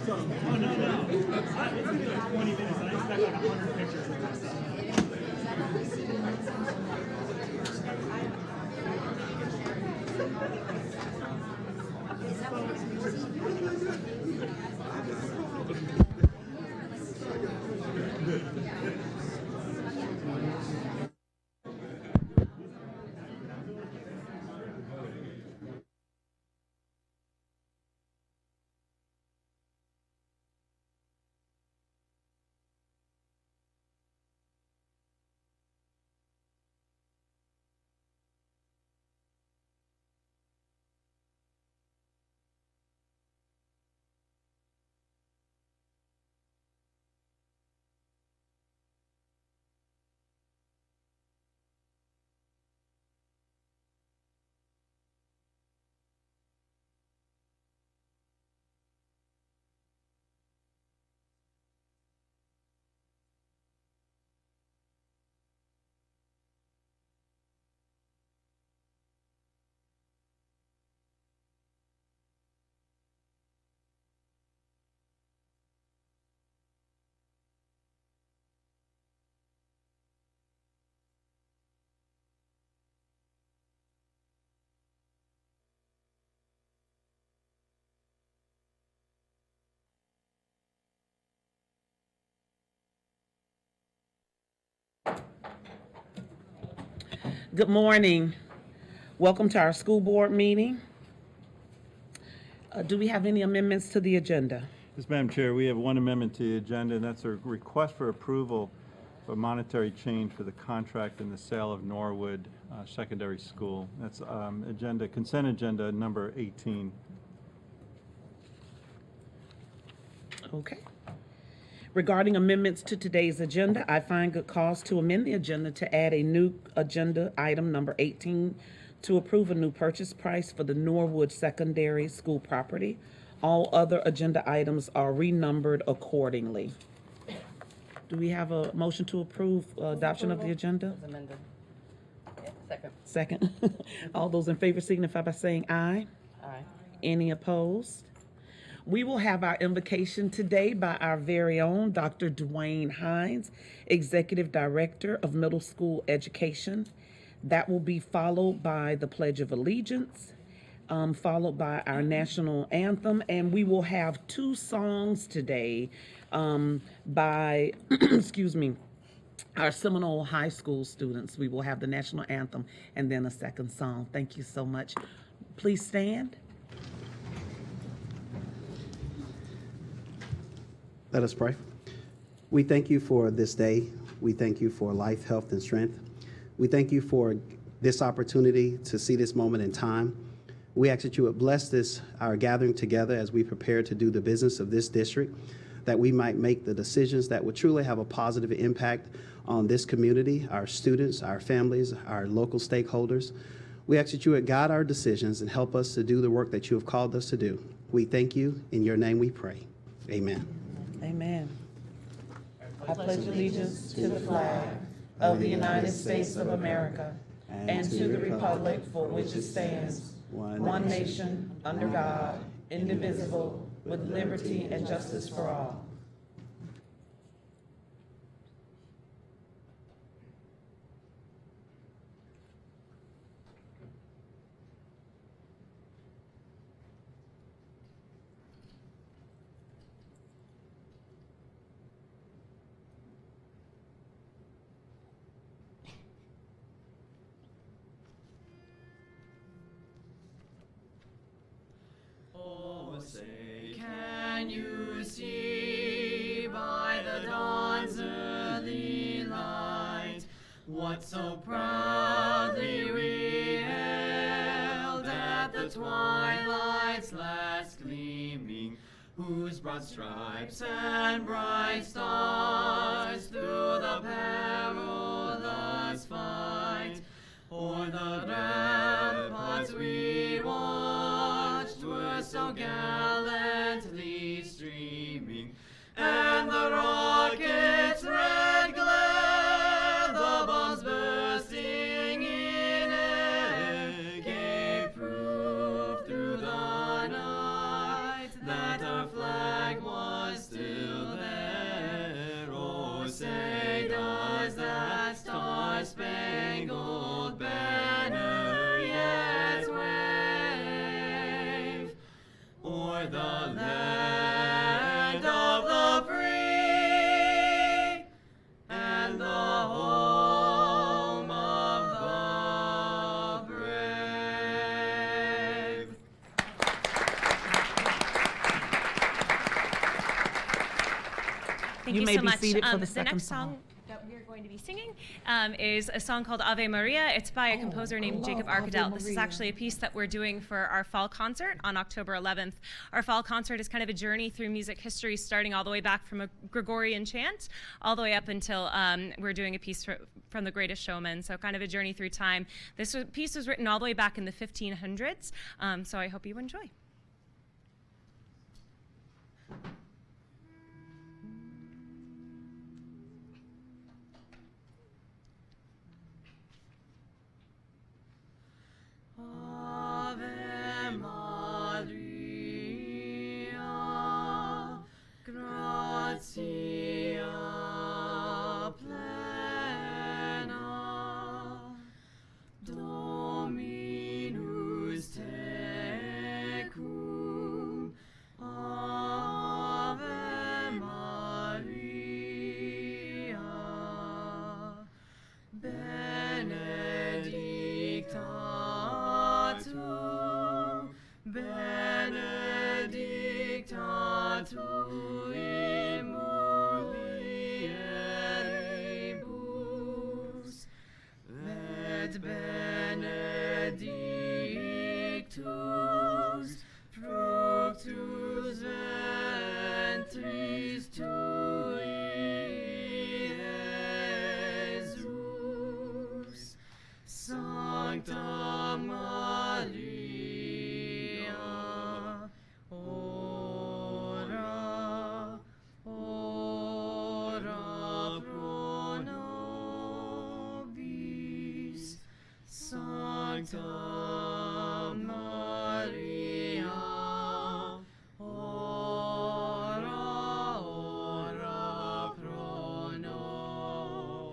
Oh, no. It's gonna be like 20 minutes, and I expect like 100 pictures of myself. Good morning. Welcome to our school board meeting. Do we have any amendments to the agenda? Yes, Madam Chair, we have one amendment to the agenda, and that's a request for approval for monetary change for the contract and the sale of Norwood Secondary School. That's consent agenda number 18. Okay. Regarding amendments to today's agenda, I find good cause to amend the agenda to add a new agenda item number 18 to approve a new purchase price for the Norwood Secondary School property. All other agenda items are renumbered accordingly. Do we have a motion to approve adoption of the agenda? As amended. Yeah, second. Second. All those in favor signify by saying aye. Aye. Any opposed? We will have our invocation today by our very own Dr. Dwayne Hinds, Executive Director of Middle School Education. That will be followed by the Pledge of Allegiance, followed by our national anthem, and we will have two songs today by, excuse me, our Seminole High School students. We will have the national anthem and then a second song. Thank you so much. Please stand. Let us pray. We thank you for this day. We thank you for life, health, and strength. We thank you for this opportunity to see this moment in time. We ask that you would bless our gathering together as we prepare to do the business of this district, that we might make the decisions that would truly have a positive impact on this community, our students, our families, our local stakeholders. We ask that you would guide our decisions and help us to do the work that you have called us to do. We thank you. In your name we pray. Amen. Amen. I pledge allegiance to the flag of the United States of America and to the republic for which it stands, one nation, under God, indivisible, with liberty and justice for all. Oh, say, can you see by the dawn's early light what so proudly we hailed at the twilight's last gleaming, whose broad stripes and bright stars through the perilous fight o'er the ramparts we watched were so gallantly streaming, and the rocket's red glare, the bombs bursting in air, gave proof through the night that our flag was Thank You you may so be much. seated for the The second next song. song that we're going to be singing is a song called Ave Maria. It's by a composer named Jacob Arcadell. This is actually a piece that we're doing for our fall concert on October 11th. Our fall concert is kind of a journey through music history, starting all the way back from a Gregorian chant, all the way up until we're doing a piece from The Greatest Showman, so kind of a journey through time. This piece was written all the way back in the 1500s, so I hope you enjoy. Ave Maria, gratia plena, Dominus tecum, Ave Maria, benedicta tu, benedicta tu in mulieribus, et benedictus fructus ventris tui, Jesus. Sancta Maria, ora, ora pro nobis. Sancta Maria, ora, ora pro nobis.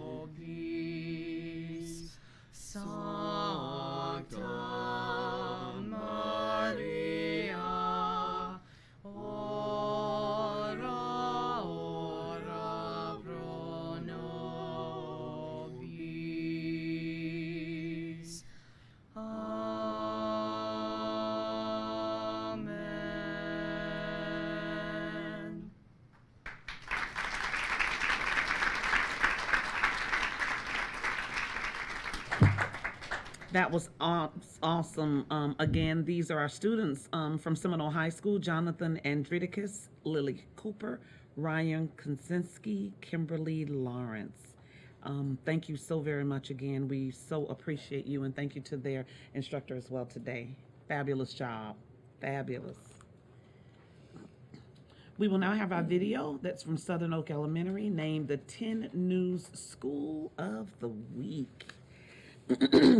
Sancta Maria, ora, ora pro nobis. Amen. That was awesome. Again, these are our students from Seminole High School: Jonathan Andridicus, Lily Cooper, Ryan Konsinski, Kimberly Lawrence. Thank you so very much again. We so appreciate you, and thank you to their instructor as well today. Fabulous job. Fabulous. We will now have our video that's from Southern Oak Elementary, named the 10 News School of the Week.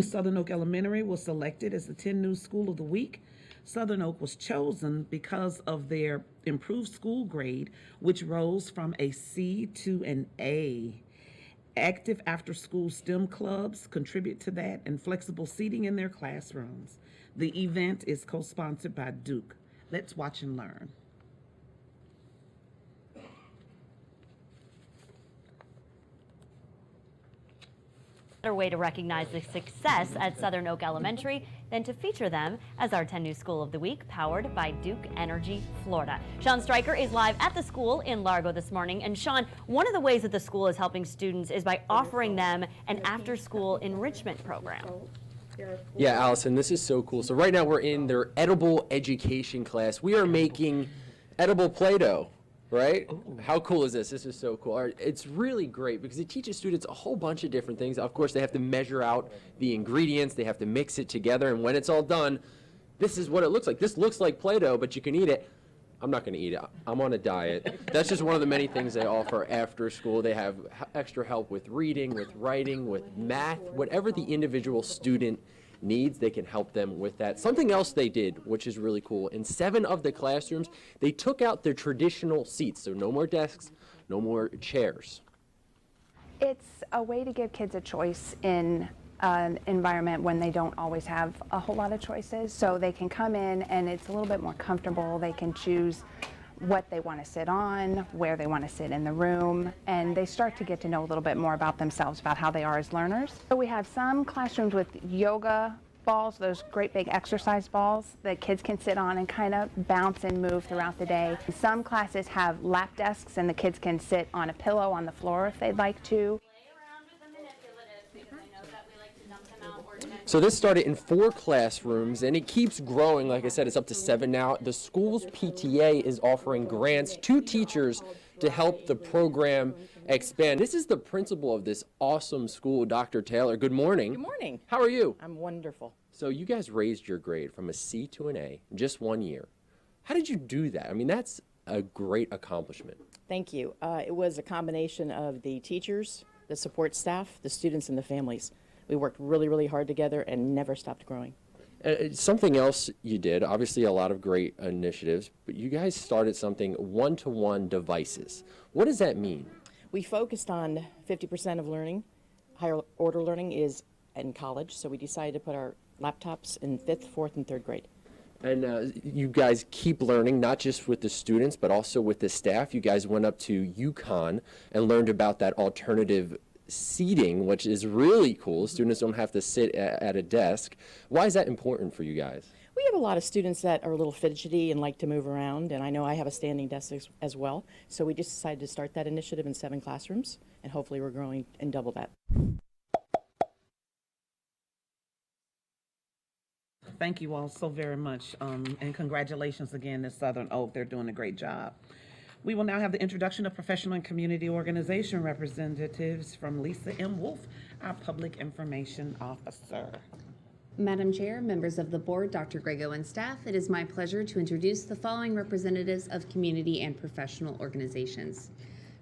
Southern Oak Elementary was selected as the 10 News School of the Week. Southern Oak was chosen because of their improved school grade, which rose from a C to an A. Active after-school STEM clubs contribute to that, and flexible seating in their classrooms. The event is co-sponsored by Duke. Let's watch and learn. Better way to recognize the success at Southern Oak Elementary than to feature them as our 10 News School of the Week, powered by Duke Energy Florida. Sean Stryker is live at the school in Largo this morning. And Sean, one of the ways that the school is helping students is by offering them an after-school enrichment program. Yeah, Allison, this is so cool. So right now we're in their edible education class. We are making edible Play-Doh. Right? How cool is this? This is so cool. It's really great because it teaches students a whole bunch of different things. Of course, they have to measure out the ingredients. They have to mix it together. And when it's all done, this is what it looks like. This looks like Play-Doh, but you can eat it. I'm not going to eat it. I'm on a diet. That's just one of the many things they offer after school. They have extra help with reading, with writing, with math, whatever the individual student needs, they can help them with that. Something else they did, which is really cool, in 7 of the classrooms, they took out their traditional seats, so no more desks, no more chairs. It's a way to give kids a choice in an environment when they don't always have a whole lot of choices, so they can come in and it's a little bit more comfortable. They can choose what they want to sit on, where they want to sit in the room, and they start to get to know a little bit more about themselves, about how they are as learners. So we have some classrooms with yoga balls, those great big exercise balls that kids can sit on and kind of bounce and move throughout the day. Some classes have lap desks and the kids can sit on a pillow on the floor if they'd like to. So this started in 4 classrooms, and it keeps growing. Like I said, it's up to 7 now. The school's PTA is offering grants to teachers to help the program expand. This is the principal of this awesome school, Dr. Taylor. Good morning. Good morning. How are you? I'm wonderful. So you guys raised your grade from a C to an A in just 1 year. How did you do that? I mean, that's a great accomplishment. Thank you. It was a combination of the teachers, the support staff, the students, and the families. We worked really, really hard together and never stopped growing. Something else you did, obviously a lot of great initiatives, but you guys started something, one-to-one devices. What does that mean? We focused on 50% of learning. Higher order learning is in college, so we decided to put our laptops in 5th, 4th, and 3rd grade. And you guys keep learning, not just with the students, but also with the staff. You guys went up to UConn and learned about that alternative seating, which is really cool. Students don't have to sit at a desk. Why is that important for you guys? We have a lot of students that are a little fidgety and like to move around, and I know I have a standing desk as well. So we just decided to start that initiative in 7 classrooms, and hopefully we're growing and double that. Thank you all so very much, and congratulations again to Southern Oak. They're doing a great job. We will now have the introduction of professional and community organization representatives from Lisa M. Wolfe, our public information officer. Madam Chair, members of the board, Dr. Grego and staff, it is my pleasure to introduce the following representatives of community and professional organizations.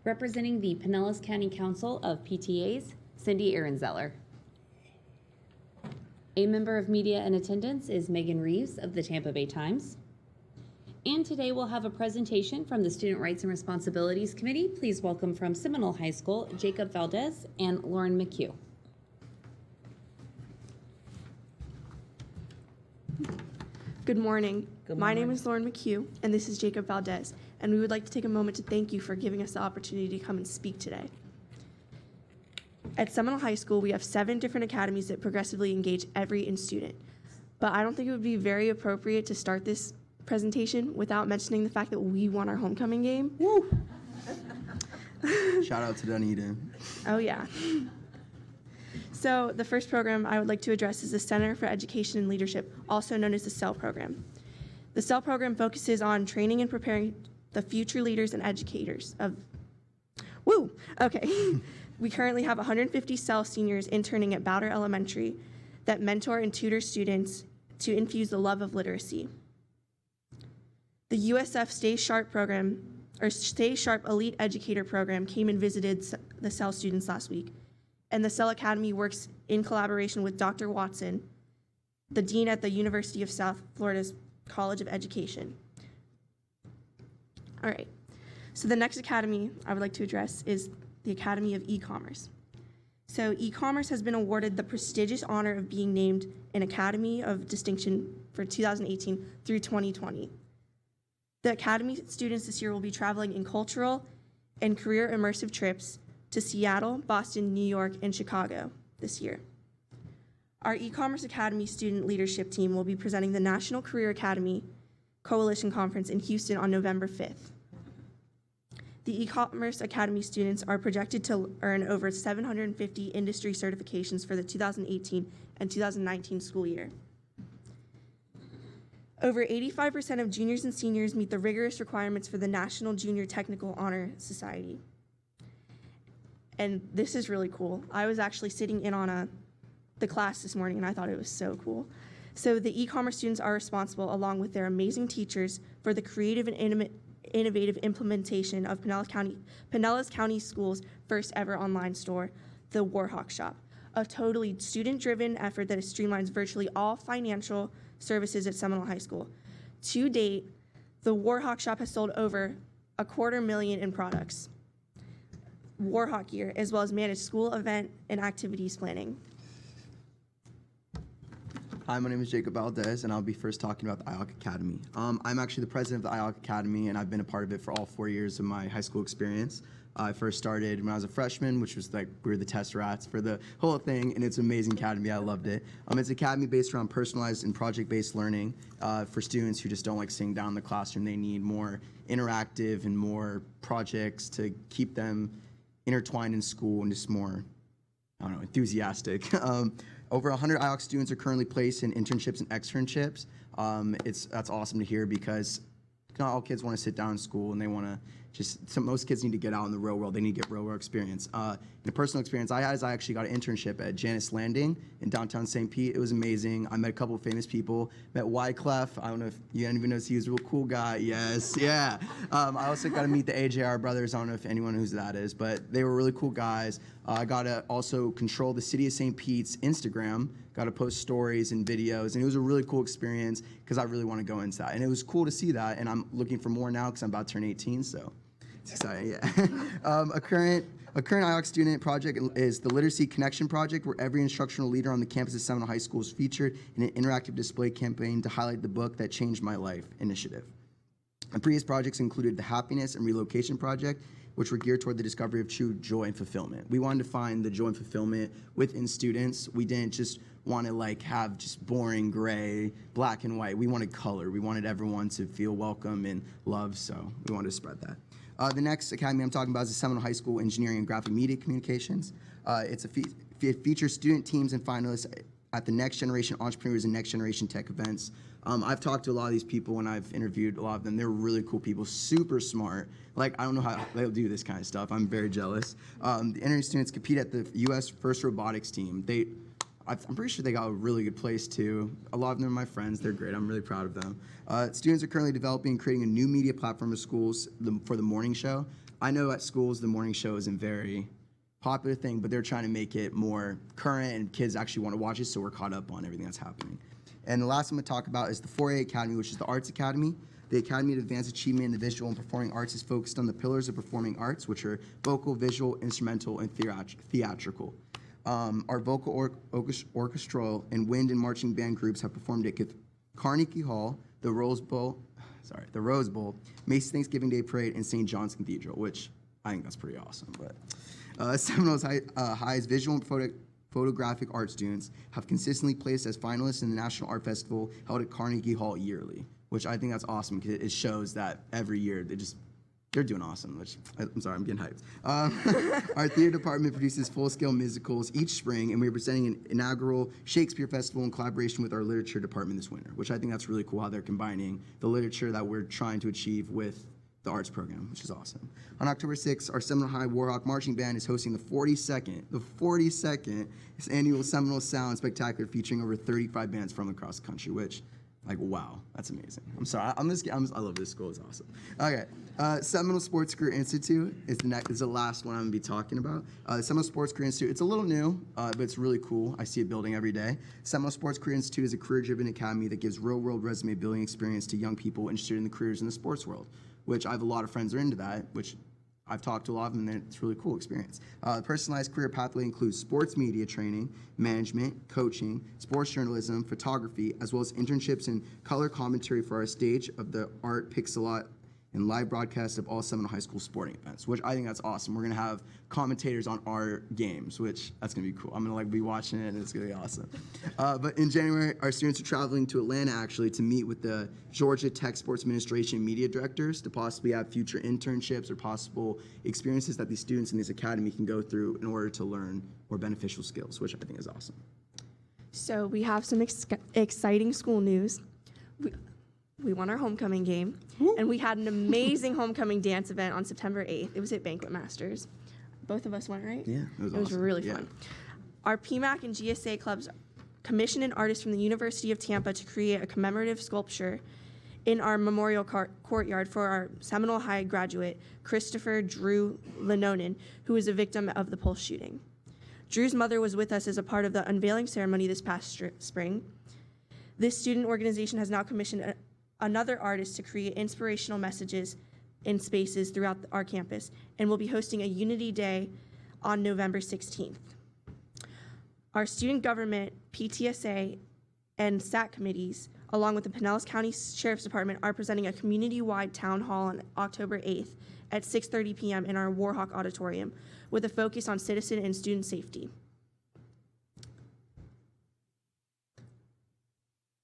Representing the Pinellas County Council of PTAs, Cindy Ehrenzeller. A member of media in attendance is Megan Reeves of the Tampa Bay Times. And today we'll have a presentation from the Student Rights and Responsibilities Committee. Please welcome from Seminole High School, Jacob Valdez and Lauren McHugh. Good morning. Good My morning. name is Lauren McHugh, and this is Jacob Valdez, and we would like to take a moment to thank you for giving us the opportunity to come and speak today. At Seminole High School, we have 7 different academies that progressively engage every student, but I don't think it would be very appropriate to start this presentation without mentioning the fact that we won our homecoming game. Woo! Shout out to Dunedin. Oh, yeah. So the first program I would like to address is the Center for Education and Leadership, also known as the CEL program. The CEL program focuses on training and preparing the future leaders and educators of... Woo! Okay. We currently have 150 CEL seniors interning at Bowder Elementary that mentor and tutor students to infuse the love of literacy. The USF Stay Sharp program, or Stay Sharp Elite Educator program, came and visited the CEL students last week. And the CEL Academy works in collaboration with Dr. Watson, the dean at the University of South Florida's College of Education. All right, so the next academy I would like to address is the Academy of E-Commerce. So e-commerce has been awarded the prestigious honor of being named an Academy of Distinction for 2018 through 2020. The Academy students this year will be traveling in cultural and career immersive trips to Seattle, Boston, New York, and Chicago this year. Our e-commerce Academy student leadership team will be presenting the National Career Academy Coalition Conference in Houston on November 5th. The e-commerce Academy students are projected to earn over 750 industry certifications for the 2018 and 2019 school year. Over 85% of juniors and seniors meet the rigorous requirements for the National Junior Technical Honor Society. And this is really cool. I was actually sitting in on the class this morning, and I thought it was so cool. So the e-commerce students are responsible, along with their amazing teachers, for the creative and innovative implementation of Pinellas County Schools' first ever online store, the Warhawk Shop, a totally student-driven effort that streamlines virtually all financial services at Seminole High School. To date, the Warhawk Shop has sold over $250,000 in products, Warhawk gear, as well as managed school event and activities planning. Hi, my name is Jacob Valdez, and I'll be first talking about the IOC Academy. I'm actually the president of the IOC Academy, and I've been a part of it for all 4 years of my high school experience. I first started when I was a freshman, which was like we were the test rats for the whole thing, and it's an amazing academy. I loved it. It's an academy based around personalized and project-based learning for students who just don't like sitting down in the classroom. They need more interactive and more projects to keep them intertwined in school and just more, I don't know, enthusiastic. Over 100 IOC students are currently placed in internships and externships. That's awesome to hear because not all kids want to sit down in school and they want to most kids need to get out in the real world. They need to get real world experience. The personal experience I had is I actually got an internship at Janus Landing in downtown St. Pete. It was amazing. I met a couple of famous people. Met Wyclef. I don't know if you even know if he was a real cool guy. Yes, yeah. I also got to meet the AJR brothers. I don't know if anyone knows who that is, but they were really cool guys. I got to also control the City of St. Pete's Instagram. Got to post stories and videos, and it was a really cool experience because I really want to go into that. And it was cool to see that, and I'm looking for more now because I'm about to turn 18, so it's exciting, yeah. A current IOC student project is the Literacy Connection Project, where every instructional leader on the campus of Seminole High School is featured in an interactive display campaign to highlight the book that changed my life initiative. And previous projects included the Happiness and Relocation Project, which were geared toward the discovery of true joy and fulfillment. We wanted to find the joy and fulfillment within students. We didn't just want to have just boring gray, black and white. We wanted color. We wanted everyone to feel welcome and loved, so we wanted to spread that. The next academy I'm talking about is the Seminole High School Engineering and Graphic Media Communications. It features student teams and finalists at the Next Generation Entrepreneurs and Next Generation Tech events. I've talked to a lot of these people and I've interviewed a lot of them. They're really cool people, super smart. I don't know how they'll do this kind of stuff. I'm very jealous. The entering students compete at the U.S. First Robotics Team. I'm pretty sure they got a really good place too. A lot of them are my friends. They're great. I'm really proud of them. Students are currently developing and creating a new media platform at schools for the morning show. I know at schools the morning show isn't very popular thing, but they're trying to make it more current and kids actually want to watch it, so we're caught up on everything that's happening. And the last one I'm going to talk about is the 4A Academy, which is the Arts Academy. The Academy of Advanced Achievement in the Visual and Performing Arts is focused on the pillars of performing arts, which are vocal, visual, instrumental, and theatrical. Our vocal, orchestral, and wind and marching band groups have performed at Carnegie Hall, the Rose Bowl, Macy's Thanksgiving Day Parade, and St. John's Cathedral, which I think that's pretty awesome. But Seminole's High's visual and photographic art students have consistently placed as finalists in the National Art Festival held at Carnegie Hall yearly, which I think that's awesome because it shows that every year they're doing awesome, which, I'm sorry, I'm getting hyped. Our theater department produces full-scale musicals each spring, and we're presenting an inaugural Shakespeare Festival in collaboration with our literature department this winter, which I think that's really cool how they're combining the literature that we're trying to achieve with the arts program, which is awesome. On October 6th, our Seminole High Warhawk Marching Band is hosting the 42nd annual Seminole Sound Spectacular featuring over 35 bands from across the country, which, wow, that's amazing. I'm sorry, I love this school, it's awesome. Okay, Seminole Sports Career Institute is the last one I'm gonna be talking about. Seminole Sports Career Institute, it's a little new, but it's really cool. I see it building every day. Seminole Sports Career Institute is a career-driven academy that gives real-world resume building experience to young people interested in the careers in the sports world, which I have a lot of friends that are into that, which I've talked to a lot of them, and it's a really cool experience. Personalized career pathway includes sports media training, management, coaching, sports journalism, photography, as well as internships and color commentary for our stage of the art pixel and live broadcast of all Seminole High School sporting events, which I think that's awesome. We're gonna have commentators on our games, which that's gonna be cool. I'm gonna be watching it, and it's gonna be awesome. But in January, our students are traveling to Atlanta actually to meet with the Georgia Tech Sports Administration media directors to possibly have future internships or possible experiences that these students in this academy can go through in order to learn more beneficial skills, which I think is awesome. So we have some exciting school news. We won our homecoming game, and we had an amazing homecoming dance event on September 8th. It was at Banquet Masters. Both of us went, right? Yeah, it was awesome. It was really fun. Yeah. Our PMAC and GSA clubs commissioned an artist from the University of Tampa to create a commemorative sculpture in our memorial courtyard for our Seminole High graduate, Christopher Drew Lenonen, who was a victim of the Pulse shooting. Drew's mother was with us as a part of the unveiling ceremony this past spring. This student organization has now commissioned another artist to create inspirational messages in spaces throughout our campus, and we'll be hosting a Unity Day on November 16th. Our student government, PTSA, and SAT committees, along with the Pinellas County Sheriff's Department, are presenting a community-wide town hall on October 8th at 6:30 p.m. in our Warhawk Auditorium, with a focus on citizen and student safety.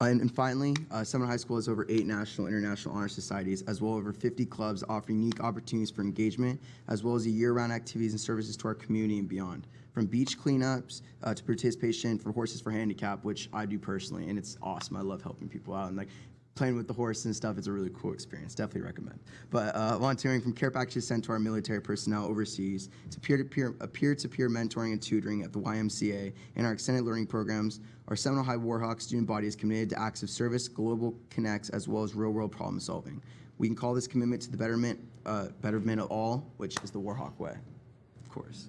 And finally, Seminole High School has over 8 national and international honor societies, as well as over 50 clubs offering unique opportunities for engagement, as well as year-round activities and services to our community and beyond. From beach cleanups to participation for Horses for Handicap, which I do personally, and it's awesome. I love helping people out and like playing with the horse and stuff. It's a really cool experience. Definitely recommend. But volunteering from care packages sent to our military personnel overseas to peer-to-peer mentoring and tutoring at the YMCA and our extended learning programs. Our Seminole High Warhawk student body is committed to acts of service, global connects, as well as real-world problem solving. We can call this commitment to the betterment of all, which is the Warhawk way, of course.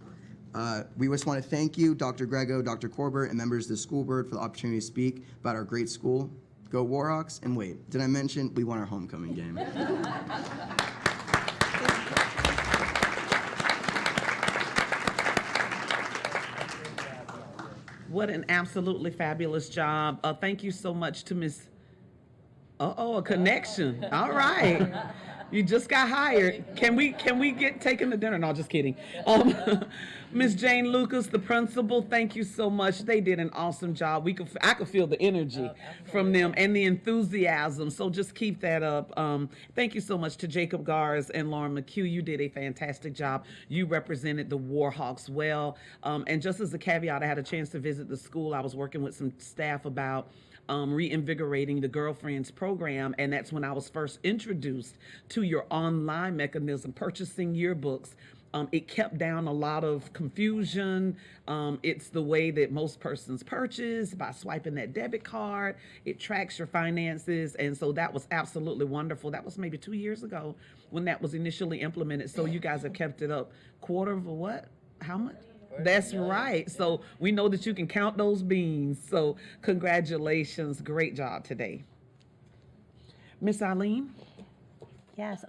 We just want to thank you, Dr. Grego, Dr. Corbett, and members of the school board for the opportunity to speak about our great school. Go Warhawks, and wait, did I mention we won our homecoming game? What an absolutely fabulous job. Thank you so much to Ms. A connection. All right. You just got hired. Can we get taken to dinner? No, just kidding. Ms. Jane Lucas, the principal, thank you so much. They did an awesome job. I could feel the energy from them and the enthusiasm. So just keep that up. Thank you so much to Jacob Gars and Lauren McHugh. You did a fantastic job. You represented the Warhawks well. And just as a caveat, I had a chance to visit the school. I was working with some staff about reinvigorating the Girlfriends program, and that's when I was first introduced to your online mechanism, purchasing yearbooks. It kept down a lot of confusion. It's the way that most persons purchase, by swiping that debit card. It tracks your finances, and so that was absolutely wonderful. That was maybe 2 years ago when that was initially implemented, so you guys have kept it up. Quarter of a what? How much? That's right. So we know that you can count those beans. So congratulations. Great job today. Miss Eileen? Yes,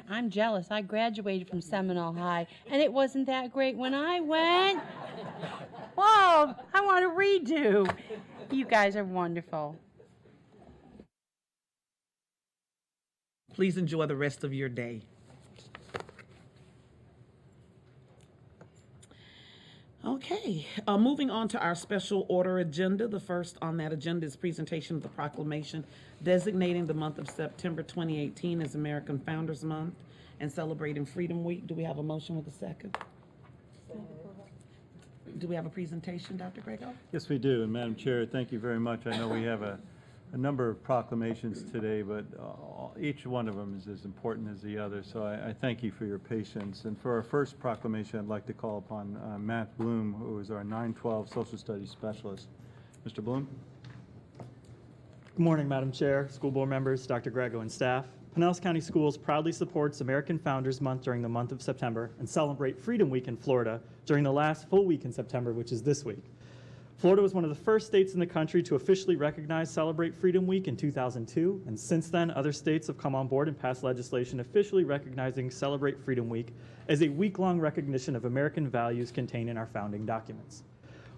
I'm jealous. I graduated from Seminole High, and it wasn't that great when I went. Whoa, I want a redo. You guys are wonderful. Please enjoy the rest of your day. Okay, moving on to our special order agenda. The first on that agenda is presentation of the proclamation designating the month of September 2018 as American Founders Month and celebrating Freedom Week. Do we have a motion with a second? Do we have a presentation, Dr. Grego? Yes, we do. And Madam Chair, thank you very much. I know we have a number of proclamations today, but each one of them is as important as the other. So I thank you for your patience. And for our first proclamation, I'd like to call upon Matt Blum, who is our 912 Social Studies Specialist. Mr. Blum? Good morning, Madam Chair, school board members, Dr. Grego, and staff. Pinellas County Schools proudly supports American Founders Month during the month of September and celebrate Freedom Week in Florida during the last full week in September, which is this week. Florida was one of the first states in the country to officially recognize Celebrate Freedom Week in 2002, and since then, other states have come on board and passed legislation officially recognizing Celebrate Freedom Week as a week-long recognition of American values contained in our founding documents.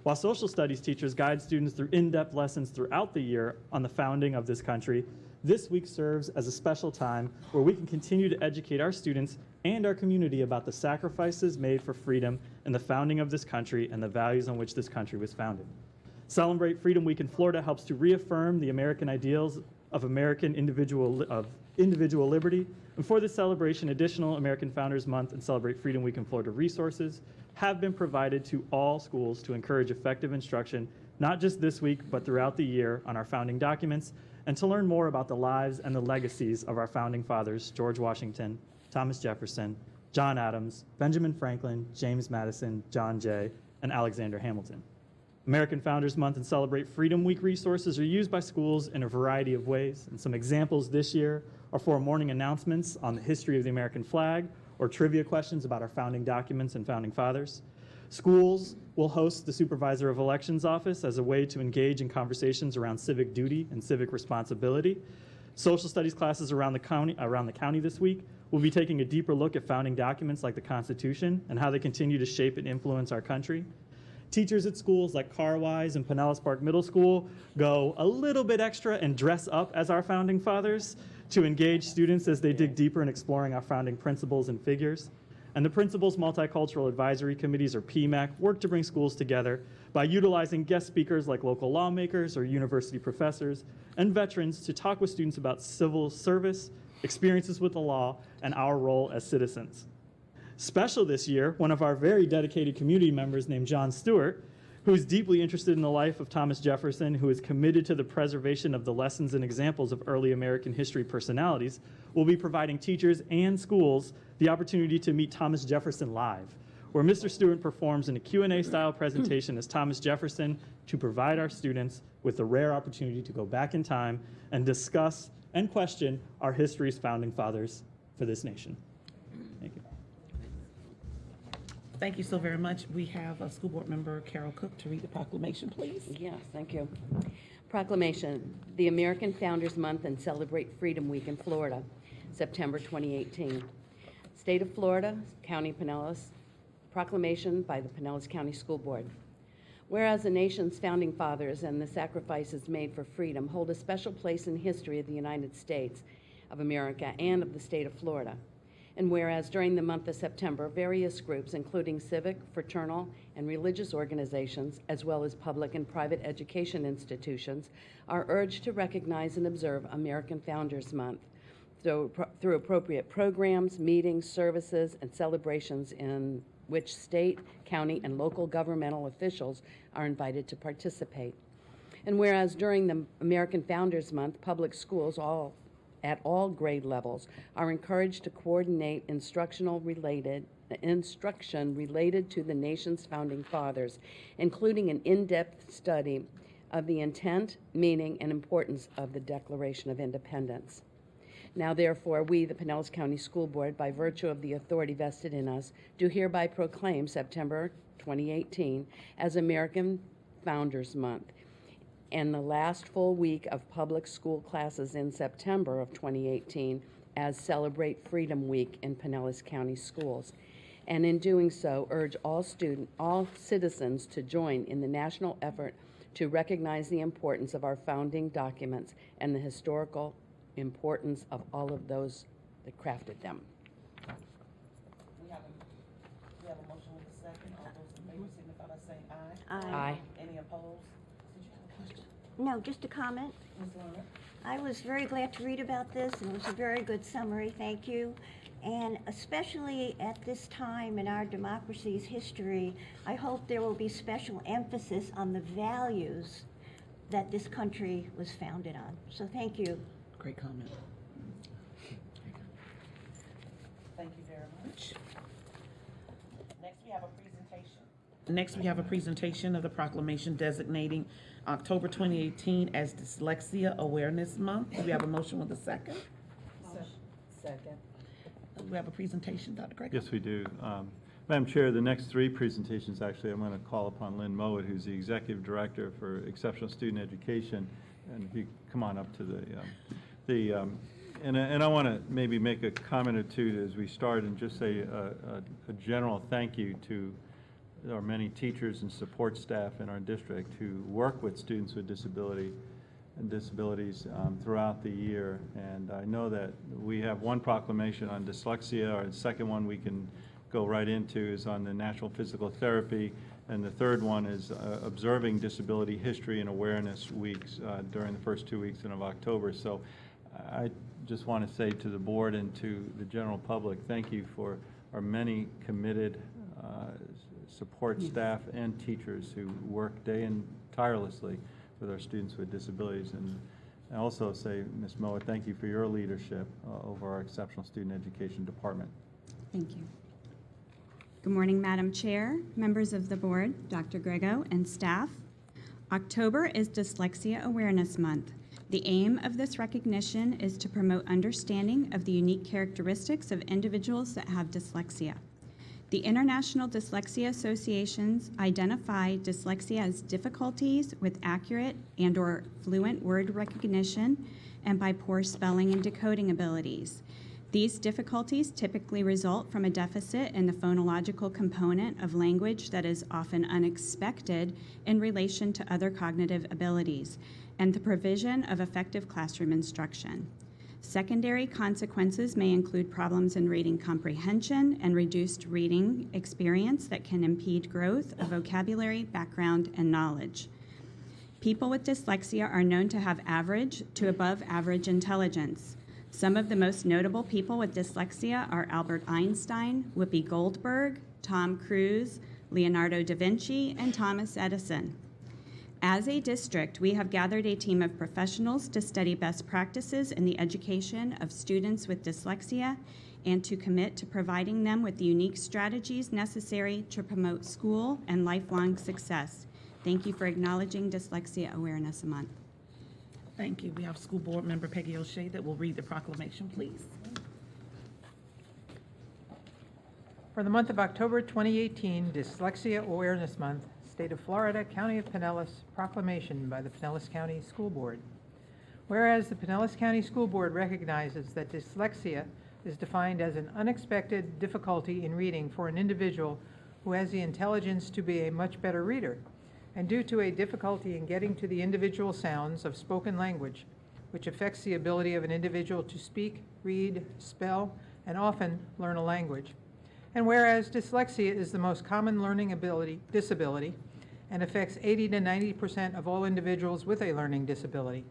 While social studies teachers guide students through in-depth lessons throughout the year on the founding of this country, this week serves as a special time where we can continue to educate our students and our community about the sacrifices made for freedom and the founding of this country and the values on which this country was founded. Celebrate Freedom Week in Florida helps to reaffirm the American ideals of American individual liberty. And for this celebration, additional American Founders Month and Celebrate Freedom Week in Florida resources have been provided to all schools to encourage effective instruction, not just this week, but throughout the year on our founding documents, and to learn more about the lives and the legacies of our founding fathers, George Washington, Thomas Jefferson, John Adams, Benjamin Franklin, James Madison, John Jay, and Alexander Hamilton. American Founders Month and Celebrate Freedom Week resources are used by schools in a variety of ways, and some examples this year are for morning announcements on the history of the American flag or trivia questions about our founding documents and founding fathers. Schools will host the Supervisor of Elections office as a way to engage in conversations around civic duty and civic responsibility. Social studies classes around the county this week will be taking a deeper look at founding documents like the Constitution and how they continue to shape and influence our country. Teachers at schools like Carwise and Pinellas Park Middle School go a little bit extra and dress up as our founding fathers to engage students as they dig deeper in exploring our founding principles and figures. And the Principals Multicultural Advisory Committees, or PMAC, work to bring schools together by utilizing guest speakers like local lawmakers or university professors and veterans to talk with students about civil service, experiences with the law, and our role as citizens. Special this year, one of our very dedicated community members named John Stewart, who is deeply interested in the life of Thomas Jefferson, who is committed to the preservation of the lessons and examples of early American history personalities, will be providing teachers and schools the opportunity to meet Thomas Jefferson live, where Mr. Stewart performs in a Q&A style presentation as Thomas Jefferson to provide our students with the rare opportunity to go back in time and discuss and question our history's founding fathers for this nation. Thank you. Thank you so very much. We have School Board Member Carol Cook to read the proclamation, please. Yes, thank you. Proclamation, the American Founders Month and Celebrate Freedom Week in Florida, September 2018. State of Florida, County Pinellas, proclamation by the Pinellas County School Board. Whereas the nation's founding fathers and the sacrifices made for freedom hold a special place in history of the United States of America and of the state of Florida. And whereas during the month of September, various groups, including civic, fraternal, and religious organizations, as well as public and private education institutions, are urged to recognize and observe American Founders Month through appropriate programs, meetings, services, and celebrations in which state, county, and local governmental officials are invited to participate. And whereas during the American Founders Month, public schools at all grade levels are encouraged to coordinate instruction related to the nation's founding fathers, including an in-depth study of the intent, meaning, and importance of the Declaration of Independence. Now, therefore, we, the Pinellas County School Board, by virtue of the authority vested in us, do hereby proclaim September 2018 as American Founders Month, and the last full week of public school classes in September of 2018 as Celebrate Freedom Week in Pinellas County Schools. And in doing so, urge all citizens to join in the national effort to recognize the importance of our founding documents and the historical importance of all of those that crafted them. We have a motion with a second. All those in favor signify by saying aye. Aye. Any opposed? Did you have a question? No, just a comment. Ms. Lerner? I was very glad to read about this, and it was a very good summary, thank you. And especially at this time in our democracy's history, I hope there will be special emphasis on the values that this country was founded on. So thank you. Great comment. Thank you very much. Next, we have a presentation of the proclamation designating October 2018 as Dyslexia Awareness Month. Do we have a motion with a second? Second. We have a presentation, Dr. Grego? Yes, we do. Madam Chair, the next three presentations, actually, I'm going to call upon Lynn Mowatt, who's the Executive Director for Exceptional Student Education, and if you come on up to and I want to maybe make a comment or two as we start and just say a general thank you to our many teachers and support staff in our district who work with students with disabilities throughout the year. And I know that we have one proclamation on dyslexia. Our second one we can go right into is on the National Physical Therapy. And the third one is observing Disability History and Awareness Weeks during the first 2 weeks of October. So I just want to say to the board and to the general public, thank you for our many committed support staff and teachers who work day and tirelessly with our students with disabilities. And I also say, Ms. Mowatt, thank you for your leadership over our Exceptional Student Education Department. Thank you. Good morning, Madam Chair, members of the board, Dr. Grego, and staff. October is Dyslexia Awareness Month. The aim of this recognition is to promote understanding of the unique characteristics of individuals that have dyslexia. The International Dyslexia Associations identify dyslexia as difficulties with accurate and/or fluent word recognition and by poor spelling and decoding abilities. These difficulties typically result from a deficit in the phonological component of language that is often unexpected in relation to other cognitive abilities, and the provision of effective classroom instruction. Secondary consequences may include problems in reading comprehension and reduced reading experience that can impede growth of vocabulary, background, and knowledge. People with dyslexia are known to have average to above average intelligence. Some of the most notable people with dyslexia are Albert Einstein, Whoopi Goldberg, Tom Cruise, Leonardo da Vinci, and Thomas Edison. As a district, we have gathered a team of professionals to study best practices in the education of students with dyslexia and to commit to providing them with the unique strategies necessary to promote school and lifelong success. Thank you for acknowledging Dyslexia Awareness Month. Thank you. We have School Board Member Peggy O'Shea that will read the proclamation, please. For the month of October 2018, Dyslexia Awareness Month, State of Florida, County of Pinellas, proclamation by the Pinellas County School Board. Whereas the Pinellas County School Board recognizes that dyslexia is defined as an unexpected difficulty in reading for an individual who has the intelligence to be a much better reader, and due to a difficulty in getting to the individual sounds of spoken language, which affects the ability of an individual to speak, read, spell, and often learn a language. And whereas dyslexia is the most common learning disability and affects 80 to 90% of all individuals with a learning disability,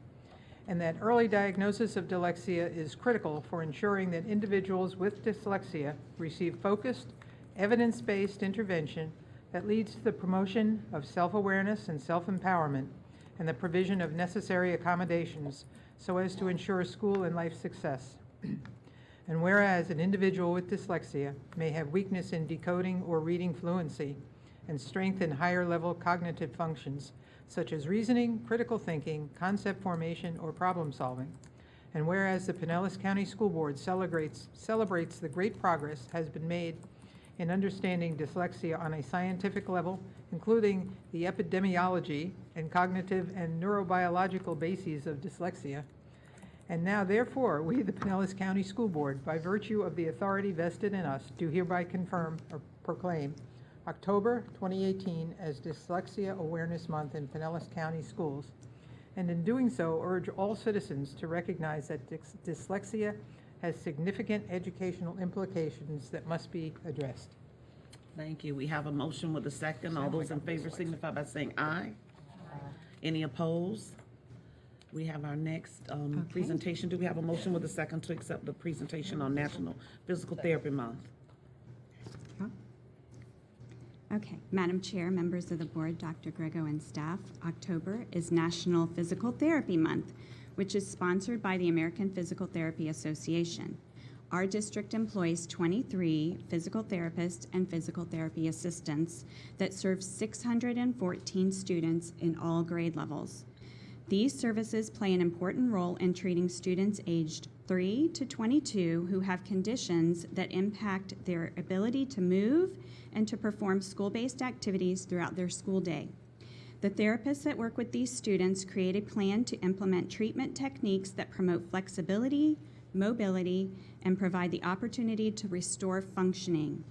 and that early diagnosis of dyslexia is critical for ensuring that individuals with dyslexia receive focused, evidence-based intervention that leads to the promotion of self-awareness and self-empowerment and the provision of necessary accommodations so as to ensure school and life success. And whereas an individual with dyslexia may have weakness in decoding or reading fluency and strength in higher level cognitive functions such as reasoning, critical thinking, concept formation, or problem solving. And whereas the Pinellas County School Board celebrates the great progress has been made in understanding dyslexia on a scientific level, including the epidemiology and cognitive and neurobiological bases of dyslexia. And now, therefore, we, the Pinellas County School Board, by virtue of the authority vested in us, do hereby confirm or proclaim October 2018 as Dyslexia Awareness Month in Pinellas County Schools, and in doing so, urge all citizens to recognize that dyslexia has significant educational implications that must be addressed. Thank you. We have a motion with a second. All those in favor signify by saying aye. Any opposed? We have our next presentation. Do we have a motion with a second to accept the presentation on National Physical Therapy Month? Okay, Madam Chair, members of the board, Dr. Grego and staff, October is National Physical Therapy Month, which is sponsored by the American Physical Therapy Association. Our district employs 23 physical therapists and physical therapy assistants that serve 614 students in all grade levels. These services play an important role in treating students aged 3 to 22 who have conditions that impact their ability to move and to perform school-based activities throughout their school day. The therapists that work with these students create a plan to implement treatment techniques that promote flexibility, mobility, and provide the opportunity to restore functioning.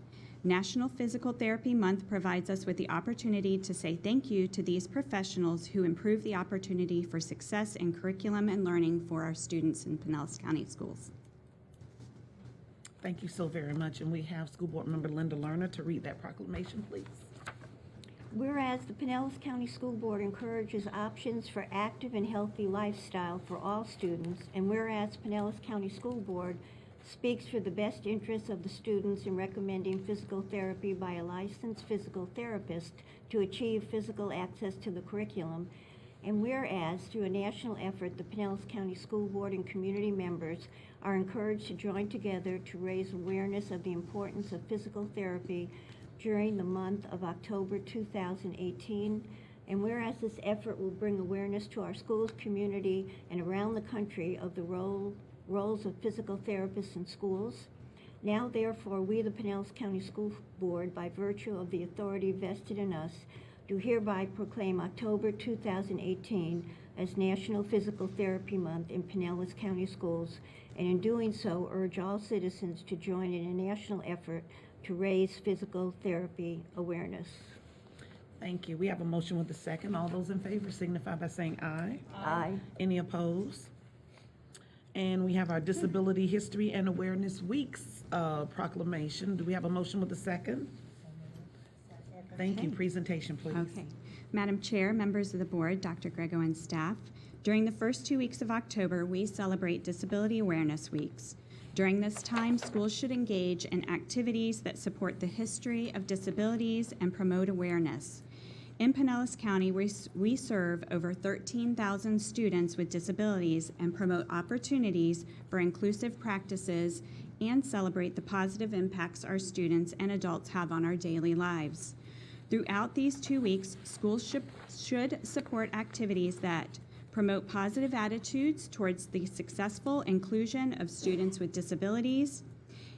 National Physical Therapy Month provides us with the opportunity to say thank you to these professionals who improve the opportunity for success in curriculum and learning for our students in Pinellas County Schools. Thank you so very much. And we have School Board Member Linda Lerner to read that proclamation, please. Whereas the Pinellas County School Board encourages options for active and healthy lifestyle for all students, and whereas Pinellas County School Board speaks for the best interests of the students in recommending physical therapy by a licensed physical therapist to achieve physical access to the curriculum, and whereas through a national effort, the Pinellas County School Board and community members are encouraged to join together to raise awareness of the importance of physical therapy during the month of October 2018, and whereas this effort will bring awareness to our schools, community, and around the country of the roles of physical therapists in schools. Now, therefore, we, the Pinellas County School Board, by virtue of the authority vested in us, do hereby proclaim October 2018 as National Physical Therapy Month in Pinellas County Schools, and in doing so, urge all citizens to join in a national effort to raise physical therapy awareness. Thank you. We have a motion with a second. All those in favor signify by saying aye. Aye. Any opposed? And we have our Disability History and Awareness Weeks proclamation. Do we have a motion with a second? Thank you. Presentation, please. Okay. Madam Chair, members of the board, Dr. Grego and staff, during the first 2 weeks of October, we celebrate Disability Awareness Weeks. During this time, schools should engage in activities that support the history of disabilities and promote awareness. In Pinellas County, we serve over 13,000 students with disabilities and promote opportunities for inclusive practices and celebrate the positive impacts our students and adults have on our daily lives. Throughout these 2 weeks, schools should support activities that promote positive attitudes towards the successful inclusion of students with disabilities,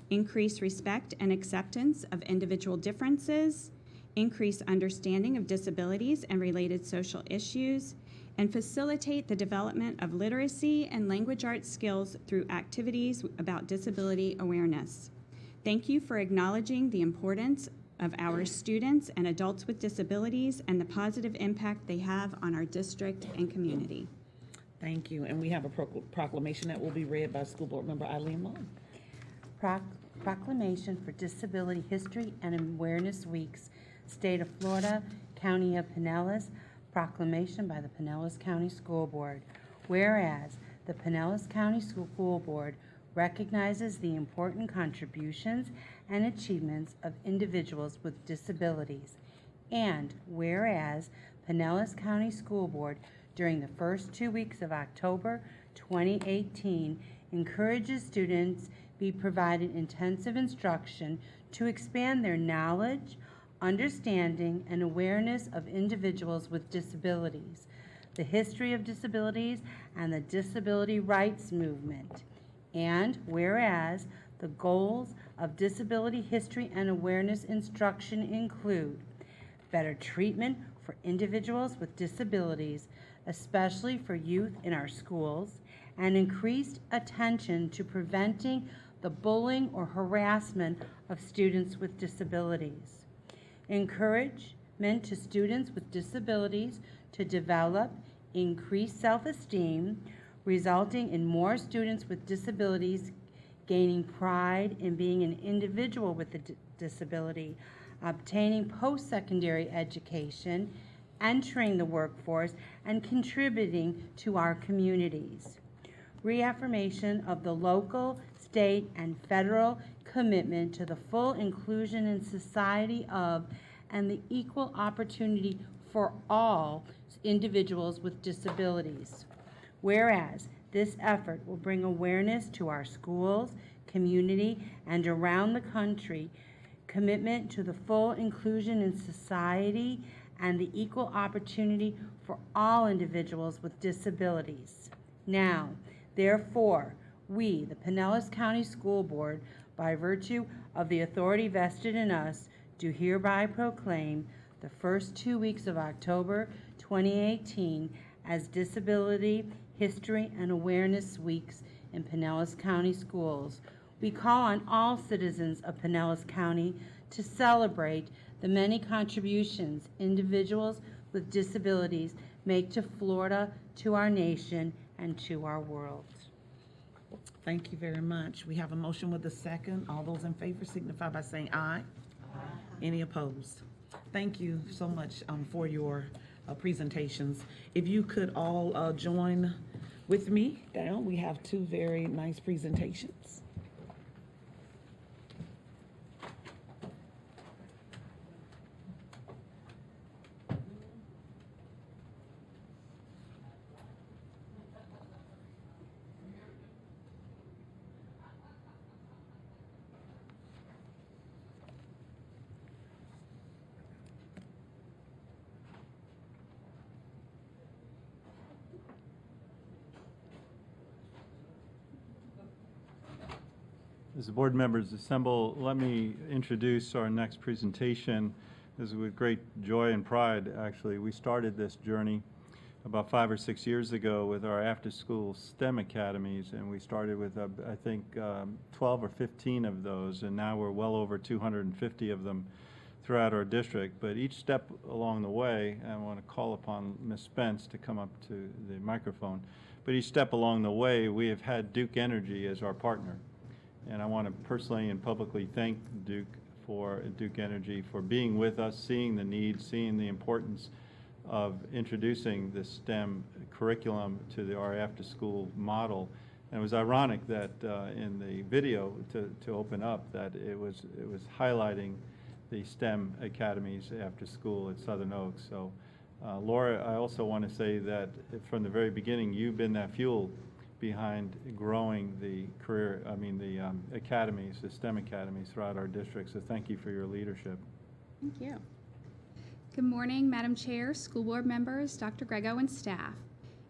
increase respect and acceptance of individual differences, increase understanding of disabilities and related social issues, and facilitate the development of literacy and language arts skills through activities about disability awareness. Thank you for acknowledging the importance of our students and adults with disabilities and the positive impact they have on our district and community. Thank you. And we have a proclamation that will be read by School Board Member Eileen Long. Proclamation for Disability History and Awareness Weeks, State of Florida, County of Pinellas, proclamation by the Pinellas County School Board. Whereas the Pinellas County School Board recognizes the important contributions and achievements of individuals with disabilities. And whereas Pinellas County School Board during the first 2 weeks of October 2018 encourages students be provided intensive instruction to expand their knowledge, understanding, and awareness of individuals with disabilities, the history of disabilities, and the disability rights movement. And whereas the goals of disability history and awareness instruction include better treatment for individuals with disabilities, especially for youth in our schools, and increased attention to preventing the bullying or harassment of students with disabilities. Encouragement to students with disabilities to develop increased self-esteem, resulting in more students with disabilities gaining pride in being an individual with a disability, obtaining post-secondary education, entering the workforce, and contributing to our communities. Reaffirmation of the local, state, and federal commitment to the full inclusion in society of and the equal opportunity for all individuals with disabilities. Whereas this effort will bring awareness to our schools, community, and around the country, commitment to the full inclusion in society and the equal opportunity for all individuals with disabilities. Now, therefore, we, the Pinellas County School Board, by virtue of the authority vested in us, do hereby proclaim the first 2 weeks of October 2018 as Disability History and Awareness Weeks in Pinellas County Schools. We call on all citizens of Pinellas County to celebrate the many contributions individuals with disabilities make to Florida, to our nation, and to our world. Thank you very much. We have a motion with a second. All those in favor signify by saying aye. Aye. Any opposed? Thank you so much for your presentations. If you could all join with me down, we have two very nice presentations. As the board members assemble, let me introduce our next presentation. This is with great joy and pride, actually. We started this journey about 5 or 6 years ago with our after-school STEM academies, and we started with, I think, 12 or 15 of those, and now we're well over 250 of them throughout our district. But each step along the way, and I want to call upon Ms. Spence to come up to the microphone, but each step along the way, we have had Duke Energy as our partner. And I want to personally and publicly thank Duke Energy for being with us, seeing the needs, seeing the importance of introducing the STEM curriculum to our after-school model. And it was ironic that in the video to open up that it was highlighting the STEM academies after school at Southern Oaks. So Laura, I also want to say that from the very beginning, you've been that fuel behind growing the academies, the STEM academies throughout our district. So thank you for your leadership. Thank you. Good morning, Madam Chair, school board members, Dr. Grego, and staff.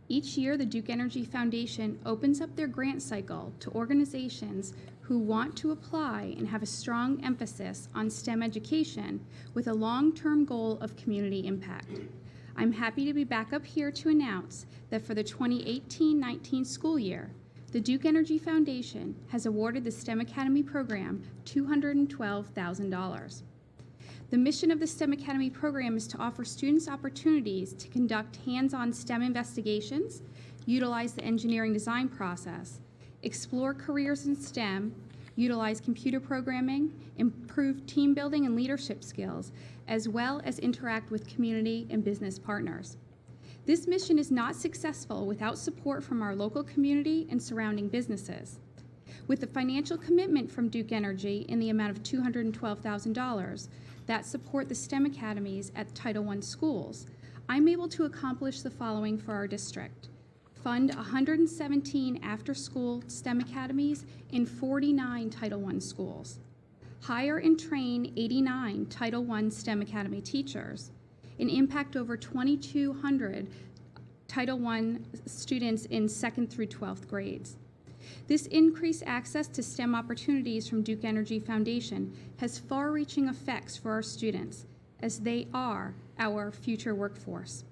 Each year, the Duke Energy Foundation opens up their grant cycle to organizations who want to apply and have a strong emphasis on STEM education with a long-term goal of community impact. I'm happy to be back up here to announce that for the 2018-19 school year, the Duke Energy Foundation has awarded the STEM Academy program $212,000. The mission of the STEM Academy program is to offer students opportunities to conduct hands-on STEM investigations, utilize the engineering design process, explore careers in STEM, utilize computer programming, improve team building and leadership skills, as well as interact with community and business partners. This mission is not successful without support from our local community and surrounding businesses. With the financial commitment from Duke Energy in the amount of $212,000 that support the STEM academies at Title I schools, I'm able to accomplish the following for our district. Fund 117 after-school STEM academies in 49 Title I schools. Hire and train 89 Title I STEM Academy teachers, and impact over 2,200 Title I students in 2nd through 12th grades. This increased access to STEM opportunities from Duke Energy Foundation has far-reaching effects for our students, as they are our future workforce.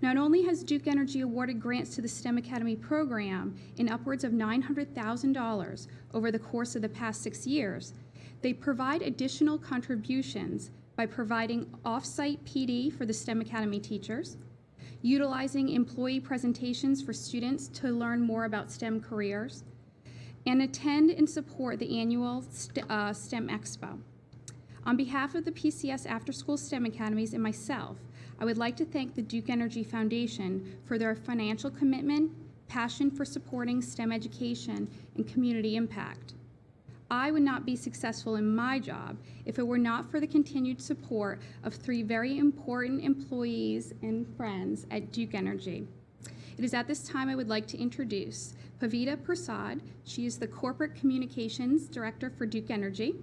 Not only has Duke Energy awarded grants to the STEM Academy program in upwards of $900,000 over the course of the past 6 years, they provide additional contributions by providing off-site PD for the STEM Academy teachers, utilizing employee presentations for students to learn more about STEM careers, and attend and support the annual STEM Expo. On behalf of the PCS After School STEM Academies and myself, I would like to thank the Duke Energy Foundation for their financial commitment, passion for supporting STEM education, and community impact. I would not be successful in my job if it were not for the continued support of 3 very important employees and friends at Duke Energy. It is at this time I would like to introduce Pavita Prasad. She is the Corporate Communications Director for Duke Energy.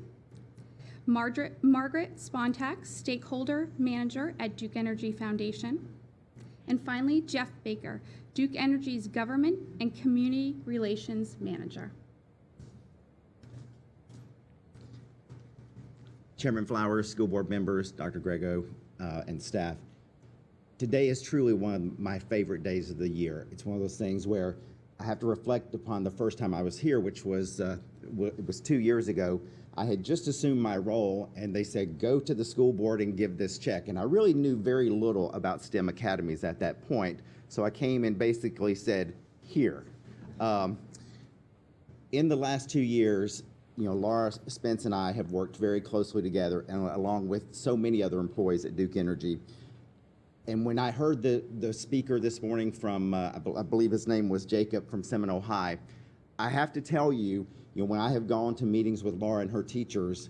Margaret Spontak, Stakeholder Manager at Duke Energy Foundation. And finally, Jeff Baker, Duke Energy's Government and Community Relations Manager. Chairman Flowers, school board members, Dr. Grego, and staff. Today is truly one of my favorite days of the year. It's one of those things where I have to reflect upon the first time I was here, which was, it was 2 years ago. I had just assumed my role, and they said, go to the school board and give this check. And I really knew very little about STEM academies at that point. So I came and basically said, here. In the last 2 years, Laura, Spence, and I have worked very closely together, and along with so many other employees at Duke Energy. And when I heard the speaker this morning from, I believe his name was Jacob from Seminole High, I have to tell you, when I have gone to meetings with Laura and her teachers,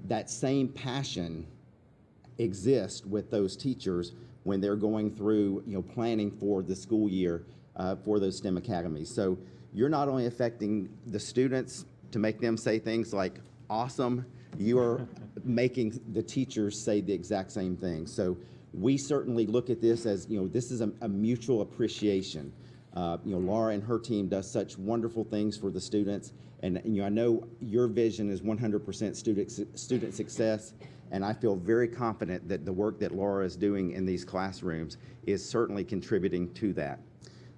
that same passion exists with those teachers when they're going through, planning for the school year for those STEM academies. So you're not only affecting the students to make them say things like, awesome, you are making the teachers say the exact same thing. So we certainly look at this as, this is a mutual appreciation. Laura and her team does such wonderful things for the students. And I know your vision is 100% student success. And I feel very confident that the work that Laura is doing in these classrooms is certainly contributing to that.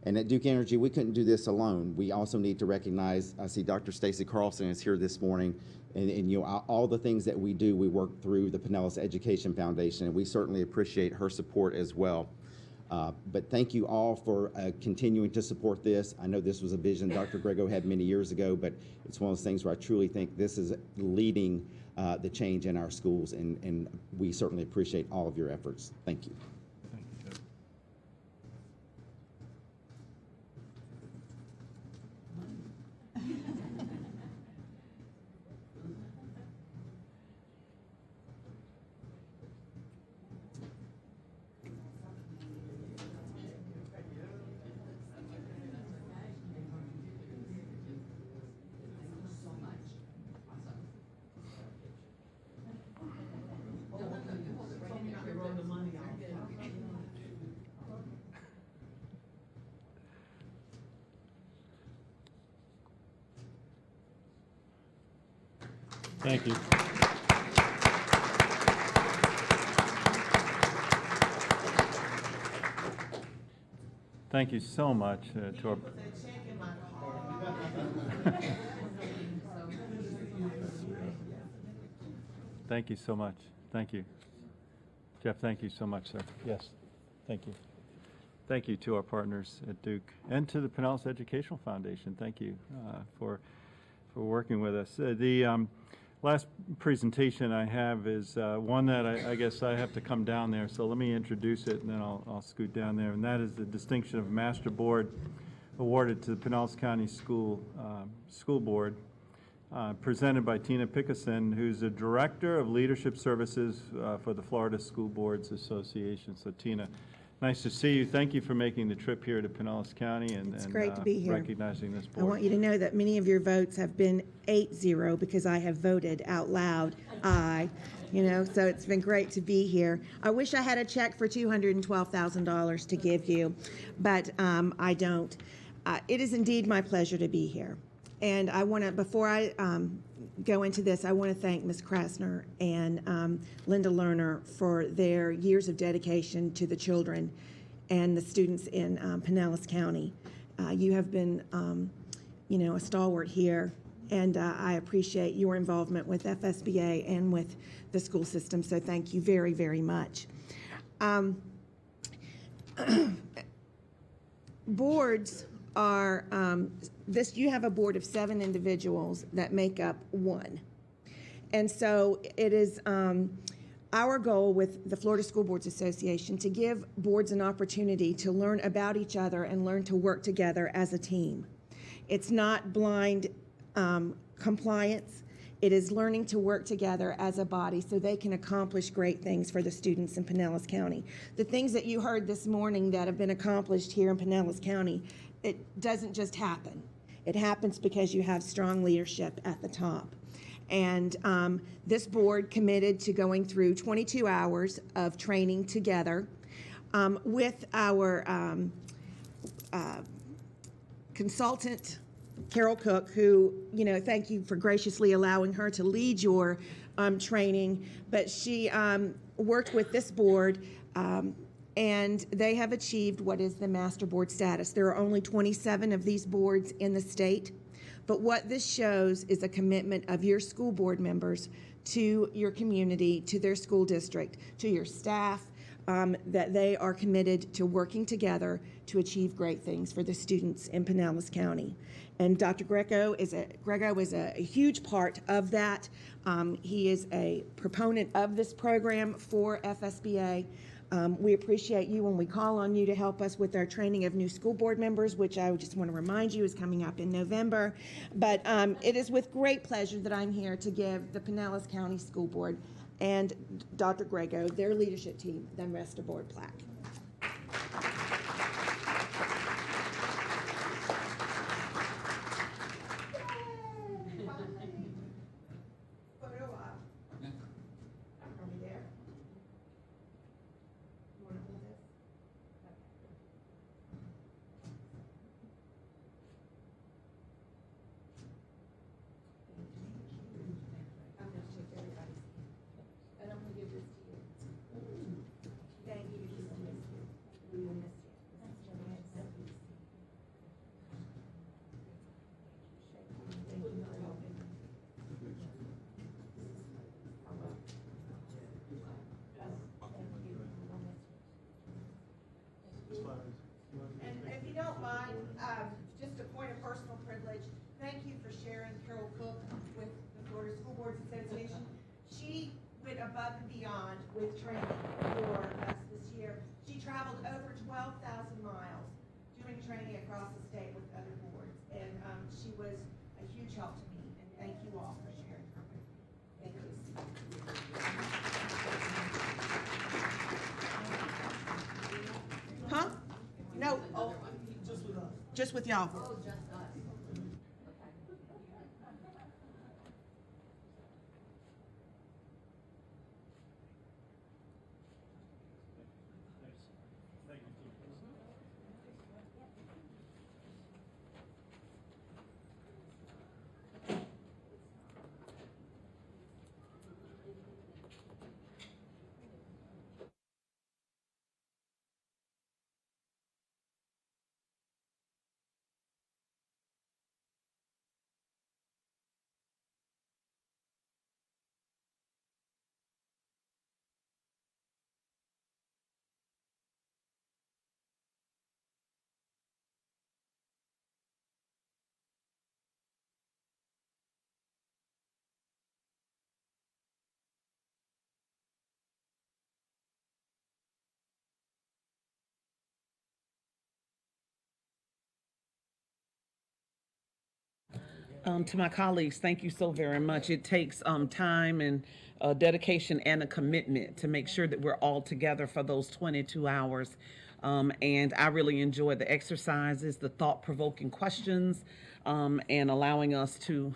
And at Duke Energy, we couldn't do this alone. We also need to recognize, I see Dr. Stacy Carlson is here this morning, and all the things that we do, we work through the Pinellas Education Foundation, and we certainly appreciate her support as well. But thank you all for continuing to support this. I know this was a vision Dr. Grego had many years ago, but it's one of those things where I truly think this is leading the change in our schools, and we certainly appreciate all of your efforts. Thank you. Thank you. Thank you so much to our... Thank you so much. Thank you. Jeff, thank you so much, sir. Yes, thank you. Thank you to our partners at Duke and to the Pinellas Educational Foundation. Thank you for working with us. The last presentation I have is one that I guess I have to come down there, so let me introduce it and then I'll scoot down there, and that is the distinction of Master Board awarded to the Pinellas County School Board, presented by Tina Pinkoson, who's the Director of Leadership Services for the Florida School Boards Association. So Tina, nice to see you. Thank you for making the trip here to Pinellas County and great to be here. recognizing this board. I want you to know that many of your votes have been 8-0 because I have voted out loud aye. So it's been great to be here. I wish I had a check for $212,000 to give you, but I don't. It is indeed my pleasure to be here. And I want to, before I go into this, I want to thank Ms. Krasner and Linda Lerner for their years of dedication to the children and the students in Pinellas County. You have been, a stalwart here, and I appreciate your involvement with FSBA and with the school system, so thank you very, very much. Boards are, you have a board of 7 individuals that make up one. And so it is our goal with the Florida School Boards Association to give boards an opportunity to learn about each other and learn to work together as a team. It's not blind compliance. It is learning to work together as a body so they can accomplish great things for the students in Pinellas County. The things that you heard this morning that have been accomplished here in Pinellas County, it doesn't just happen. It happens because you have strong leadership at the top. And this board committed to going through 22 hours of training together with our consultant, Carol Cook, who, thank you for graciously allowing her to lead your training, but she worked with this board and they have achieved what is the master board status. There are only 27 of these boards in the state, but what this shows is a commitment of your school board members to your community, to their school district, to your staff, that they are committed to working together to achieve great things for the students in Pinellas County. And Dr. Grego is a huge part of that. He is a proponent of this program for FSBA. We appreciate you when we call on you to help us with our training of new school board members, which I just want to remind you is coming up in November. But it is with great pleasure that I'm here to give the Pinellas County School Board and Dr. Grego, their leadership team, the Rest Board plaque. just a point of personal privilege, thank you for sharing Carol Cook with the Florida School Boards Association. She went above and beyond with training for us this year. She traveled over 12,000 miles doing training across the state with other boards, and she was a huge help to me, and thank you all for sharing her with me. Thank you. Huh? No. Oh, just with us. Just with y'all. Oh, just us. To my colleagues, thank you so very much. It takes time and dedication and a commitment to make sure that we're all together for those 22 hours. And I really enjoy the exercises, the thought-provoking questions, and allowing us to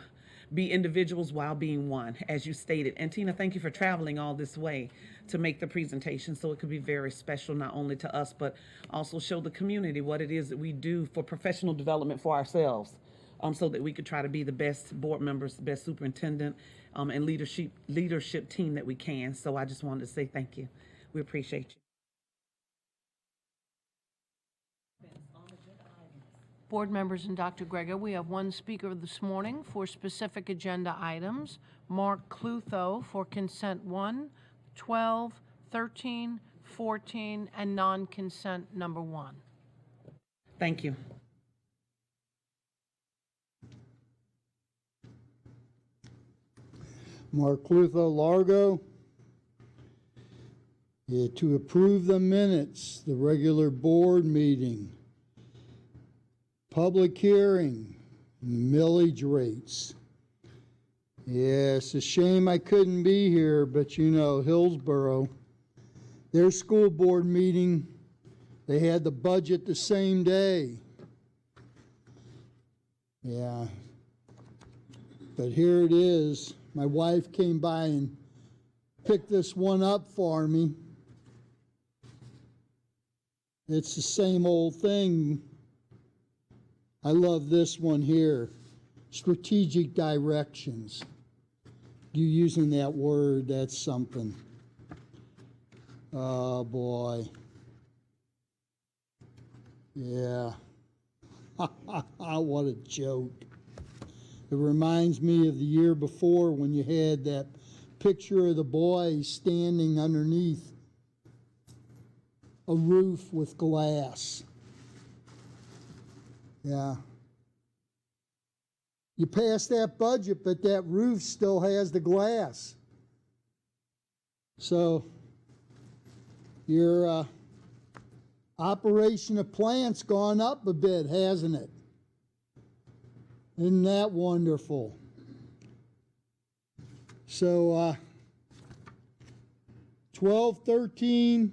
be individuals while being one, as you stated. And Tina, thank you for traveling all this way to make the presentation so it could be very special, not only to us, but also show the community what it is that we do for professional development for ourselves. So that we could try to be the best board members, the best superintendent, and leadership team that we can. So I just wanted to say thank you. We appreciate you. Board members and Dr. Grego, we have one speaker this morning for specific agenda items. Mark Clutho for consent 1, 12, 13, 14, and non-consent number 1. Thank you. Mark Clutho, Largo. Yeah, to approve the minutes, the regular board meeting, public hearing, millage rates. Yeah, it's a shame I couldn't be here, but you know, Hillsborough, their school board meeting, they had the budget the same day. Yeah, but here it is. My wife came by and picked this one up for me. It's the same old thing. I love this one here. Strategic directions. You using that word, that's something. Oh boy. Yeah. What a joke. It reminds me of the year before when you had that picture of the boy standing underneath a roof with glass. Yeah. You pass that budget, but that roof still has the glass. So your operation of plant's gone up a bit, hasn't it? Isn't that wonderful? So 12, 13,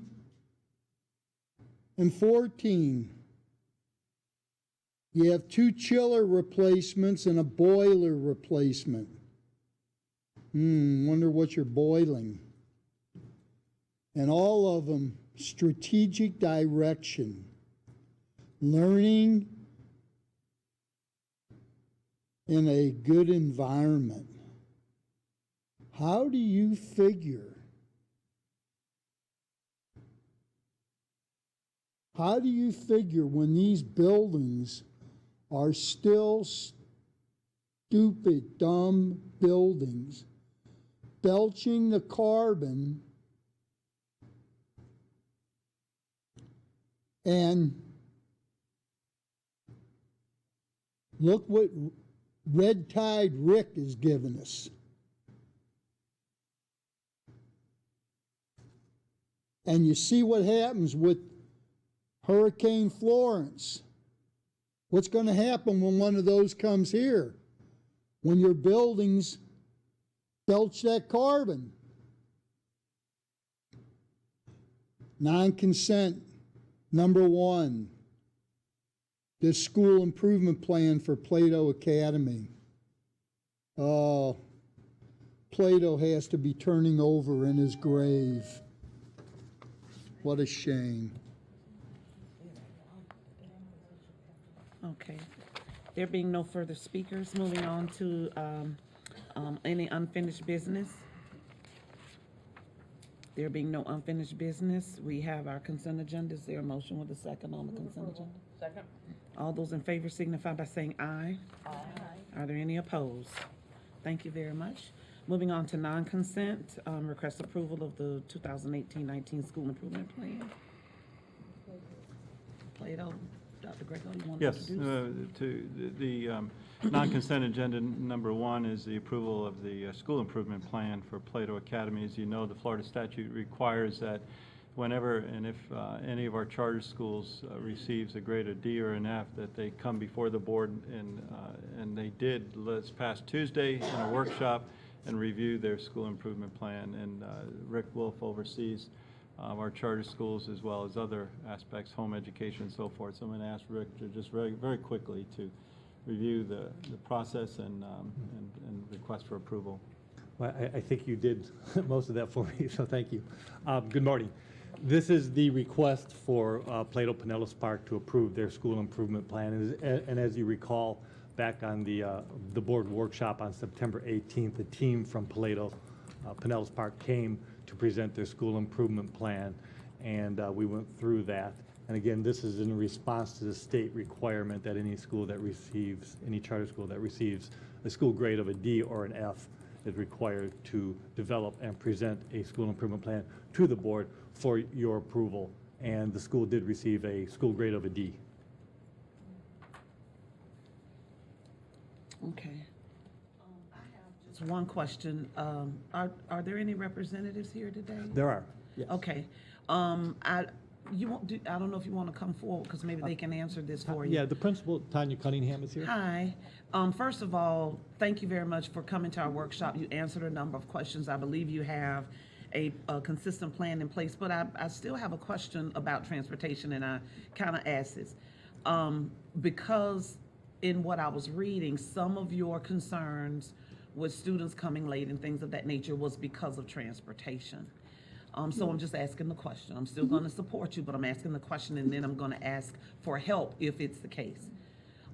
and 14. You have 2 chiller replacements and a boiler replacement. Wonder what you're boiling. And all of them, strategic direction, learning in a good environment. How do you figure? How do you figure when these buildings are still stupid, dumb buildings, belching the carbon, and Look what Red Tide Rick is giving us. And you see what happens with Hurricane Florence. What's going to happen when one of those comes here? When your buildings belch that carbon. Non-consent, number 1. This school improvement plan for Plato Academy. Oh, Plato has to be turning over in his grave. What a shame. Okay. There being no further speakers, moving on to any unfinished business. There being no unfinished business, we have our consent agenda. Is there a motion with a second on the consent agenda? Second. All those in favor signify by saying aye. Aye. Are there any opposed? Thank you very much. Moving on to non-consent, request approval of the 2018-19 school improvement plan. Plato, Dr. Grego, you want to Yes, introduce? the non-consent agenda number 1 is the approval of the school improvement plan for Plato Academy. As you know, the Florida statute requires that whenever and if any of our charter schools receives a grade, a D or an F, that they come before the board, and they did this past Tuesday in a workshop and review their school improvement plan. And Rick Wolfe oversees our charter schools as well as other aspects, home education and so forth. So I'm going to ask Rick to just very, very quickly to review the process and request for approval. Well, I think you did most of that for me, so thank you. Good morning. This is the request for Plato Pinellas Park to approve their school improvement plan. And as you recall, back on the board workshop on September 18th, a team from Plato Pinellas Park came to present their school improvement plan, and we went through that. And again, this is in response to the state requirement that any school that receives, any charter school that receives a school grade of a D or an F is required to develop and present a school improvement plan to the board for your approval. And the school did receive a school grade of a D. Okay. I have just one question. Are there any representatives here today? There are, yes. Okay. I don't know if you want to come forward, because maybe they can answer this for you. Yeah, the principal, Tanya Cunningham, is here. Hi. First of all, thank you very much for coming to our workshop. You answered a number of questions. I believe you have a consistent plan in place, but I still have a question about transportation, and I kind of asked this. Because in what I was reading, some of your concerns with students coming late and things of that nature was because of transportation. So I'm just asking the question. I'm still going to support you, but I'm asking the question, and then I'm going to ask for help if it's the case.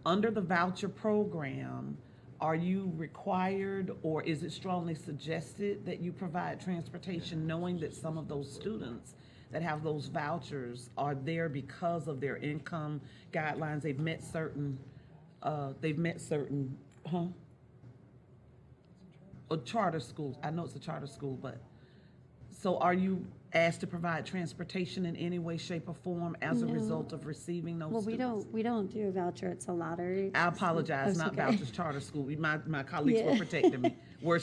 Under the voucher program, are you required, or is it strongly suggested that you provide transportation, knowing that some of those students that have those vouchers are there because of their income guidelines? They've met certain, charter schools. I know it's a charter school, but so are you asked to provide transportation in any way, shape, or form as a result of receiving those students? We don't do a voucher, it's a lottery. I apologize, not okay. vouchers, charter school. My colleagues were protecting me. Were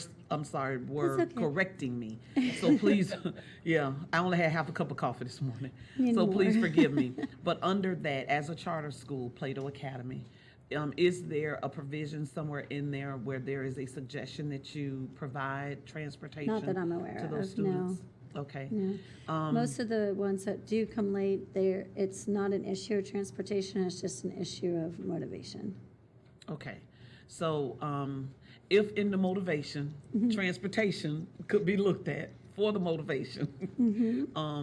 correcting me. So please, I only had half a cup of coffee this morning. So please forgive me. But under that, as a charter school, Plato Academy, is there a provision somewhere in there where there is a suggestion that you provide transportation Not that I'm aware to those of, students? no. Okay. No. Most of the ones that do come late, it's not an issue of transportation, it's just an issue of motivation. Okay. So if in the motivation, transportation could be looked at for the motivation,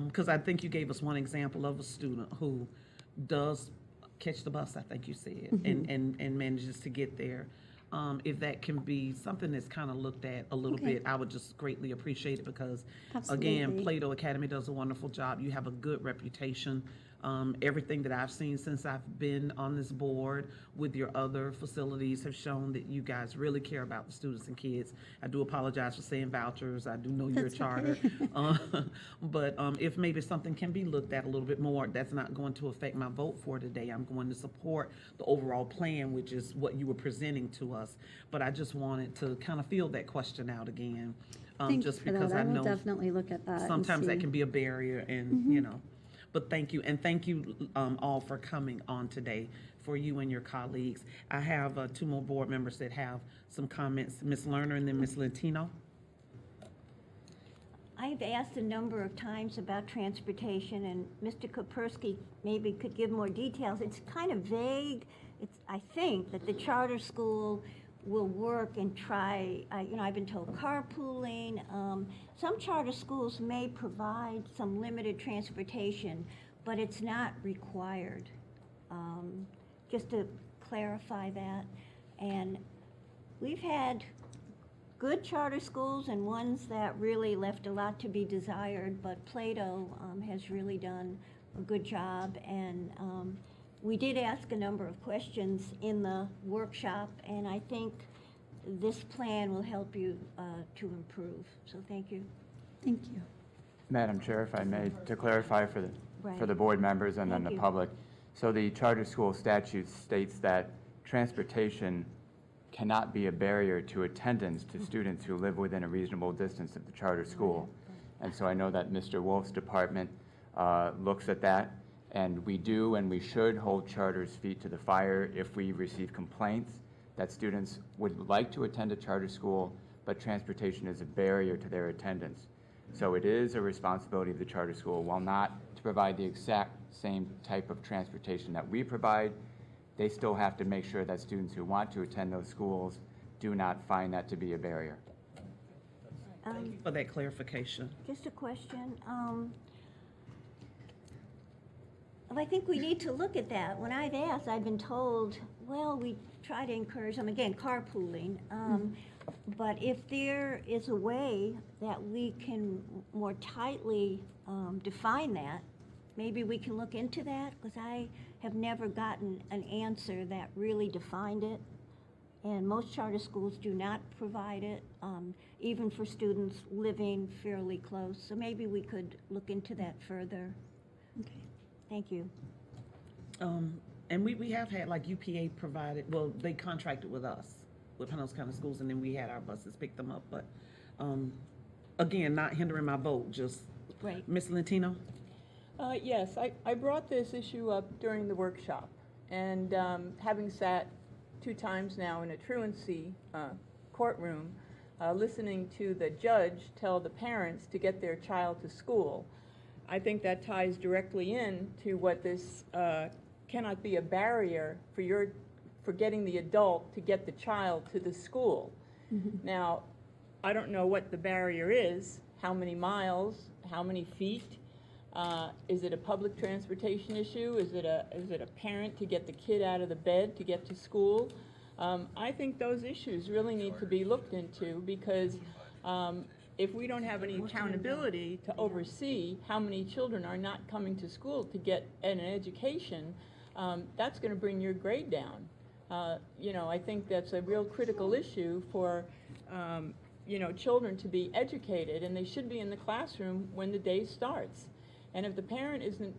because I think you gave us one example of a student who does catch the bus, I think you said, and manages to get there. If that can be something that's kind of looked at a little bit, I would just greatly appreciate it, because again, Plato Academy does a wonderful job. You have a good reputation Everything that I've seen since I've been on this board with your other facilities have shown that you guys really care about the students and kids. I do apologize for saying vouchers. I do know you're a That's charter. okay. But if maybe something can be looked at a little bit more, that's not going to affect my vote for today. I'm going to support the overall plan, which is what you were presenting to us. But I just wanted to kind of fill that question out again. Thanks Just for because that. I I will know definitely look at that and sometimes that see. can be a barrier and, you know. But thank you, and thank you all for coming on today, for you and your colleagues. I have 2 more board members that have some comments, Ms. Lerner and then Ms. Latino. I've asked a number of times about transportation, and Mr. Kopersky maybe could give more details. It's kind of vague. I think that the charter school will work and try, I've been told carpooling. Some charter schools may provide some limited transportation, but it's not required. Just to clarify that. And we've had good charter schools and ones that really left a lot to be desired, but Plato has really done a good job. And we did ask a number of questions in the workshop, and I think this plan will help you to improve. So thank you. Thank you. Madam Chair, if I may, to clarify for the Right. board members and then Thank the you. public. So the charter school statute states that transportation cannot be a barrier to attendance to students who live within a reasonable distance of the charter school. And so I know that Mr. Wolfe's department looks at that, and we do and we should hold charters' feet to the fire if we receive complaints that students would like to attend a charter school, but transportation is a barrier to their attendance. So it is a responsibility of the charter school, while not to provide the exact same type of transportation that we provide, they still have to make sure that students who want to attend those schools do not find that to be a barrier. Thank you for that clarification. Just a question. I think we need to look at that. When I've asked, I've been told, well, we try to encourage them, again, carpooling. But if there is a way that we can more tightly define that, maybe we can look into that, because I have never gotten an answer that really defined it. And most charter schools do not provide it, even for students living fairly close. So maybe we could look into that further. Okay. Thank you. And we have had, like, UPA provided, well, they contracted with us, with Pinellas County Schools, and then we had our buses pick them up. But again, not hindering my vote, just right. Ms. Latino? Yes, I brought this issue up during the workshop, and having sat 2 times now in a truancy courtroom, listening to the judge tell the parents to get their child to school, I think that ties directly in to what this cannot be a barrier for getting the adult to get the child to the school. Now, I don't know what the barrier is, how many miles, how many feet. Is it a public transportation issue? Is it a parent to get the kid out of the bed to get to school? I think those issues really need to be looked into, because if we don't have any accountability to oversee how many children are not coming to school to get an education, that's going to bring your grade down. I think that's a real critical issue for children to be educated, and they should be in the classroom when the day starts. And if the parent isn't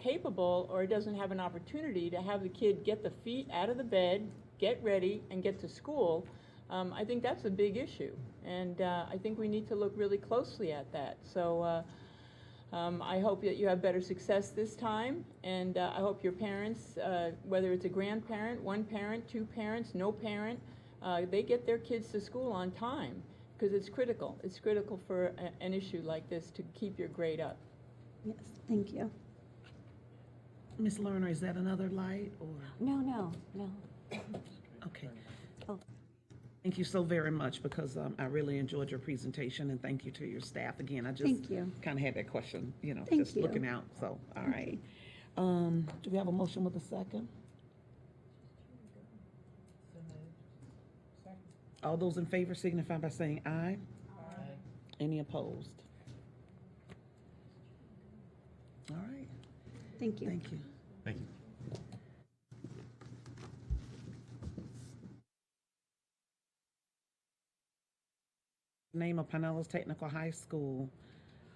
capable or doesn't have an opportunity to have the kid get the feet out of the bed, get ready, and get to school, I think that's a big issue. And I think we need to look really closely at that. So I hope that you have better success this time, and I hope your parents, whether it's a grandparent, 1 parent, 2 parents, no parent, they get their kids to school on time, because it's critical. It's critical for an issue like this to keep your grade up. Yes, thank you. Ms. Lerner, is that another light, or? No. Okay. Oh. Thank you so very much, because I really enjoyed your presentation, and thank you to your staff. Again, I just Thank you. kind of had that question, Thank just you. looking out. So, all right. Do we have a motion with a second? All those in favor signify by saying aye. Aye. Any opposed? All right. Thank you. Thank you. Thank you. Name of Pinellas Technical High School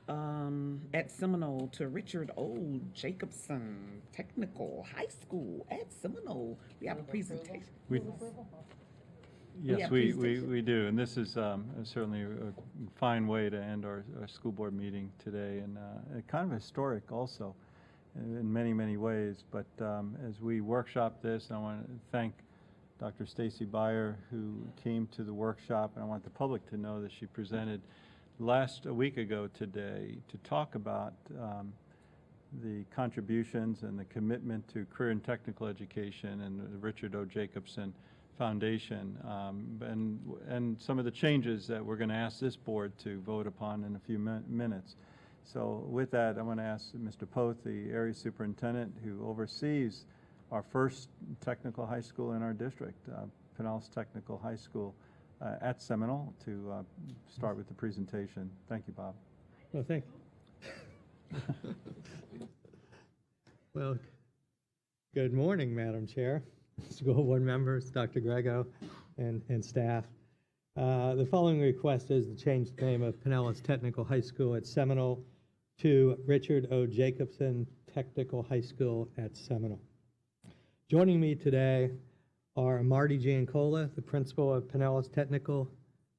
at Seminole to Richard O. Jacobson Technical High School at Seminole. We have a presentation. Yes, Yeah, we please do, and this is certainly a fine way to end our school board meeting today, and kind of historic also in many, many ways. But as we workshop this, I want to thank Dr. Stacy Beyer, who came to the workshop, and I want the public to know that she presented a week ago today to talk about the contributions and the commitment to career and technical education and the Richard O. Jacobson Foundation, and some of the changes that we're going to ask this board to vote upon in a few minutes. So with that, I want to ask Mr. Poth, the area superintendent who oversees our first technical high school in our district, Pinellas Technical High School at Seminole, to start with the presentation. Thank you, Bob. Well, thank you. Well, good morning, Madam Chair, school board members, Dr. Grego, and staff. The following request is to change the name of Pinellas Technical High School at Seminole to Richard O. Jacobson Technical High School at Seminole. Joining me today are Marty Giancola, the principal of Pinellas Technical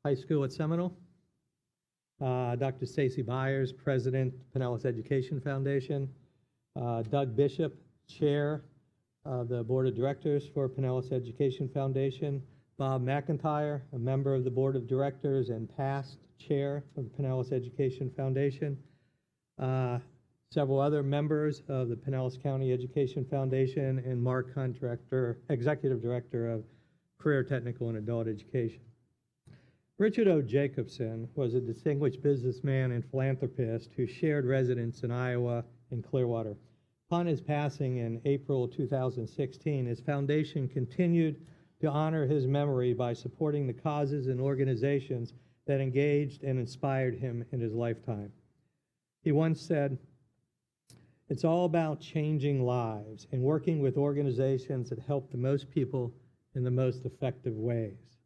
High School at Seminole, Dr. Stacy Byers, president, Pinellas Education Foundation, Doug Bishop, chair of the board of directors for Pinellas Education Foundation, Bob McIntyre, a member of the board of directors and past chair of the Pinellas Education Foundation, several other members of the Pinellas County Education Foundation, and Mark Contractor, executive director of Career Technical and Adult Education. Richard O. Jacobson was a distinguished businessman and philanthropist who shared residence in Iowa and Clearwater. Upon his passing in April 2016, his foundation continued to honor his memory by supporting the causes and organizations that engaged and inspired him in his lifetime. He once said, "It's all about changing lives and working with organizations that help the most people in the most effective ways."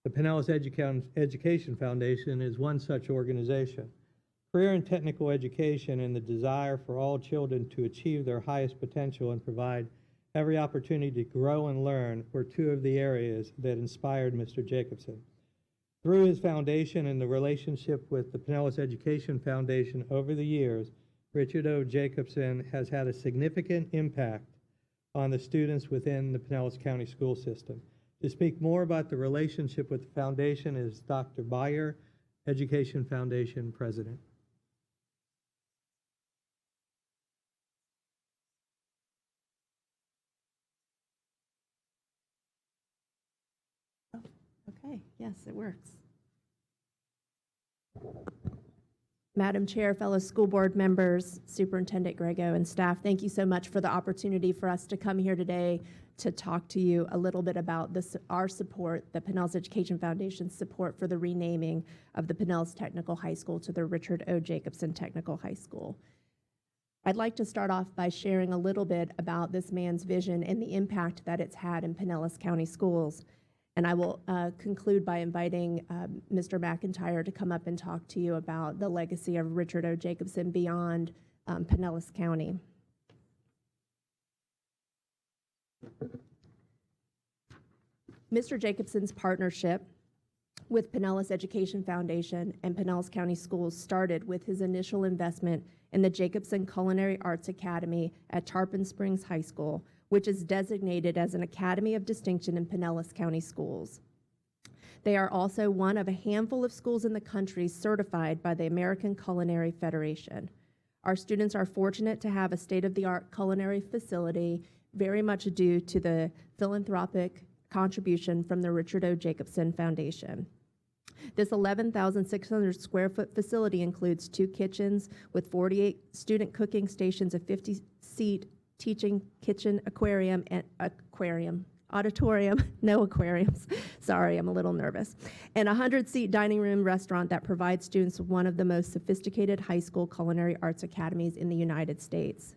The Pinellas Education Foundation is one such organization. Career and technical education and the desire for all children to achieve their highest potential and provide every opportunity to grow and learn were two of the areas that inspired Mr. Jacobson. Through his foundation and the relationship with the Pinellas Education Foundation over the years, Richard O. Jacobson has had a significant impact on the students within the Pinellas County school system. To speak more about the relationship with the foundation is Dr. Beyer, Education Foundation President. Okay, yes, it works. Madam Chair, fellow school board members, Superintendent Grego, and staff, thank you so much for the opportunity for us to come here today to talk to you a little bit about our support, the Pinellas Education Foundation's support for the renaming of the Pinellas Technical High School to the Richard O. Jacobson Technical High School. I'd like to start off by sharing a little bit about this man's vision and the impact that it's had in Pinellas County schools. And I will conclude by inviting Mr. McIntyre to come up and talk to you about the legacy of Richard O. Jacobson beyond Pinellas County. Mr. Jacobson's partnership with Pinellas Education Foundation and Pinellas County Schools started with his initial investment in the Jacobson Culinary Arts Academy at Tarpon Springs High School, which is designated as an Academy of Distinction in Pinellas County Schools. They are also one of a handful of schools in the country certified by the American Culinary Federation. Our students are fortunate to have a state-of-the-art culinary facility, very much due to the philanthropic contribution from the Richard O. Jacobson Foundation. This 11,600 square foot facility includes 2 kitchens with 48 student cooking stations, a 50-seat teaching kitchen, auditorium, no aquariums, sorry, I'm a little nervous, and a 100-seat dining room restaurant that provides students one of the most sophisticated high school culinary arts academies in the United States.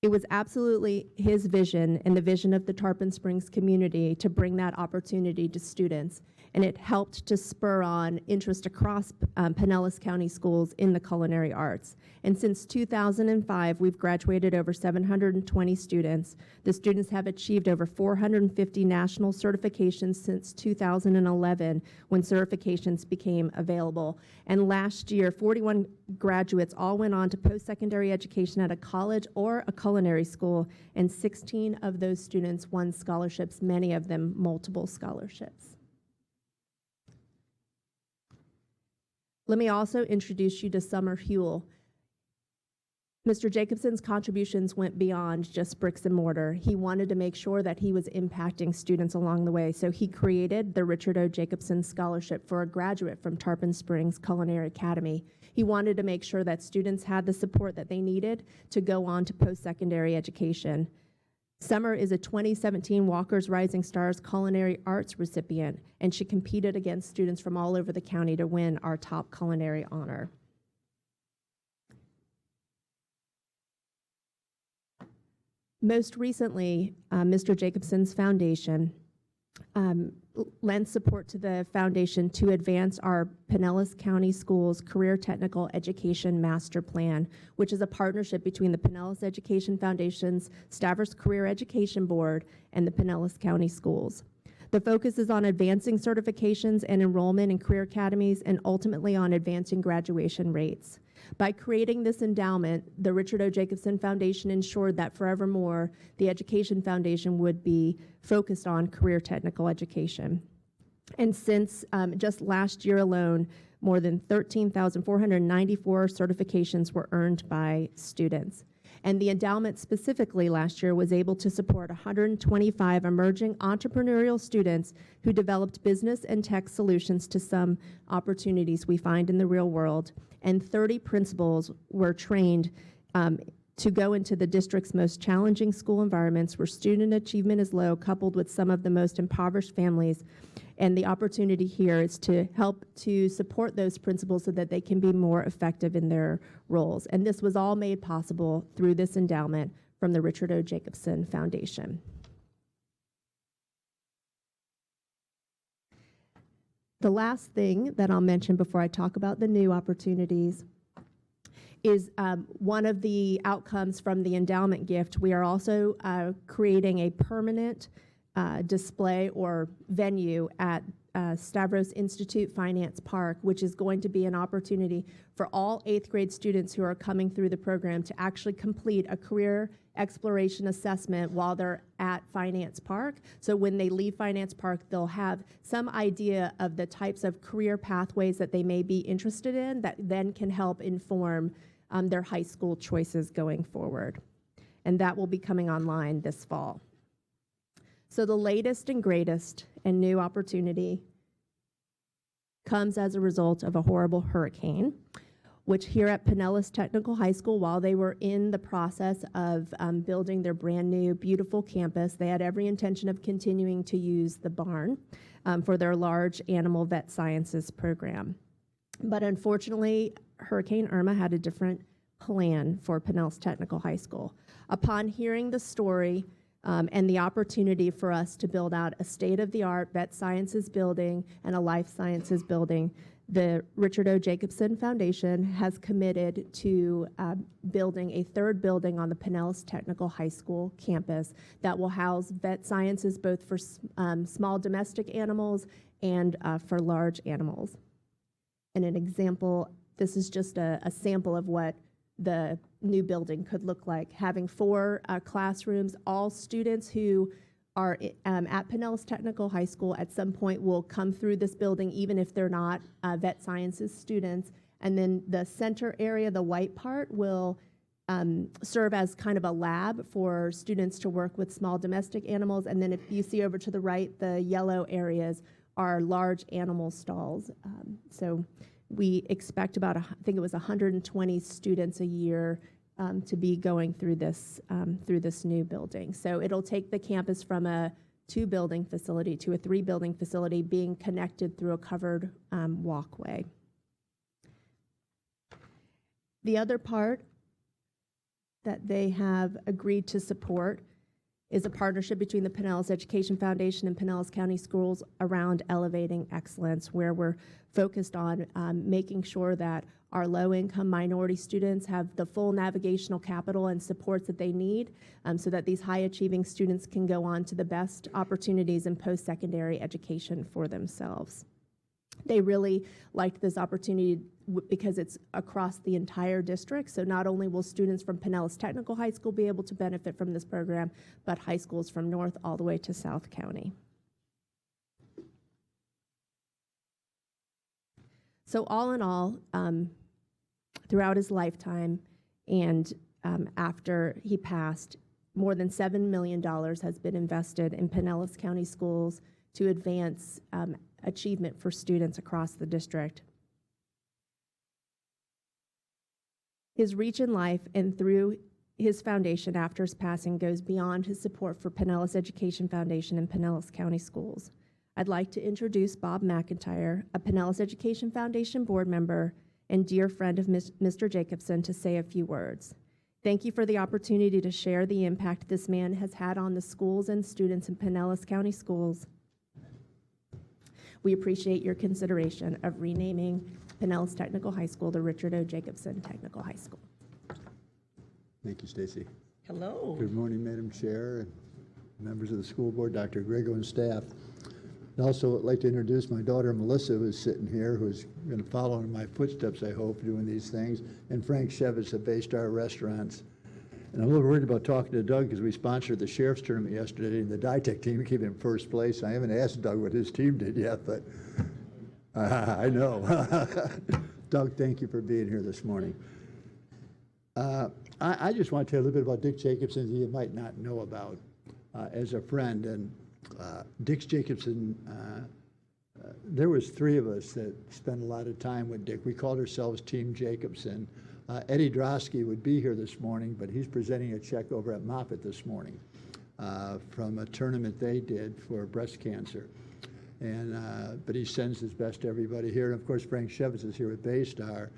It was absolutely his vision and the vision of the Tarpon Springs community to bring that opportunity to students, and it helped to spur on interest across Pinellas County schools in the culinary arts. And since 2005, we've graduated over 720 students. The students have achieved over 450 national certifications since 2011, when certifications became available. And last year, 41 graduates all went on to post-secondary education at a college or a culinary school, and 16 of those students won scholarships, many of them multiple scholarships. Let me also introduce you to Summer Huell. Mr. Jacobson's contributions went beyond just bricks and mortar. He wanted to make sure that he was impacting students along the way, so he created the Richard O. Jacobson Scholarship for a graduate from Tarpon Springs Culinary Academy. He wanted to make sure that students had the support that they needed to go on to post-secondary education. Summer is a 2017 Walker's Rising Stars Culinary Arts recipient, and she competed against students from all over the county to win our top culinary honor. Most recently, Mr. Jacobson's foundation lends support to the foundation to advance our Pinellas County Schools Career Technical Education Master Plan, which is a partnership between the Pinellas Education Foundation's Stavros Career Education Board and the Pinellas County Schools. The focus is on advancing certifications and enrollment in career academies, and ultimately on advancing graduation rates. By creating this endowment, the Richard O. Jacobson Foundation ensured that forevermore, the Education Foundation would be focused on career technical education. And since just last year alone, more than 13,494 certifications were earned by students. And the endowment specifically last year was able to support 125 emerging entrepreneurial students who developed business and tech solutions to some opportunities we find in the real world. And 30 principals were trained to go into the district's most challenging school environments where student achievement is low, coupled with some of the most impoverished families. And the opportunity here is to help to support those principals so that they can be more effective in their roles. And this was all made possible through this endowment from the Richard O. Jacobson Foundation. The last thing that I'll mention before I talk about the new opportunities is one of the outcomes from the endowment gift. We are also creating a permanent display or venue at Stavros Institute Finance Park, which is going to be an opportunity for all 8th grade students who are coming through the program to actually complete a career exploration assessment while they're at Finance Park. So when they leave Finance Park, they'll have some idea of the types of career pathways that they may be interested in that then can help inform their high school choices going forward. And that will be coming online this fall. So the latest and greatest and new opportunity comes as a result of a horrible hurricane, which here at Pinellas Technical High School, while they were in the process of building their brand new beautiful campus, they had every intention of continuing to use the barn for their large animal vet sciences program. But unfortunately, Hurricane Irma had a different plan for Pinellas Technical High School. Upon hearing the story, and the opportunity for us to build out a state-of-the-art vet sciences building and a life sciences building, the Richard O. Jacobson Foundation has committed to building a third building on the Pinellas Technical High School campus that will house vet sciences both for small domestic animals and for large animals. And an example, this is just a sample of what the new building could look like, having 4 classrooms. All students who are at Pinellas Technical High School at some point will come through this building, even if they're not vet sciences students. And then the center area, the white part, will serve as kind of a lab for students to work with small domestic animals. And then if you see over to the right, the yellow areas are large animal stalls. So we expect about, I think it was 120 students a year to be going through this new building. So it'll take the campus from a 2-building facility to a 3-building facility, being connected through a covered walkway. The other part that they have agreed to support is a partnership between the Pinellas Education Foundation and Pinellas County Schools around elevating excellence, where we're focused on making sure that our low-income minority students have the full navigational capital and supports that they need so that these high-achieving students can go on to the best opportunities in post-secondary education for themselves. They really liked this opportunity because it's across the entire district. So not only will students from Pinellas Technical High School be able to benefit from this program, but high schools from North all the way to South County. So all in all, throughout his lifetime and after he passed, more than $7 million has been invested in Pinellas County schools to advance achievement for students across the district. His reach in life and through his foundation after his passing goes beyond his support for Pinellas Education Foundation and Pinellas County Schools. I'd like to introduce Bob McIntyre, a Pinellas Education Foundation board member and dear friend of Mr. Jacobson, to say a few words. Thank you for the opportunity to share the impact this man has had on the schools and students in Pinellas County Schools. We appreciate your consideration of renaming Pinellas Technical High School to Richard O. Jacobson Technical High School. Thank you, Stacy. Hello. Good morning, Madam Chair and members of the school board, Dr. Grego and staff. I'd also like to introduce my daughter Melissa, who's sitting here, who's going to follow in my footsteps, I hope, doing these things, and Frank Shevitz at Baystar Restaurants. And I'm a little worried about talking to Doug because we sponsored the sheriff's tournament yesterday, and the DITEC team came in first place. I haven't asked Doug what his team did yet, but I know. Doug, thank you for being here this morning. I just want to tell you a little bit about Dick Jacobson that you might not know about as a friend. And Dick Jacobson, there was three of us that spent a lot of time with Dick. We called ourselves Team Jacobson. Eddie Drosky would be here this morning, but he's presenting a check over at Mowatt this morning from a tournament they did for breast cancer. And but he sends his best to everybody here. And of course, Frank Shevitz is here at Baystar.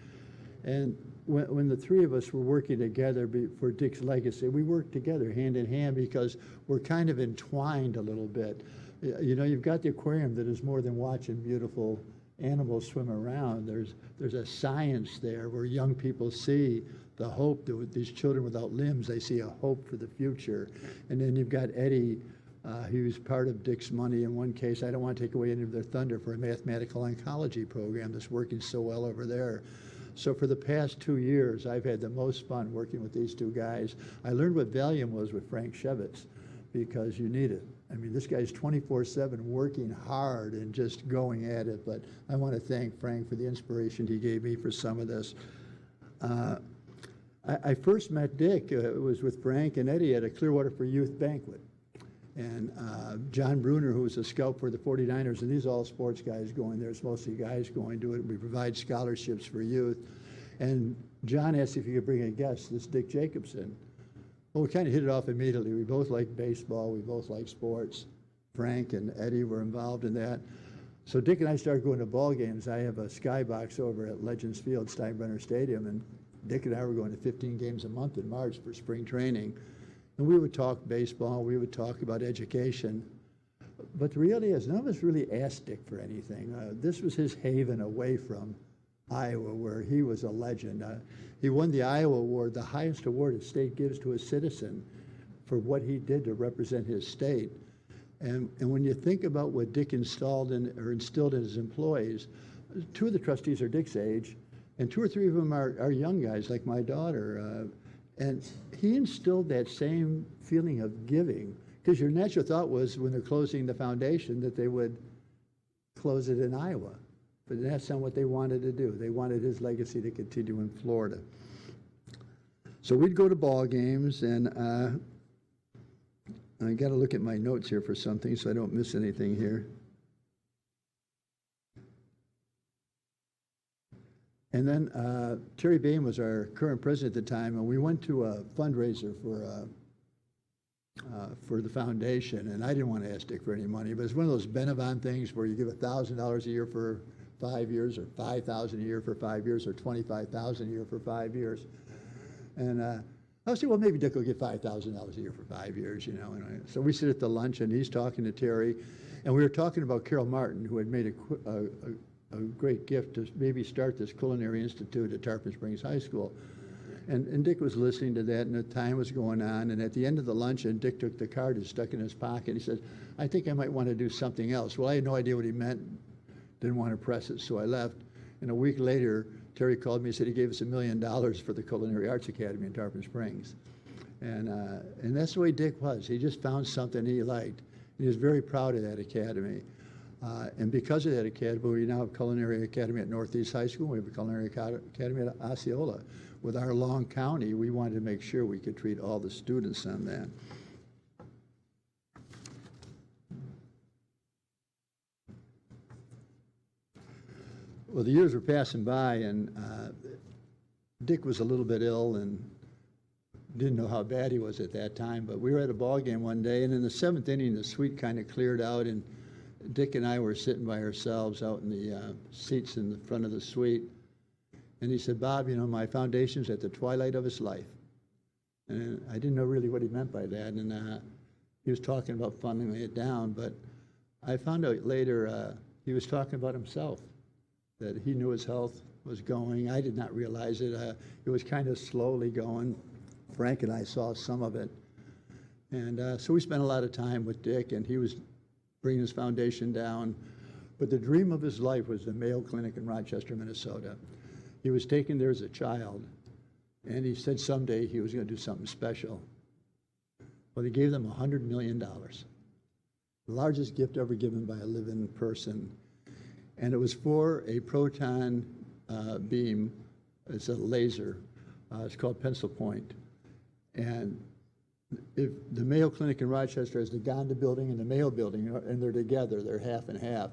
And when the three of us were working together for Dick's legacy, we worked together hand in hand because we're kind of entwined a little bit. You know, you've got the aquarium that is more than watching beautiful animals swim around. There's a science there where young people see the hope that with these children without limbs, they see a hope for the future. And then you've got Eddie, who's part of Dick's money in one case. I don't want to take away any of their thunder for a mathematical oncology program that's working so well over there. So for the past 2 years, I've had the most fun working with these two guys. I learned what Valium was with Frank Shevitz because you need it. I mean, this guy's 24/7 working hard and just going at it. But I want to thank Frank for the inspiration he gave me for some of this. I first met Dick, it was with Frank and Eddie at a Clearwater for Youth banquet. And John Bruner, who was a scout for the 49ers, and these are all sports guys going there. It's mostly guys going to it. We provide scholarships for youth. And John asked if he could bring a guest, this Dick Jacobson. Well, we kind of hit it off immediately. We both like baseball. We both like sports. Frank and Eddie were involved in that. So Dick and I started going to ball games. I have a skybox over at Legends Field, Steinbrenner Stadium, and Dick and I were going to 15 games a month in March for spring training. And we would talk baseball, we would talk about education. But the reality is, none of us really asked Dick for anything. This was his haven away from Iowa, where he was a legend. He won the Iowa Award, the highest award a state gives to a citizen for what he did to represent his state. And when you think about what Dick instilled in his employees, two of the trustees are Dick's age, and 2 or 3 of them are young guys like my daughter. And he instilled that same feeling of giving, because your natural thought was when they're closing the foundation that they would close it in Iowa. But that's not what they wanted to do. They wanted his legacy to continue in Florida. So we'd go to ball games, and I got to look at my notes here for something so I don't miss anything here. And then Terry Bain was our current president at the time, and we went to a fundraiser for the foundation. And I didn't want to ask Dick for any money, but it's one of those Benavon things where you give $1,000 a year for 5 years, or $5,000 a year for 5 years, or $25,000 a year for 5 years. And I said, well, maybe Dick will get $5,000 a year for 5 years, you know. And so we sit at the lunch, and he's talking to Terry, and we were talking about Carol Martin, who had made a great gift to maybe start this culinary institute at Tarpon Springs High School. And Dick was listening to that, and the time was going on, and at the end of the luncheon, Dick took the card and stuck it in his pocket. He said, I think I might want to do something else. Well, I had no idea what he meant, didn't want to press it, so I left. And a week later, Terry called me and said he gave us $1 million for the Culinary Arts Academy in Tarpon Springs. And that's the way Dick was. He just found something he liked. He was very proud of that academy. And because of that academy, we now have Culinary Academy at Northeast High School. We have a Culinary Academy at Osceola. With our long county, we wanted to make sure we could treat all the students on that. Well, the years were passing by, and Dick was a little bit ill and didn't know how bad he was at that time. But we were at a ball game one day, and in the 7th inning, the suite kind of cleared out, and Dick and I were sitting by ourselves out in the seats in the front of the suite. And he said, Bob, you know, my foundation's at the twilight of his life. And I didn't know really what he meant by that. And he was talking about funding it down, but I found out later he was talking about himself, that he knew his health was going. I did not realize it. It was kind of slowly going. Frank and I saw some of it. And so we spent a lot of time with Dick, and he was bringing his foundation down. But the dream of his life was the Mayo Clinic in Rochester, Minnesota. He was taken there as a child, and he said someday he was going to do something special. Well, he gave them $100 million, the largest gift ever given by a living person. And it was for a proton beam. It's a laser. It's called Pencil Point. And if the Mayo Clinic in Rochester has the Gonda building and the Mayo building, and they're together, they're half and half.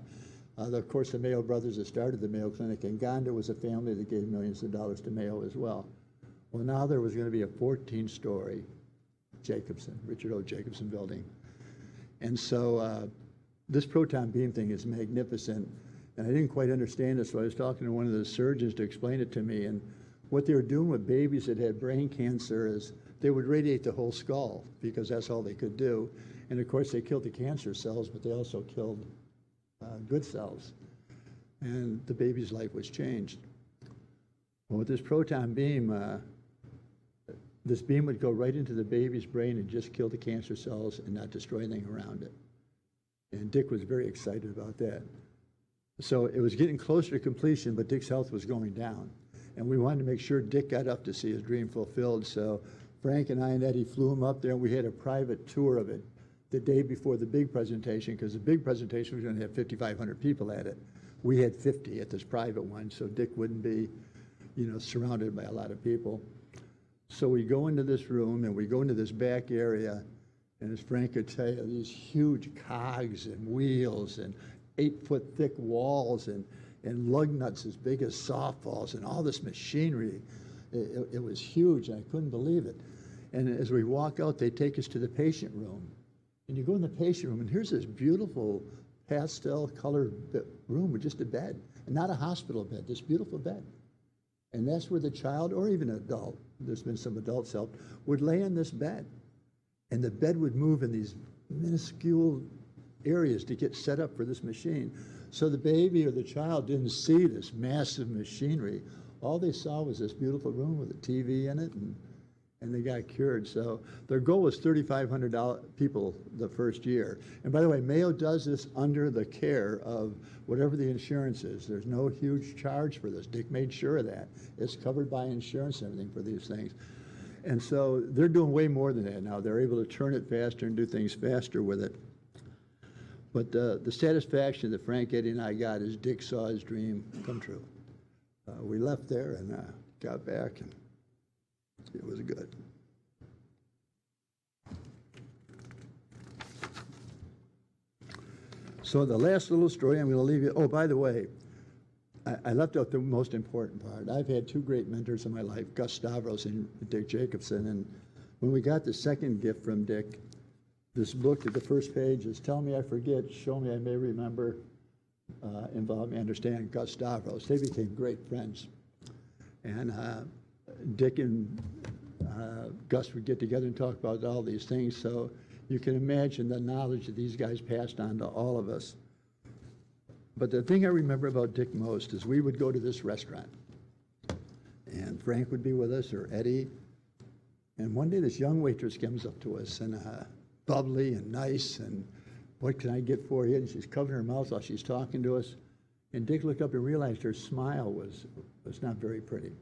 Of course, the Mayo brothers that started the Mayo Clinic, and Gonda was a family that gave millions of dollars to Mayo as well. Well, now there was going to be a 14-story Richard O. Jacobson building. And so this proton beam thing is magnificent. And I didn't quite understand it, so I was talking to one of the surgeons to explain it to me. And what they were doing with babies that had brain cancer is they would radiate the whole skull because that's all they could do. And of course, they killed the cancer cells, but they also killed good cells. And the baby's life was changed. Well, with this proton beam, this beam would go right into the baby's brain and just kill the cancer cells and not destroy anything around it. And Dick was very excited about that. So it was getting closer to completion, but Dick's health was going down. And we wanted to make sure Dick got up to see his dream fulfilled. So Frank and I and Eddie flew him up there, and we had a private tour of it the day before the big presentation, because the big presentation was going to have 5,500 people at it. We had 50 at this private one, so Dick wouldn't be, surrounded by a lot of people. So we go into this room, and we go into this back area, and as Frank could tell you, these huge cogs and wheels and 8-foot thick walls and lug nuts as big as softballs and all this machinery. It was huge, and I couldn't believe it. And as we walk out, they take us to the patient room. And you go in the patient room, and here's this beautiful pastel-colored room with just a bed, and not a hospital bed, this beautiful bed. And that's where the child, or even an adult, there's been some adults helped, would lay in this bed. And the bed would move in these minuscule areas to get set up for this machine. So the baby or the child didn't see this massive machinery. All they saw was this beautiful room with a TV in it, and they got cured. So their goal was 3,500 people the first year. And by the way, Mayo does this under the care of whatever the insurance is. There's no huge charge for this. Dick made sure of that. It's covered by insurance and everything for these things. And so they're doing way more than that now. They're able to turn it faster and do things faster with it. But the satisfaction that Frank, Eddie, and I got is Dick saw his dream come true. We left there and got back, and it was good. So the last little story I'm going to leave you. Oh, by the way, I left out the most important part. I've had two great mentors in my life, Gus Stavros and Dick Jacobson. And when we got the second gift from Dick, this book at the first page is Tell Me I Forget, Show Me I May Remember, Involve Me Understand, Gus Stavros. They became great friends. And Dick and Gus would get together and talk about all these things. So you can imagine the knowledge that these guys passed on to all of us. But the thing I remember about Dick most is we would go to this restaurant, and Frank would be with us, or Eddie. And one day this young waitress comes up to us, and bubbly and nice, and what can I get for you? And she's covering her mouth while she's talking to us. And Dick looked up and realized her smile was not very pretty.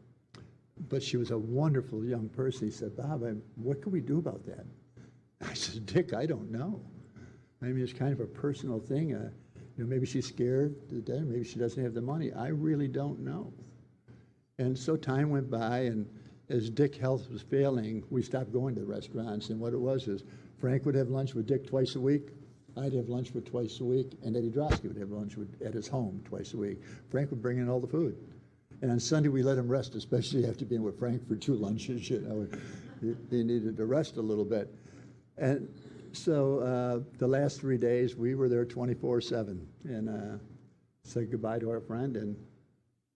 But she was a wonderful young person. He said, Bob, what can we do about that? I said, Dick, I don't know. I mean, it's kind of a personal thing. Maybe she's scared to death, maybe she doesn't have the money. I really don't know. And so time went by, and as Dick's health was failing, we stopped going to the restaurants. And what it was is Frank would have lunch with Dick twice a week. I'd have lunch with twice a week, and Eddie Drosky would have lunch at his home twice a week. Frank would bring in all the food. And on Sunday, we let him rest, especially after being with Frank for 2 lunches. He needed to rest a little bit. And so the last 3 days, we were there 24/7 and said goodbye to our friend. And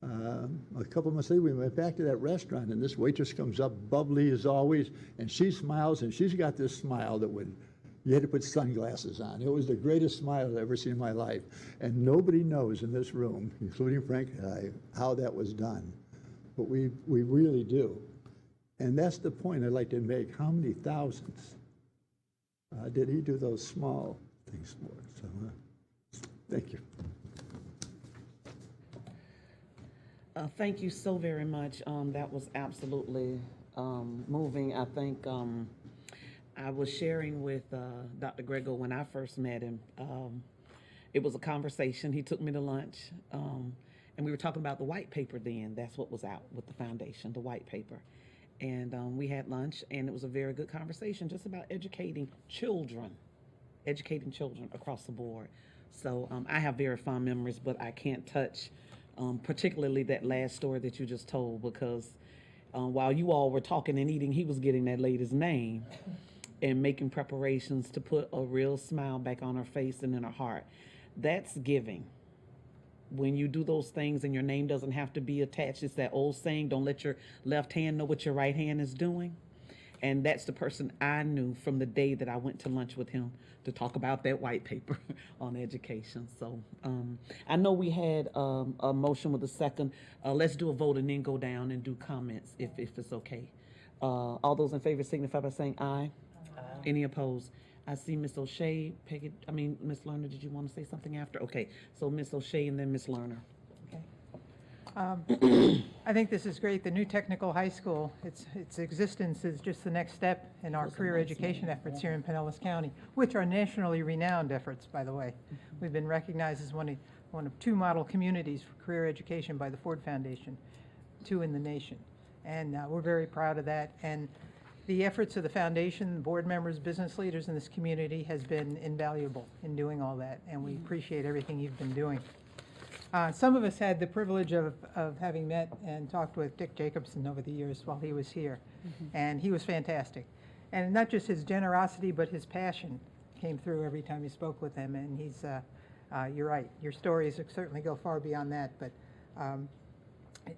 a couple months later, we went back to that restaurant, and this waitress comes up, bubbly as always, and she smiles, and she's got this smile that you had to put sunglasses on. It was the greatest smile I've ever seen in my life. And nobody knows in this room, including Frank and I, how that was done. But we really do. And that's the point I'd like to make. How many thousands did he do those small things for? So thank you. Thank you so very much. That was absolutely moving. I think I was sharing with Dr. Grego when I first met him. It was a conversation. He took me to lunch, and we were talking about the white paper then. That's what was out with the foundation, the white paper. And we had lunch, and it was a very good conversation just about educating children across the board. So I have very fond memories, but I can't touch particularly that last story that you just told, because while you all were talking and eating, he was getting that lady's name and making preparations to put a real smile back on her face and in her heart. That's giving. When you do those things and your name doesn't have to be attached, it's that old saying, don't let your left hand know what your right hand is doing. And that's the person I knew from the day that I went to lunch with him to talk about that white paper on education. So I know we had a motion with a second. Let's do a vote and then go down and do comments if it's okay. All those in favor signify by saying aye. Aye. Any opposed? I see Ms. O'Shea. Ms. Lerner, did you want to say something after? Okay, so Ms. O'Shea and then Ms. Lerner. I think this is great. The new technical high school, its existence is just the next step in our career education efforts here in Pinellas County, which are nationally renowned efforts, by the way. We've been recognized as one of 2 model communities for career education by the Ford Foundation, 2 in the nation. And we're very proud of that. And the efforts of the foundation, board members, business leaders in this community has been invaluable in doing all that, and we appreciate everything you've been doing. Some of us had the privilege of having met and talked with Dick Jacobson over the years while he was here, and he was fantastic. And not just his generosity, but his passion came through every time you spoke with him, and he's, you're right, your stories certainly go far beyond that, but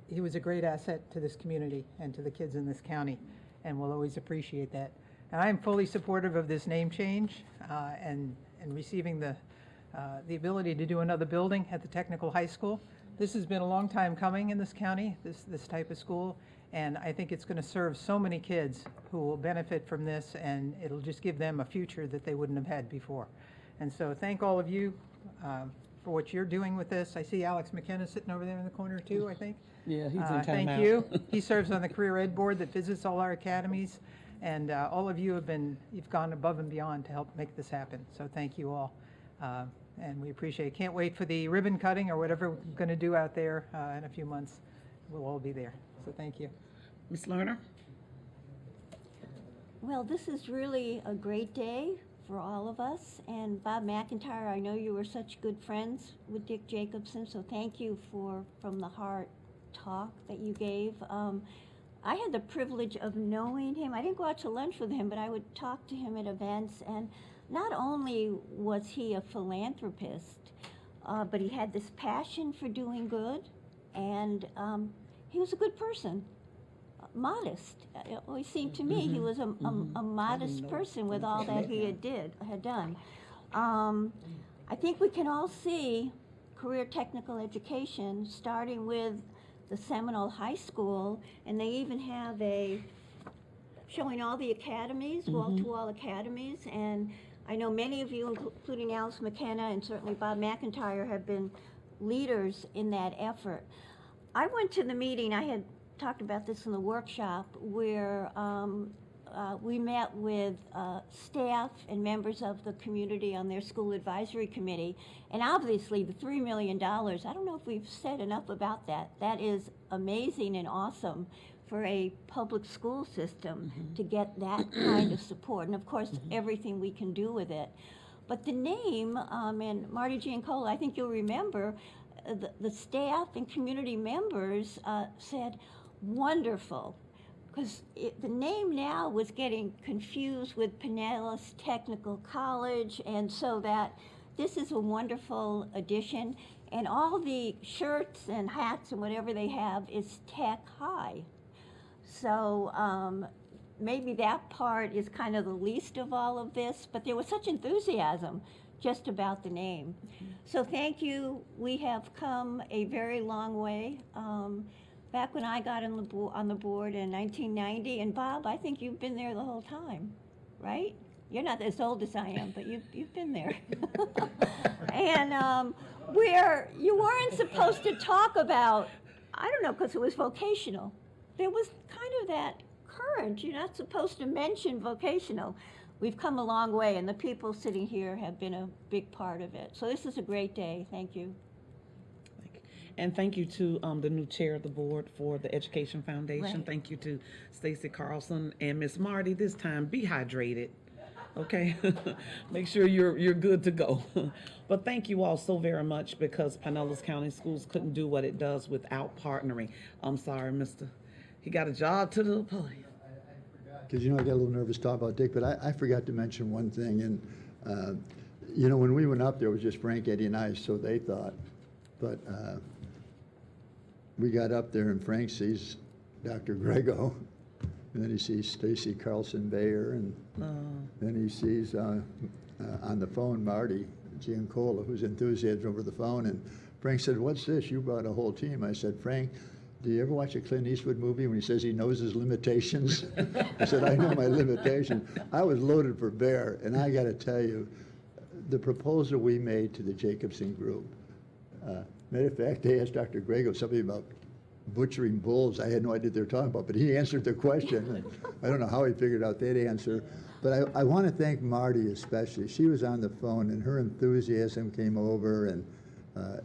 he was a great asset to this community and to the kids in this county, and we'll always appreciate that. And I'm fully supportive of this name change and receiving the ability to do another building at the technical high school. This has been a long time coming in this county, this type of school, and I think it's going to serve so many kids who will benefit from this, and it'll just give them a future that they wouldn't have had before. And so thank all of you for what you're doing with this. I see Alex McKenna sitting over there in the corner too, I think. Yeah, he's in timeout. Thank you. He serves on the Career Ed Board that visits all our academies, and all of you you've gone above and beyond to help make this happen. So thank you all. And we appreciate it. Can't wait for the ribbon cutting or whatever we're going to do out there in a few months. We'll all be there. So thank you. Ms. Lerner? Well, this is really a great day for all of us. And Bob McIntyre, I know you were such good friends with Dick Jacobson, so thank you for From the Heart talk that you gave. I had the privilege of knowing him. I didn't go out to lunch with him, but I would talk to him at events, and not only was he a philanthropist, but he had this passion for doing good, and he was a good person. modest. It always seemed to me he was a modest person with all that he had done. I think we can all see career technical education starting with the Seminole High School, and they even have showing all the academies, wall-to-wall academies, and I know many of you, including Alice McKenna and certainly Bob McIntyre, have been leaders in that effort. I went to the meeting, I had talked about this in the workshop, where we met with staff and members of the community on their school advisory committee, and obviously the $3 million, I don't know if we've said enough about that. That is amazing and awesome for a public school system to get that kind of support, and of course everything we can do with it. But the name, and Marty Giancola, I think you'll remember, the staff and community members said, wonderful, because the name now was getting confused with Pinellas Technical College, and so that this is a wonderful addition, and all the shirts and hats and whatever they have is Tech High. So maybe that part is kind of the least of all of this, but there was such enthusiasm just about the name. So thank you. We have come a very long way. Back when I got on the board in 1990, and Bob, I think you've been there the whole time, right? You're not as old as I am, but you've been there. And where you weren't supposed to talk about, I don't know, because it was vocational. There was kind of that current. You're not supposed to mention vocational. We've come a long way, and the people sitting here have been a big part of it. So this is a great day. Thank you. And thank you to the new chair of the board for the Education Foundation. Right. Thank you to Stacy Carlson and Miss Marty. This time, be hydrated, okay? Make sure you're good to go. But thank you all so very much, because Pinellas County Schools couldn't do what it does without partnering. I'm sorry, Mr. He got a job to the podium. Because, I got a little nervous talking about Dick, but I forgot to mention one thing. And, when we went up there, it was just Frank, Eddie, and I, so they thought. But we got up there, and Frank sees Dr. Grego, and then he sees Stacy Carlson Bayer, and then he sees on the phone Marty Giancola, who's enthusiastic over the phone. And Frank said, "What's this? You brought a whole team." I said, "Frank, do you ever watch a Clint Eastwood movie when he says he knows his limitations?" I said, "I know my limitations." I was loaded for bear, and I got to tell you, the proposal we made to the Jacobson group, matter of fact, they asked Dr. Grego something about butchering bulls. I had no idea what they were talking about, but he answered the question. And I don't know how he figured out that answer. But I want to thank Marty especially. She was on the phone, and her enthusiasm came over, and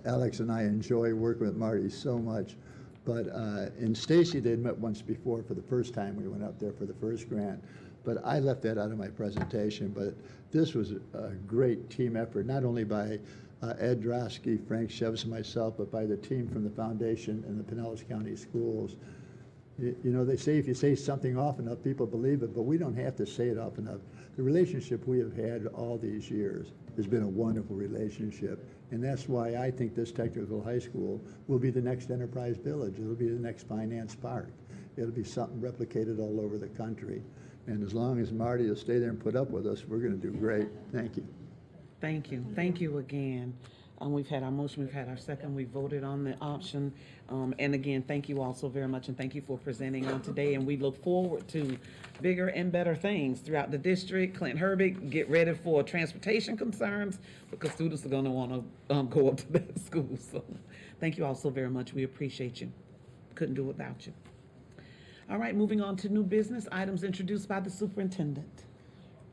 Alex and I enjoy working with Marty so much. But and Stacy, they'd met once before for the first time we went up there for the first grant. But I left that out of my presentation. But this was a great team effort, not only by Ed Drosky, Frank Shevis, and myself, but by the team from the foundation and the Pinellas County Schools. They say if you say something often enough, people believe it, but we don't have to say it often enough. The relationship we have had all these years has been a wonderful relationship, and that's why I think this technical high school will be the next Enterprise Village. It'll be the next Finance Park. It'll be something replicated all over the country. And as long as Marty will stay there and put up with us, we're going to do great. Thank you. Thank you. Thank you again. We've had our motion, we've had our second, we voted on the option. And again, thank you all so very much, and thank you for presenting on today. And we look forward to bigger and better things throughout the district. Clint Herbig, get ready for transportation concerns, because students are going to want to go up to that school. So thank you all so very much. We appreciate you. Couldn't do it without you. All right, moving on to new business items introduced by the superintendent.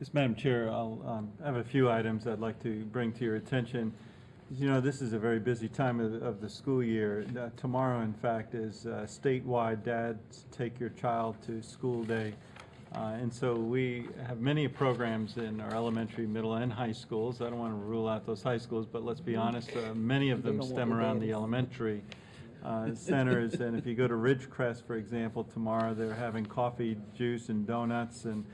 Yes, Madam Chair, I'll have a few items I'd like to bring to your attention. This is a very busy time of the school year. Tomorrow, in fact, is statewide Dads Take Your Child to School Day. And so we have many programs in our elementary, middle, and high schools. I don't want to rule out those high schools, but let's be honest, many of them stem around the elementary centers. And if you go to Ridgecrest, for example, tomorrow, they're having coffee, juice, and donuts, and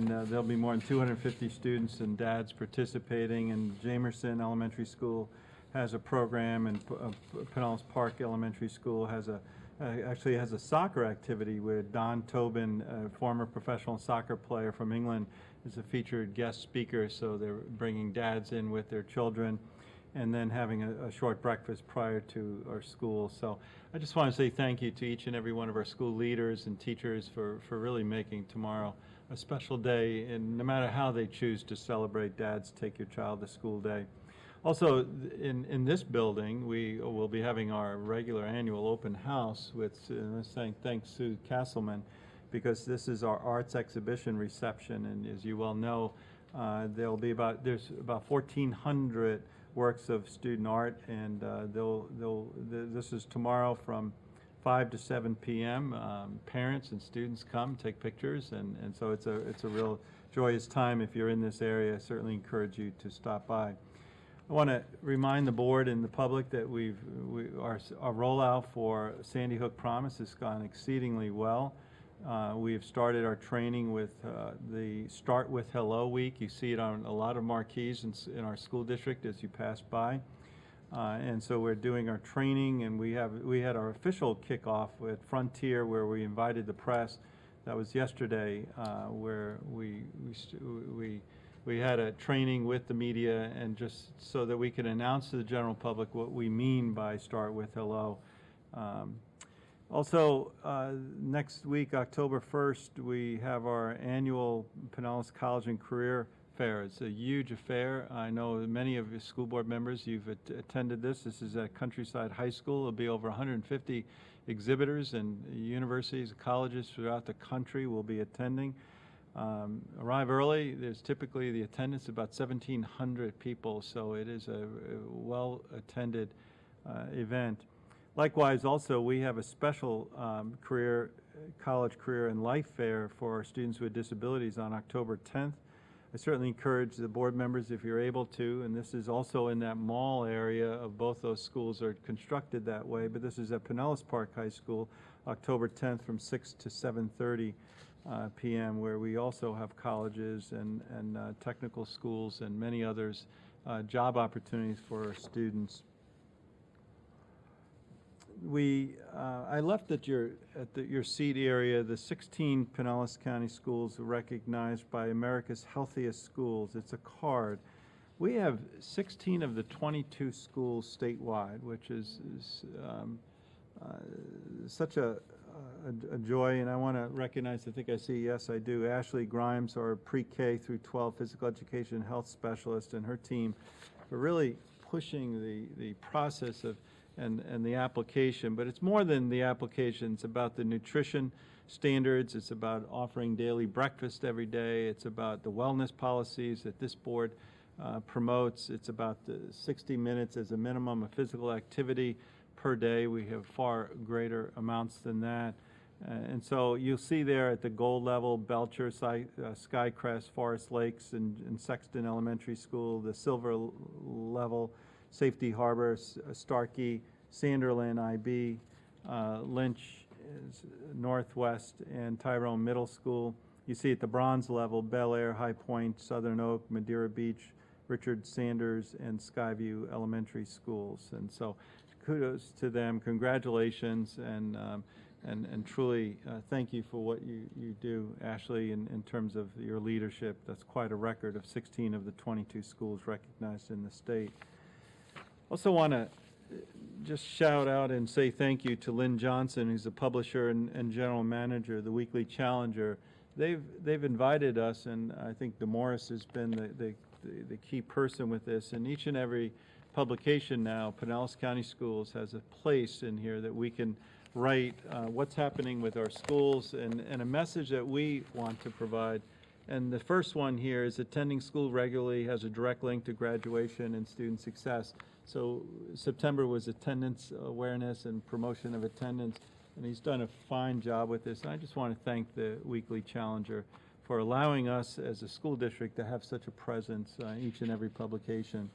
there'll be more than 250 students and dads participating. And Jamerson Elementary School has a program, and Pinellas Park Elementary School has a actually has a soccer activity where Don Tobin, a former professional soccer player from England, is a featured guest speaker. So they're bringing dads in with their children and then having a short breakfast prior to our school. So I just want to say thank you to each and every one of our school leaders and teachers for really making tomorrow a special day, and no matter how they choose to celebrate Dad's Take Your Child to School Day. Also, in this building, we will be having our regular annual open house with, I'm saying thanks Sue Castleman, because this is our arts exhibition reception, and as you well know, there's about 1,400 works of student art, and this is tomorrow from 5 to 7 p.m. Parents and students come, take pictures, and so it's a real joyous time. If you're in this area, I certainly encourage you to stop by. I want to remind the board and the public that our rollout for Sandy Hook Promise has gone exceedingly well. We have started our training with the Start With Hello Week. You see it on a lot of marquees in our school district as you pass by. And so we're doing our training, and we had our official kickoff at Frontier where we invited the press. That was yesterday, where we had a training with the media, and just so that we can announce to the general public what we mean by Start With Hello. Also, next week, October 1st, we have our annual Pinellas College and Career Fair. It's a huge affair. I know many of your school board members, you've attended this. This is at Countryside High School. There'll be over 150 exhibitors, and universities, colleges throughout the country will be attending. Arrive early. There's typically the attendance about 1,700 people, so it is a well-attended event. Likewise, also, we have a special college, career, and life fair for our students with disabilities on October 10th. I certainly encourage the board members, if you're able to, and this is also in that mall area of both those schools are constructed that way, but this is at Pinellas Park High School, October 10th from 6 to 7:30 p.m., where we also have colleges and technical schools and many others, job opportunities for our students. I left at your seat area the 16 Pinellas County schools recognized by America's Healthiest Schools. It's a card. We have 16 of the 22 schools statewide, which is such a joy, and I want to recognize, I think I see, yes, I do, Ashley Grimes, our pre-K through 12 physical education health specialist, and her team for really pushing the process of and the application. But it's more than the application. It's about the nutrition standards. It's about offering daily breakfast every day. It's about the wellness policies that this board promotes. It's about the 60 minutes as a minimum of physical activity per day. We have far greater amounts than that. And so you'll see there at the gold level, Belcher, Skycrest, Forest Lakes, and Sexton Elementary School, the silver level, Safety Harbor, Starkey, Sanderland IB, Lynch, Northwest, and Tyrone Middle School. You see at the bronze level, Bel Air, High Point, Southern Oak, Madeira Beach, Richard Sanders, and Skyview Elementary Schools. And so kudos to them, congratulations, and truly thank you for what you do, Ashley, in terms of your leadership. That's quite a record of 16 of the 22 schools recognized in the state. Also want to just shout out and say thank you to Lynn Johnson, who's the publisher and general manager of the Weekly Challenger. They've invited us, and I think DeMorris has been the key person with this. And each and every publication now, Pinellas County Schools has a place in here that we can write what's happening with our schools and a message that we want to provide. And the first one here is attending school regularly has a direct link to graduation and student success. So September was attendance awareness and promotion of attendance, and he's done a fine job with this. And I just want to thank the Weekly Challenger for allowing us as a school district to have such a presence each and every publication.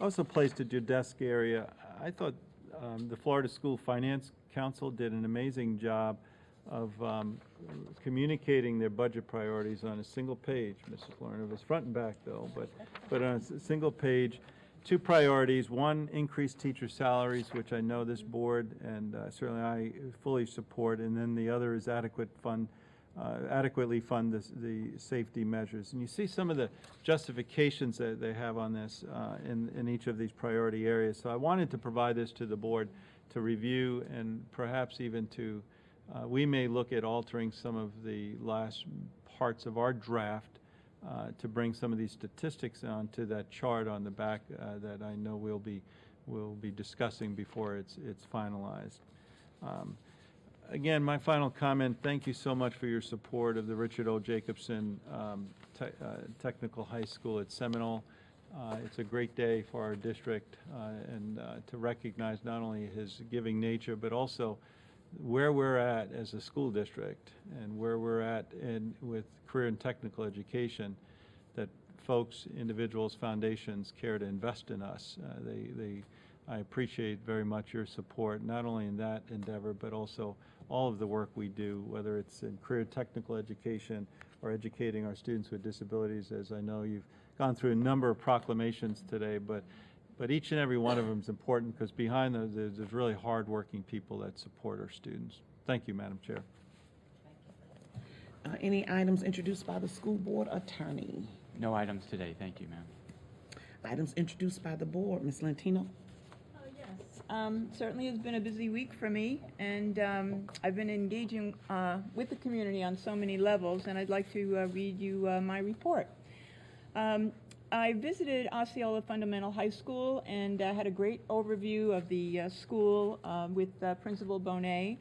Also placed at your desk area, I thought the Florida School Finance Council did an amazing job of communicating their budget priorities on a single page. Mrs. Lerner was front and back though, but on a single page. two priorities. One, increased teacher salaries, which I know this board and certainly I fully support. And then the other is adequately fund the safety measures. And you see some of the justifications that they have on this in each of these priority areas. So I wanted to provide this to the board to review, and perhaps even to, we may look at altering some of the last parts of our draft to bring some of these statistics onto that chart on the back that I know we'll be discussing before it's finalized. Again, my final comment, thank you so much for your support of the Richard O. Jacobson Technical High School at Seminole. It's a great day for our district and to recognize not only his giving nature, but also where we're at as a school district and where we're at with career and technical education, that folks, individuals, foundations care to invest in us. I appreciate very much your support, not only in that endeavor, but also all of the work we do, whether it's in career technical education or educating our students with disabilities. As I know you've gone through a number of proclamations today, but each and every one of them is important, because behind those there's really hardworking people that support our students. Thank you, Madam Chair. Any items introduced by the school board attorney? No items today, thank you, ma'am. Items introduced by the board, Ms. Lentino? Certainly has been a busy week for me, and I've been engaging with the community on so many levels, and I'd like to read you my report. I visited Osceola Fundamental High School and had a great overview of the school with Principal Bonet,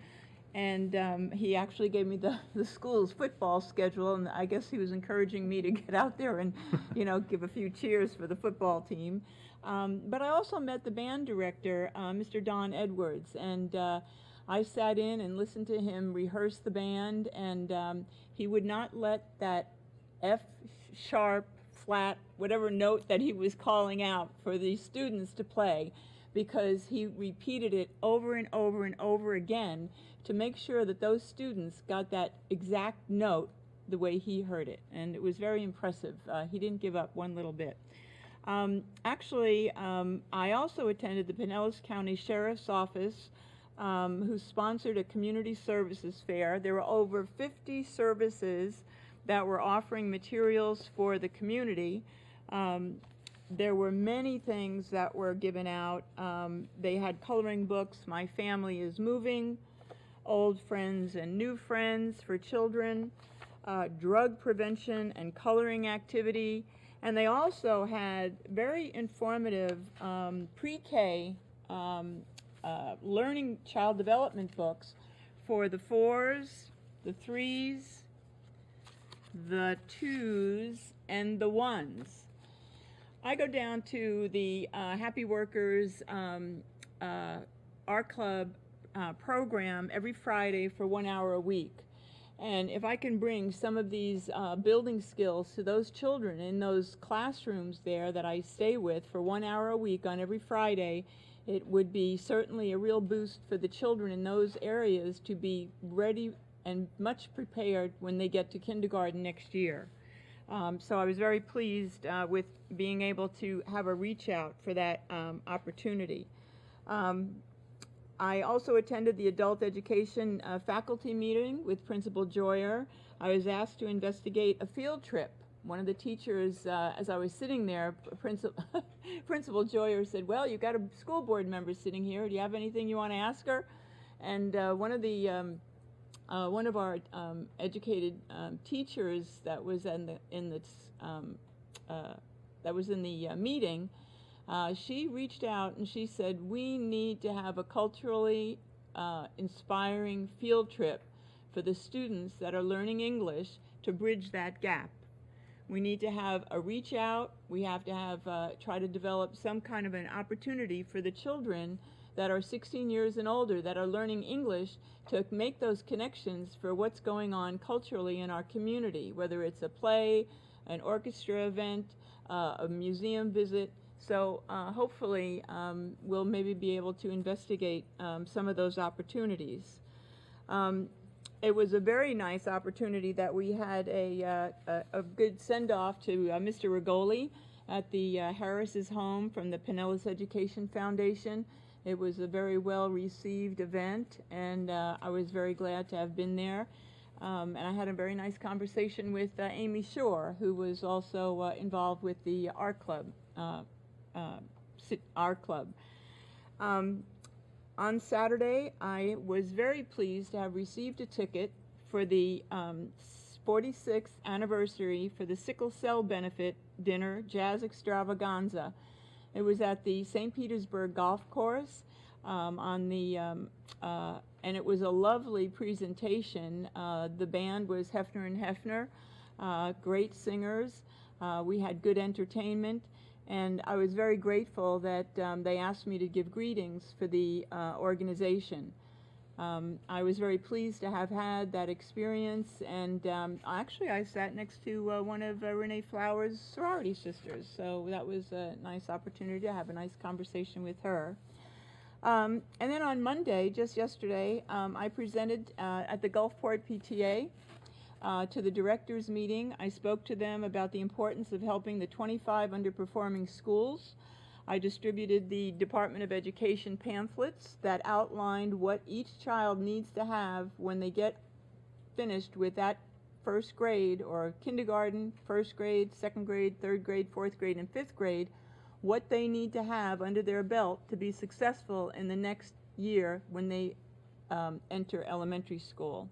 and he actually gave me the school's football schedule, and I guess he was encouraging me to get out there and, give a few cheers for the football team. But I also met the band director, Mr. Don Edwards, and I sat in and listened to him rehearse the band, and he would not let that F sharp, flat, whatever note that he was calling out for the students to play, because he repeated it over and over and over again to make sure that those students got that exact note the way he heard it, and it was very impressive. He didn't give up one little bit. I also attended the Pinellas County Sheriff's Office, who sponsored a community services fair. There were over 50 services that were offering materials for the community. There were many things that were given out. They had coloring books, My Family is Moving, Old Friends and New Friends for children, drug prevention and coloring activity. And they also had very informative pre-K learning child development books for the 4s, the 3s, the 2s, and the 1s. I go down to the Happy Workers Art Club program every Friday for 1 hour a week. And if I can bring some of these building skills to those children in those classrooms there that I stay with for 1 hour a week on every Friday, it would be certainly a real boost for the children in those areas to be ready and much prepared when they get to kindergarten next year. So I was very pleased with being able to have a reach out for that opportunity. I also attended the adult education faculty meeting with Principal Joyer. I was asked to investigate a field trip. One of the teachers, as I was sitting there, Principal Joyer said, "Well, you've got a school board member sitting here. Do you have anything you want to ask her?" And one of our educated teachers that was in the meeting. She reached out and she said, "We need to have a culturally inspiring field trip for the students that are learning English to bridge that gap. We need to have a reach out. We have to have try to develop some kind of an opportunity for the children that are 16 years and older that are learning English to make those connections for what's going on culturally in our community, whether it's a play, an orchestra event, a museum visit." So hopefully we'll maybe be able to investigate some of those opportunities. It was a very nice opportunity that we had a good send-off to Mr. Rigoli at the Harris's home from the Pinellas Education Foundation. It was a very well-received event, and I was very glad to have been there. And I had a very nice conversation with Amy Shore, who was also involved with the art club. On Saturday, I was very pleased to have received a ticket for the 46th anniversary for the Sickle Cell Benefit Dinner Jazz Extravaganza. It was at the St. Petersburg Golf Course and it was a lovely presentation. The band was Hefner and Hefner, great singers. We had good entertainment, and I was very grateful that they asked me to give greetings for the organization. I was very pleased to have had that experience, and actually I sat next to one of Rene Flower's sorority sisters, so that was a nice opportunity to have a nice conversation with her. And then on Monday, just yesterday, I presented at the Gulfport PTA to the directors meeting. I spoke to them about the importance of helping the 25 underperforming schools. I distributed the Department of Education pamphlets that outlined what each child needs to have when they get finished with that first grade, or kindergarten, first grade, second grade, third grade, fourth grade, and fifth grade, what they need to have under their belt to be successful in the next year when they enter elementary school.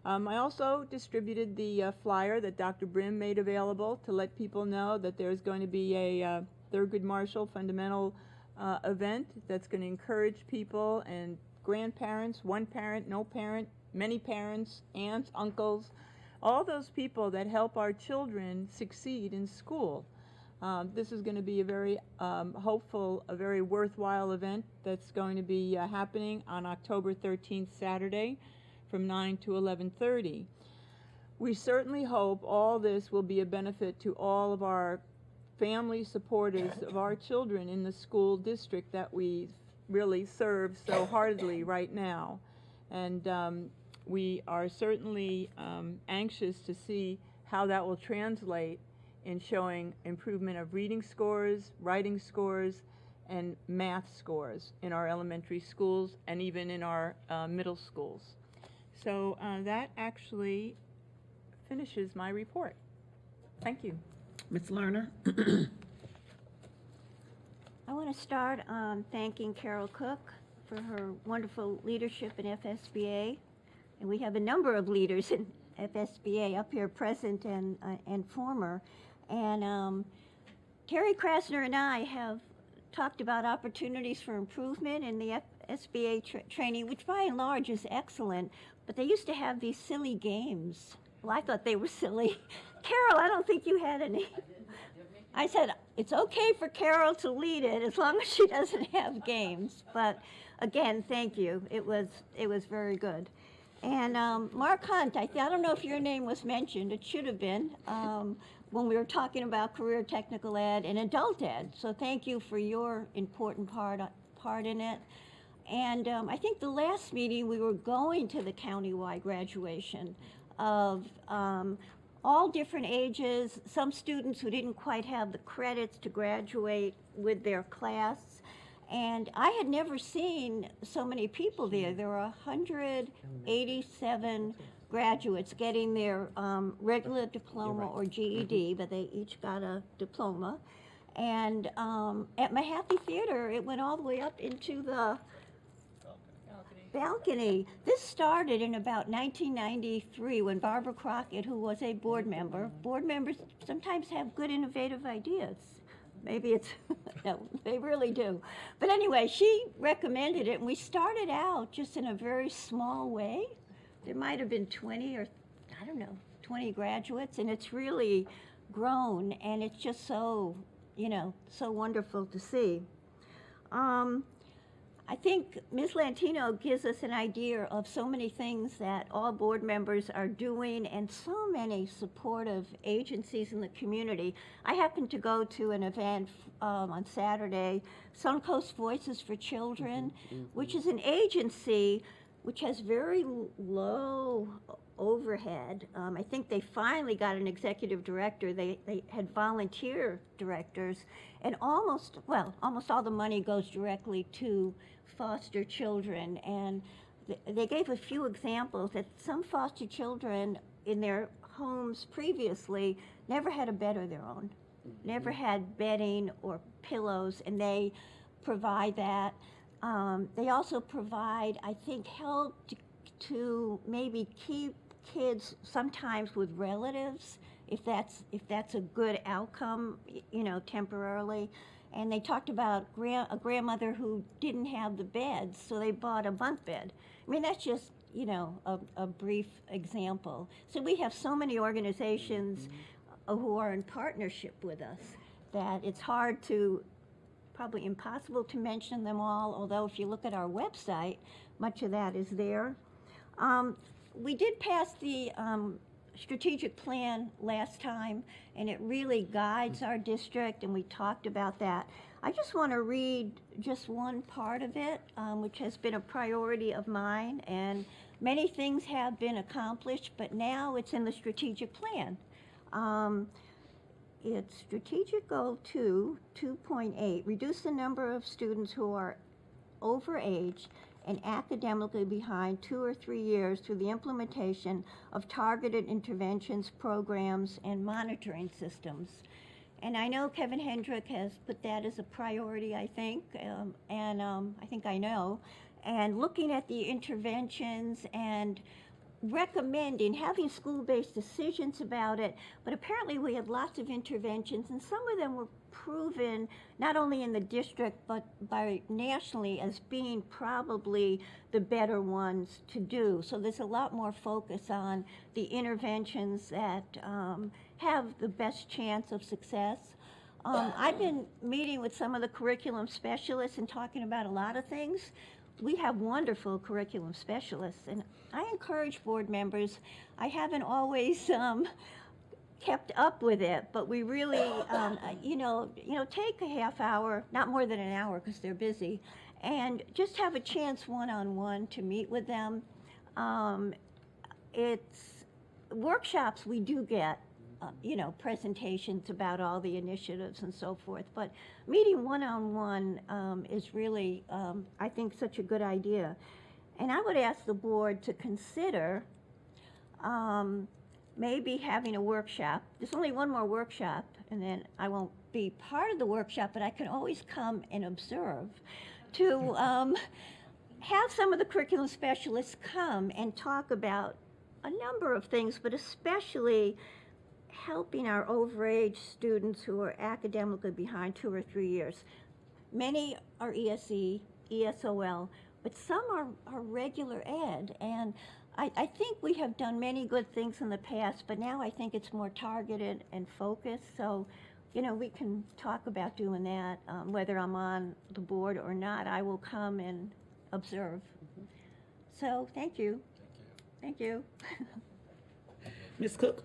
I also distributed the flyer that Dr. Brim made available to let people know that there's going to be a Thurgood Marshall fundamental event that's going to encourage people and grandparents, one parent, no parent, many parents, aunts, uncles, all those people that help our children succeed in school. This is going to be a very hopeful, a very worthwhile event that's going to be happening on October 13th, Saturday, from 9 to 11:30. We certainly hope all this will be a benefit to all of our family supporters of our children in the school district that we really serve so heartily right now. And we are certainly anxious to see how that will translate in showing improvement of reading scores, writing scores, and math scores in our elementary schools and even in our middle schools. So that actually finishes my report. Thank you. Ms. Lerner? I want to start on thanking Carol Cook for her wonderful leadership in FSBA. And we have a number of leaders in FSBA up here, present and former. And Terry Krasner and I have talked about opportunities for improvement in the FSBA training, which by and large is excellent, but they used to have these silly games. Well, I thought they were silly. Carol, I don't think you had any. I said, it's okay for Carol to lead it as long as she doesn't have games. But again, thank you. It was very good. And Mark Hunt, I don't know if your name was mentioned. It should have been when we were talking about career technical ed and adult ed. So thank you for your important part in it. And I think the last meeting we were going to the countywide graduation of all different ages, some students who didn't quite have the credits to graduate with their class. And I had never seen so many people there. There were 187 graduates getting their regular diploma or GED, but they each got a diploma. And at Mahaffey Theater, it went all the way up into the balcony. This started in about 1993 when Barbara Crockett, who was a board members sometimes have good innovative ideas. Maybe it's, no, they really do. But anyway, she recommended it, and we started out just in a very small way. There might have been 20 or, 20 graduates, and it's really grown, and it's just so, so wonderful to see. I think Ms. Lantino gives us an idea of so many things that all board members are doing and so many supportive agencies in the community. I happened to go to an event on Saturday, Suncoast Voices for Children, which is an agency which has very low overhead. I think they finally got an executive director. They had volunteer directors, and almost all the money goes directly to foster children. And they gave a few examples that some foster children in their homes previously never had a bed of their own, never had bedding or pillows, and they provide that. They also provide, I think, help to maybe keep kids sometimes with relatives, if that's a good outcome, temporarily. And they talked about a grandmother who didn't have the beds, so they bought a bunk bed. I mean, that's just, a brief example. So we have so many organizations who are in partnership with us that it's probably impossible to mention them all, although if you look at our website, much of that is there. We did pass the strategic plan last time, and it really guides our district, and we talked about that. I just want to read just one part of it, which has been a priority of mine, and many things have been accomplished, but now it's in the strategic plan. It's strategic goal 2.8, reduce the number of students who are overage and academically behind 2 or 3 years through the implementation of targeted interventions, programs, and monitoring systems. And I know Kevin Hendrick has put that as a priority, I think, I think I know. And looking at the interventions and recommending having school-based decisions about it, but apparently we had lots of interventions, and some of them were proven not only in the district but by nationally as being probably the better ones to do. So there's a lot more focus on the interventions that have the best chance of success. I've been meeting with some of the curriculum specialists and talking about a lot of things. We have wonderful curriculum specialists, and I encourage board members. I haven't always kept up with it, but we really, take a half hour, not more than an hour because they're busy, and just have a chance one-on-one to meet with them. It's workshops we do get, presentations about all the initiatives and so forth, but meeting one-on-one is really, I think, such a good idea. And I would ask the board to consider maybe having a workshop. There's only one more workshop, and then I won't be part of the workshop, but I can always come and observe to have some of the curriculum specialists come and talk about a number of things, but especially helping our overage students who are academically behind 2 or 3 years. Many are ESE, ESOL, but some are regular ed, and I think we have done many good things in the past, but now I think it's more targeted and focused, so we can talk about doing that. Whether I'm on the board or not, I will come and observe. So thank you. Thank you. Ms. Cook?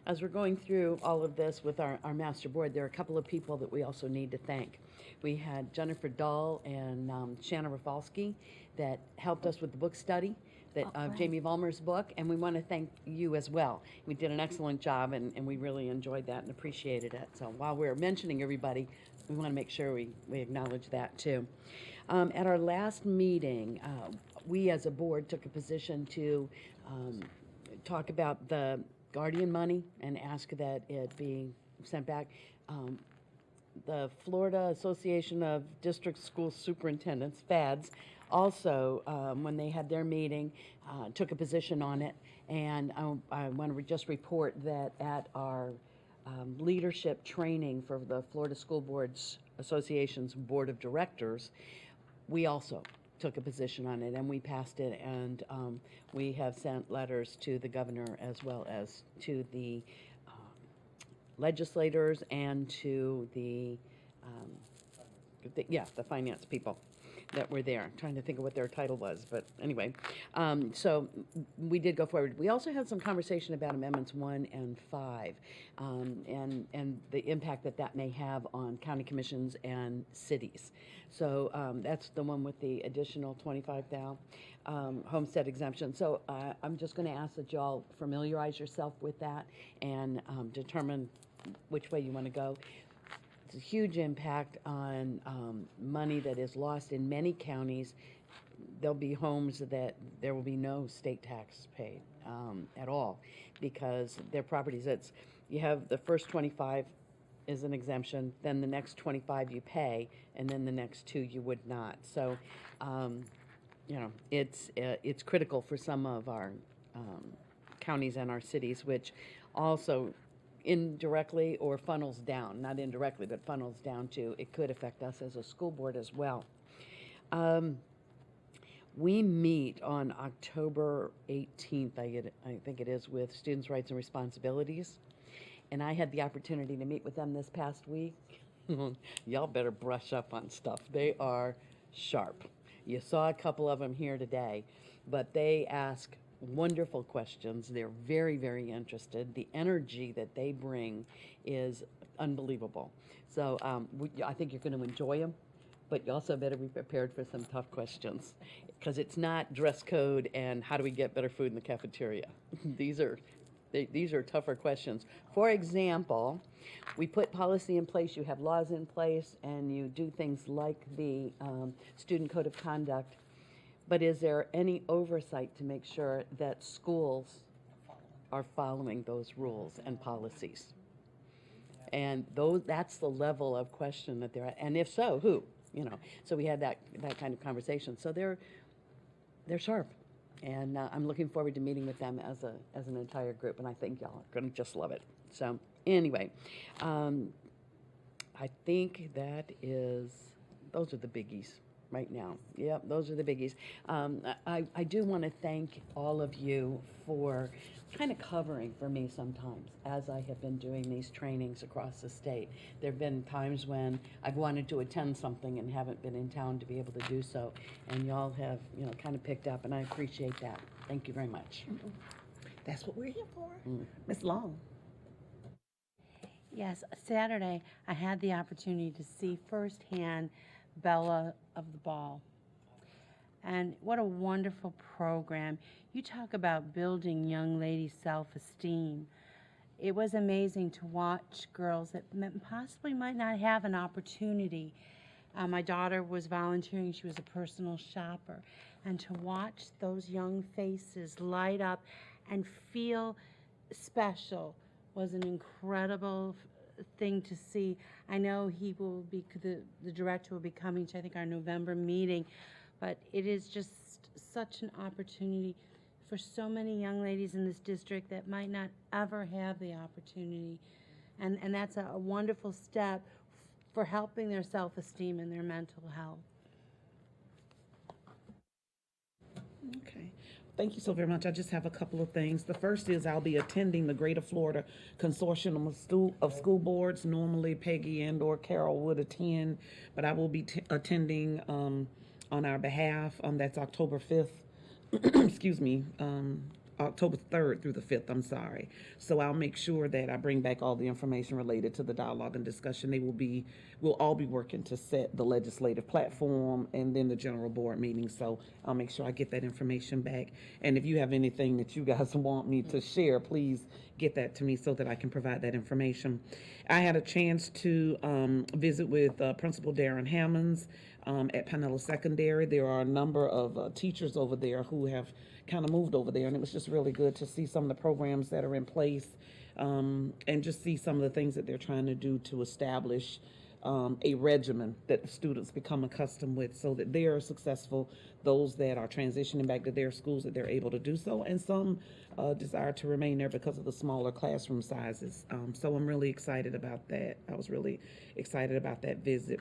As we're going through all of this with our master board, there are a couple of people that we also need to thank. We had Jennifer Dahl and Shanna Rafalski that helped us with the book study, Jamie Vollmer's book, and we want to thank you as well. We did an excellent job, and we really enjoyed that and appreciated it. So while we're mentioning everybody, we want to make sure we acknowledge that too. At our last meeting, we as a board took a position to talk about the Guardian money and ask that it be sent back. The Florida Association of District School Superintendents, FADS, also, when they had their meeting, took a position on it. And I want to just report that at our leadership training for the Florida School Boards Association's Board of Directors, we also took a position on it, and we passed it, and we have sent letters to the governor as well as to the legislators and to the finance people. that were there. I'm trying to think of what their title was, but anyway. So we did go forward. We also had some conversation about Amendments 1 and 5 and the impact that that may have on county commissions and cities. So that's the one with the additional 25,000 homestead exemption. So I'm just going to ask that y'all familiarize yourself with that and determine which way you want to go. It's a huge impact on money that is lost in many counties. There'll be homes that there will be no state tax paid at all because they're properties that's, you have the first 25 is an exemption, then the next 25 you pay, and then the next 2 you would not. So, you know, it's critical for some of our counties and our cities, which also indirectly or funnels down, not indirectly, but funnels down to, it could affect us as a school board as well. We meet on October 18th, I think it is, with Students' Rights and Responsibilities. And I had the opportunity to meet with them this past week. Y'all better brush up on stuff. They are sharp. You saw a couple of them here today, but they ask wonderful questions. They're very, very interested. The energy that they bring is unbelievable. So I think you're going to enjoy them, but you also better be prepared for some tough questions because it's not dress code and how do we get better food in the cafeteria. These are tougher questions. For example, we put policy in place, you have laws in place, and you do things like the student code of conduct. But is there any oversight to make sure that schools are following those rules and policies? And that's the level of question that they're at. And if so, who? You know. So we had that kind of conversation. So they're sharp. And I'm looking forward to meeting with them as an entire group, and I think y'all are going to just love it. So anyway, I think those are the biggies right now. Yep, those are the biggies. I do want to thank all of you for kind of covering for me sometimes as I have been doing these trainings across the state. There have been times when I've wanted to attend something and haven't been in town to be able to do so, and y'all have, kind of picked up, and I appreciate that. Thank you very much. That's what we're here for. Ms. Long. Yes, Saturday I had the opportunity to see firsthand Bella of the Ball. And what a wonderful program. You talk about building young ladies' self-esteem. It was amazing to watch girls that possibly might not have an opportunity. My daughter was volunteering. She was a personal shopper. And to watch those young faces light up and feel special was an incredible thing to see. I know he will be, the director will be coming to, I think, our November meeting, but it is just such an opportunity for so many young ladies in this district that might not ever have the opportunity. And that's a wonderful step for helping their self-esteem and their mental health. Okay. Thank you so very much. I just have a couple of things. The first is I'll be attending the Greater Florida Consortium of School Boards. Normally Peggy and or Carol would attend, but I will be attending on our behalf. That's October 5th. Excuse me. October 3rd through the 5th, I'm sorry. So I'll make sure that I bring back all the information related to the dialogue and discussion. We'll all be working to set the legislative platform and then the general board meeting. So I'll make sure I get that information back. And if you have anything that you guys want me to share, please get that to me so that I can provide that information. I had a chance to visit with Principal Darren Hammonds at Pinellas Secondary. There are a number of teachers over there who have kind of moved over there, and it was just really good to see some of the programs that are in place and just see some of the things that they're trying to do to establish a regimen that the students become accustomed with so that they are successful, those that are transitioning back to their schools, that they're able to do so, and some desire to remain there because of the smaller classroom sizes. So I'm really excited about that. I was really excited about that visit.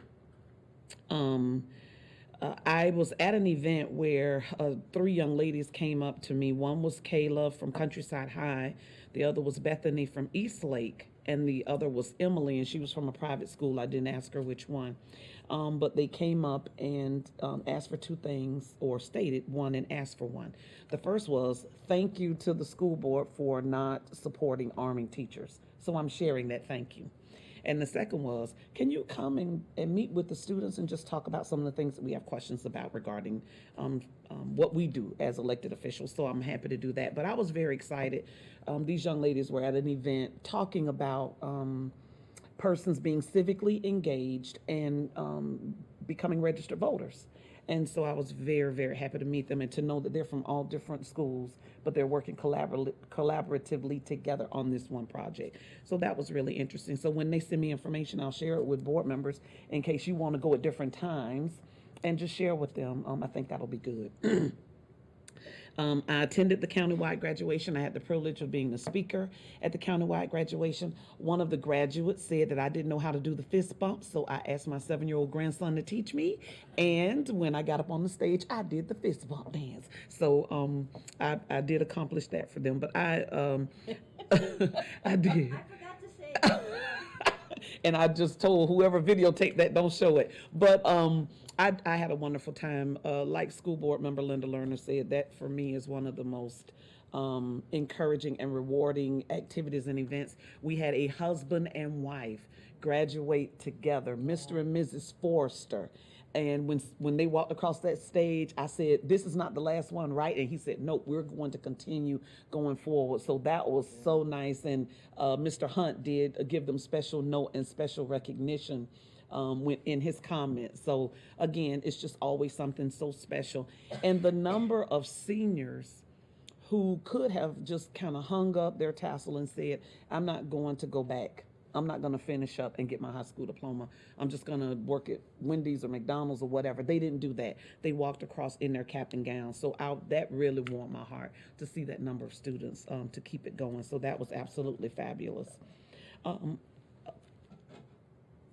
I was at an event where 3 young ladies came up to me. One was Kayla from Countryside High, the other was Bethany from East Lake, and the other was Emily, and she was from a private school. I didn't ask her which one. but they came up and asked for two things, or stated one and asked for one. The first was, thank you to the school board for not supporting arming teachers. So I'm sharing that thank you. And the second was, can you come and meet with the students and just talk about some of the things that we have questions about regarding what we do as elected officials? So I'm happy to do that. But I was very excited. These young ladies were at an event talking about persons being civically engaged and becoming registered voters. And so I was very, very happy to meet them and to know that they're from all different schools, but they're working collaboratively together on this one project. So that was really interesting. So when they send me information, I'll share it with board members in case you want to go at different times and just share with them. I think that'll be good. I attended the countywide graduation. I had the privilege of being the speaker at the countywide graduation. One of the graduates said that I didn't know how to do the fist bump, so I asked my 7-year-old grandson to teach me. And when I got up on the stage, I did the fist bump dance. So I did accomplish that for them. But I did. I forgot to say And I just told whoever videotaped that, don't show it. But I had a wonderful time. Like school board member Linda Lerner said, that for me is one of the most encouraging and rewarding activities and events. We had a husband and wife graduate together, Mr. and Mrs. Forrester. And when they walked across that stage, I said, this is not the last one, right? And he said, nope, we're going to continue going forward. So that was so nice. And Mr. Hunt did give them special note and special recognition in his comments. So again, it's just always something so special. And the number of seniors who could have just kind of hung up their tassel and said, I'm not going to go back. I'm not going to finish up and get my high school diploma. I'm just going to work at Wendy's or McDonald's or whatever. They didn't do that. They walked across in their cap and gown. So that really warmed my heart to see that number of students to keep it going. So that was absolutely fabulous.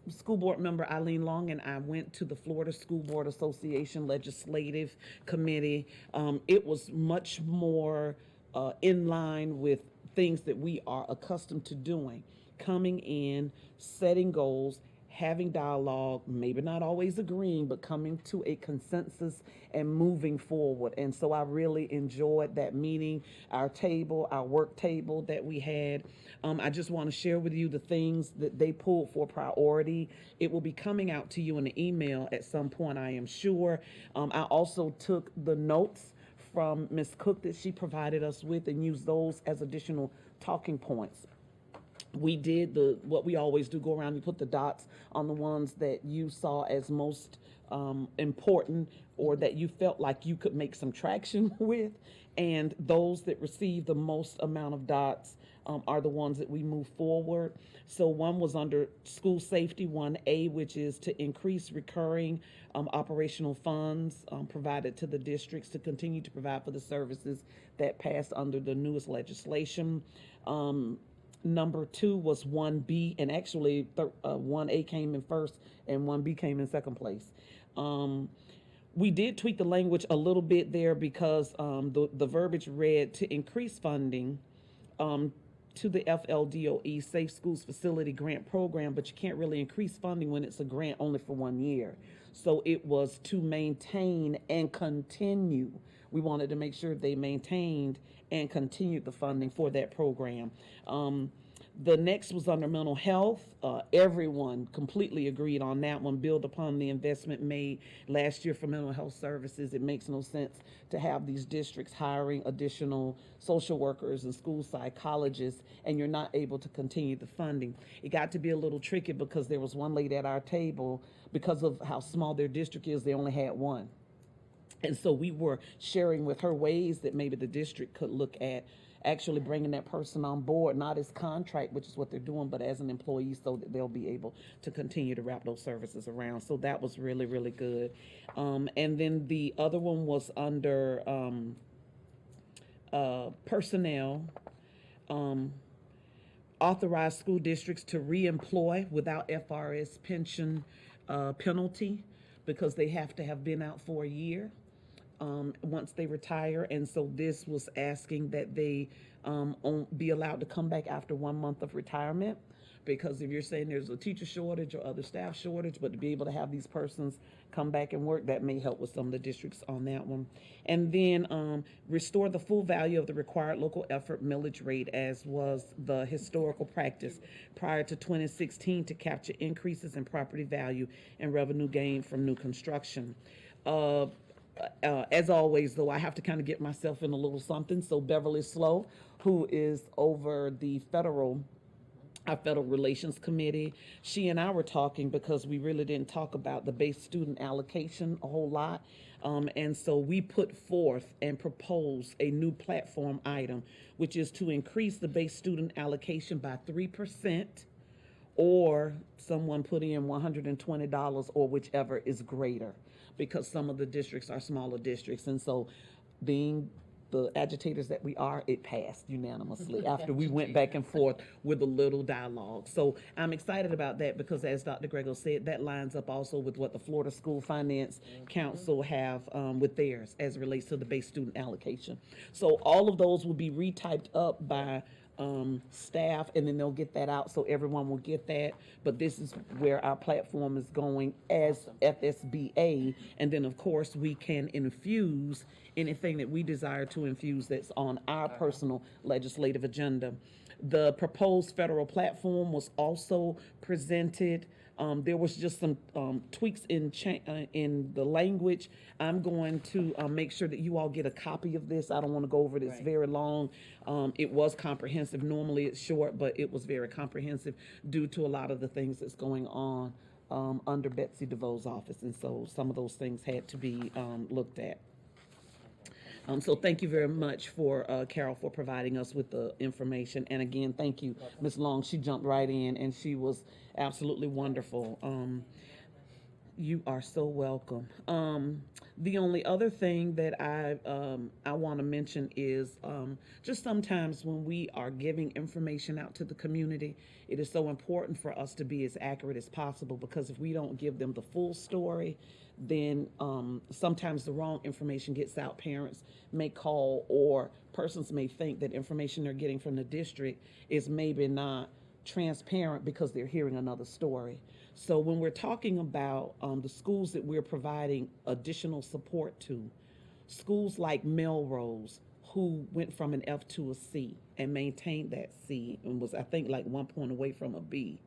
School board member Eileen Long and I went to the Florida School Board Association Legislative Committee. It was much more in line with things that we are accustomed to doing. Coming in, setting goals, having dialogue, maybe not always agreeing, but coming to a consensus and moving forward. And so I really enjoyed that meeting, our work table that we had. I just want to share with you the things that they pulled for priority. It will be coming out to you in an email at some point, I am sure. I also took the notes from Ms. Cook that she provided us with and used those as additional talking points. We did what we always do, go around and put the dots on the ones that you saw as most important or that you felt like you could make some traction with. And those that received the most amount of dots are the ones that we move forward. So one was under school safety, 1A, which is to increase recurring operational funds provided to the districts to continue to provide for the services that passed under the newest legislation. Number 2 was 1B, and actually 1A came in first and 1B came in second place. We did tweak the language a little bit there because the verbiage read to increase funding to the FLDOE Safe Schools Facility Grant Program, but you can't really increase funding when it's a grant only for 1 year. So it was to maintain and continue. We wanted to make sure they maintained and continued the funding for that program. The next was under mental health. Everyone completely agreed on that one. Build upon the investment made last year for mental health services. It makes no sense to have these districts hiring additional social workers and school psychologists, and you're not able to continue the funding. It got to be a little tricky because there was one lady at our table, because of how small their district is, they only had one. And so we were sharing with her ways that maybe the district could look at actually bringing that person on board, not as contract, which is what they're doing, but as an employee, so that they'll be able to continue to wrap those services around. So that was really, really good. And then the other one was under personnel. Authorize school districts to reemploy without FRS pension penalty, because they have to have been out for a year once they retire. And so this was asking that they be allowed to come back after 1 month of retirement because if you're saying there's a teacher shortage or other staff shortage, but to be able to have these persons come back and work, that may help with some of the districts on that one. And then restore the full value of the required local effort millage rate, as was the historical practice prior to 2016, to capture increases in property value and revenue gain from new construction. As always, though, I have to kind of get myself in a little something. So Beverly Slow, who is over the our Federal Relations Committee, she and I were talking because we really didn't talk about the base student allocation a whole lot. And so we put forth and proposed a new platform item, which is to increase the base student allocation by 3%, or someone put in $120, or whichever is greater, because some of the districts are smaller districts. And so, being the agitators that we are, it passed unanimously after we went back and forth with a little dialogue. So I'm excited about that, because as Dr. Grego said, that lines up also with what the Florida School Finance Council have with theirs as it relates to the base student allocation. So all of those will be retyped up by staff, and then they'll get that out so everyone will get that. But this is where our platform is going as FSBA, and then of course we can infuse anything that we desire to infuse that's on our personal legislative agenda. The proposed federal platform was also presented. There was just some tweaks in the language. I'm going to make sure that you all get a copy of this. I don't want to go over it. It's very long. It was comprehensive. Normally it's short, but it was very comprehensive due to a lot of the things that's going on under Betsy DeVoe's office. And so some of those things had to be looked at. So thank you very much for Carol for providing us with the information. And again, thank you, Ms. Long. She jumped right in and she was absolutely wonderful. You are so welcome. The only other thing that I want to mention is just sometimes when we are giving information out to the community, it is so important for us to be as accurate as possible, because if we don't give them the full story, then sometimes the wrong information gets out. Parents may call, or persons may think that information they're getting from the district is maybe not transparent because they're hearing another story. So when we're talking about the schools that we're providing additional support to, schools like Melrose, who went from an F to a C and maintained that C and was, I think, like 1 point away from a B.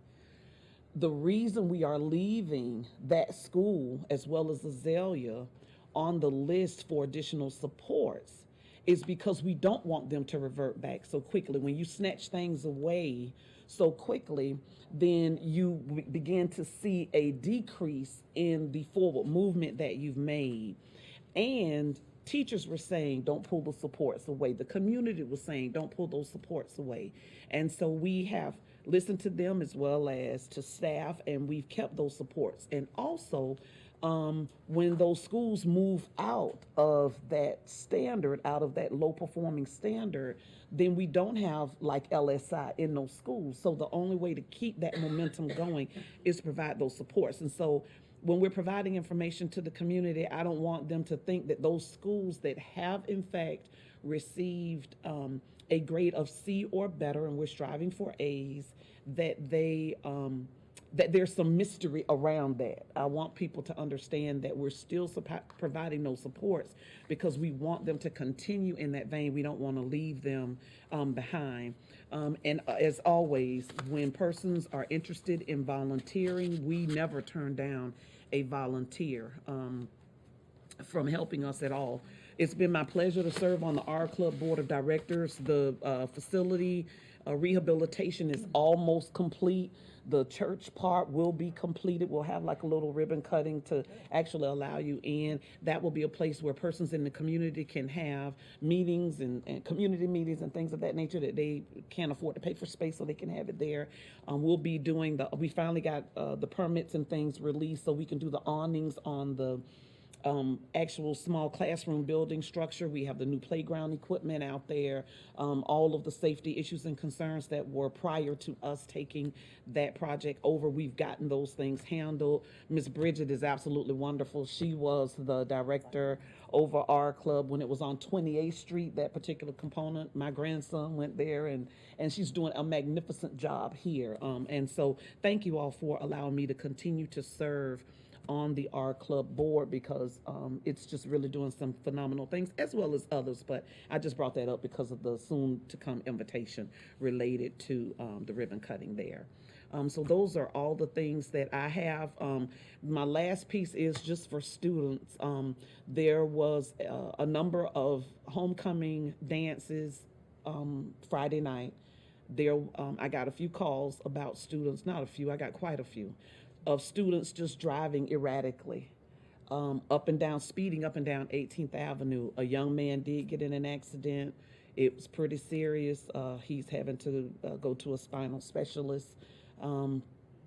The reason we are leaving that school, as well as Azalea, on the list for additional supports is because we don't want them to revert back so quickly. When you snatch things away so quickly, then you begin to see a decrease in the forward movement that you've made. And teachers were saying, don't pull the supports away. The community was saying, don't pull those supports away. And so we have listened to them as well as to staff, and we've kept those supports. And also, when those schools move out of that standard, out of that low performing standard, then we don't have like LSI in those schools. So the only way to keep that momentum going is to provide those supports. And so when we're providing information to the community, I don't want them to think that those schools that have in fact received a grade of C or better, and we're striving for A's, that they that there's some mystery around that. I want people to understand that we're still providing those supports because we want them to continue in that vein. We don't want to leave them behind. And as always, when persons are interested in volunteering, we never turn down a volunteer from helping us at all. It's been my pleasure to serve on the R Club Board of Directors. The facility rehabilitation is almost complete. The church part will be completed. We'll have like a little ribbon cutting to actually allow you in. That will be a place where persons in the community can have meetings and community meetings and things of that nature that they can't afford to pay for space, so they can have it there. We'll be doing we finally got the permits and things released so we can do the awnings on the actual small classroom building structure. We have the new playground equipment out there, all of the safety issues and concerns that were prior to us taking that project over. We've gotten those things handled. Ms. Bridget is absolutely wonderful. She was the director over our club when it was on 28th Street, that particular component. My grandson went there, and she's doing a magnificent job here. And so thank you all for allowing me to continue to serve on the R Club board, because it's just really doing some phenomenal things, as well as others. But I just brought that up because of the soon-to-come invitation related to the ribbon cutting there. So those are all the things that I have. My last piece is just for students. There was a number of homecoming dances Friday night. I got a few calls about students, not a few, I got quite a few, of students just driving erratically, speeding up and down 18th Avenue. A young man did get in an accident. It was pretty serious. He's having to go to a spinal specialist.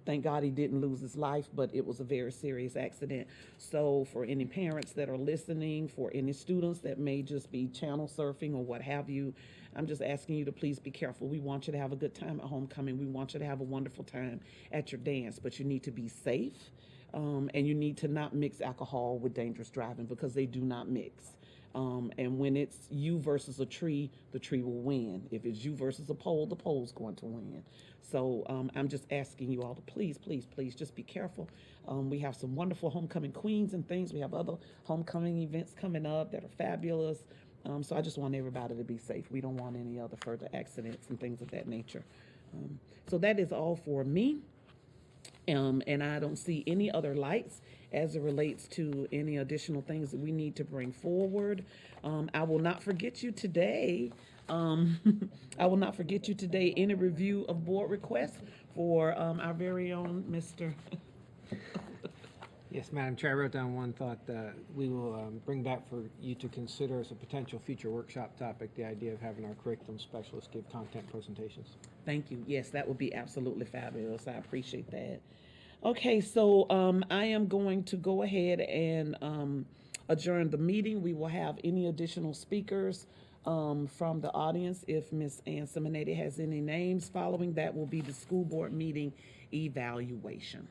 Thank God he didn't lose his life, but it was a very serious accident. So for any parents that are listening, for any students that may just be channel surfing or what have you, I'm just asking you to please be careful. We want you to have a good time at homecoming. We want you to have a wonderful time at your dance, but you need to be safe, and you need to not mix alcohol with dangerous driving, because they do not mix. And when it's you versus a tree, the tree will win. If it's you versus a pole, the pole's going to win. So I'm just asking you all to please, please, please just be careful. We have some wonderful homecoming queens and things. We have other homecoming events coming up that are fabulous. So I just want everybody to be safe. We don't want any other further accidents and things of that nature. So that is all for me. And I don't see any other lights as it relates to any additional things that we need to bring forward. I will not forget you today. I will not forget you today. Any review of board requests for our very own Mr. Yes, Madam Chair, I wrote down one thought that we will bring back for you to consider as a potential future workshop topic, the idea of having our curriculum specialists give content presentations. Thank you. Yes, that would be absolutely fabulous. I appreciate that. Okay, so I am going to go ahead and adjourn the meeting. We will have any additional speakers from the audience. If Ms. Ann Simonetti has any names following, that will be the school board meeting evaluation.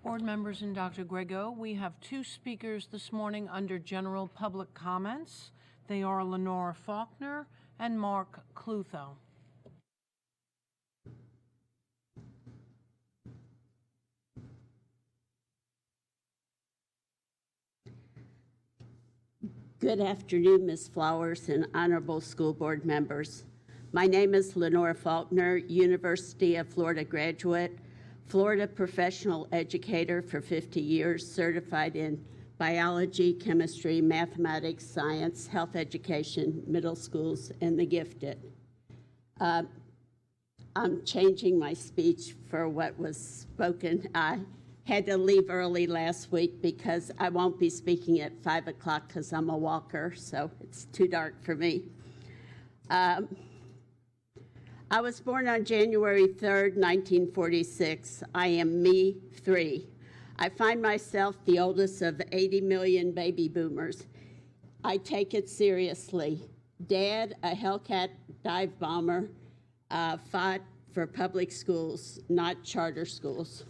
Board members and Dr. Grego, we have two speakers this morning under general public comments. They are Lenora Faulkner and Mark Clutho. Good afternoon, Ms. Flowers and honorable school board members. My name is Lenora Faulkner, University of Florida graduate, Florida professional educator for 50 years, certified in biology, chemistry, mathematics, science, health education, middle schools, and the gifted. I'm changing my speech for what was spoken. I had to leave early last week because I won't be speaking at 5 o'clock because I'm a walker, so it's too dark for me. I was born on January 3rd, 1946. I am me 3. I find myself the oldest of 80 million baby boomers. I take it seriously. Dad, a Hellcat dive bomber, fought for public schools, not charter schools.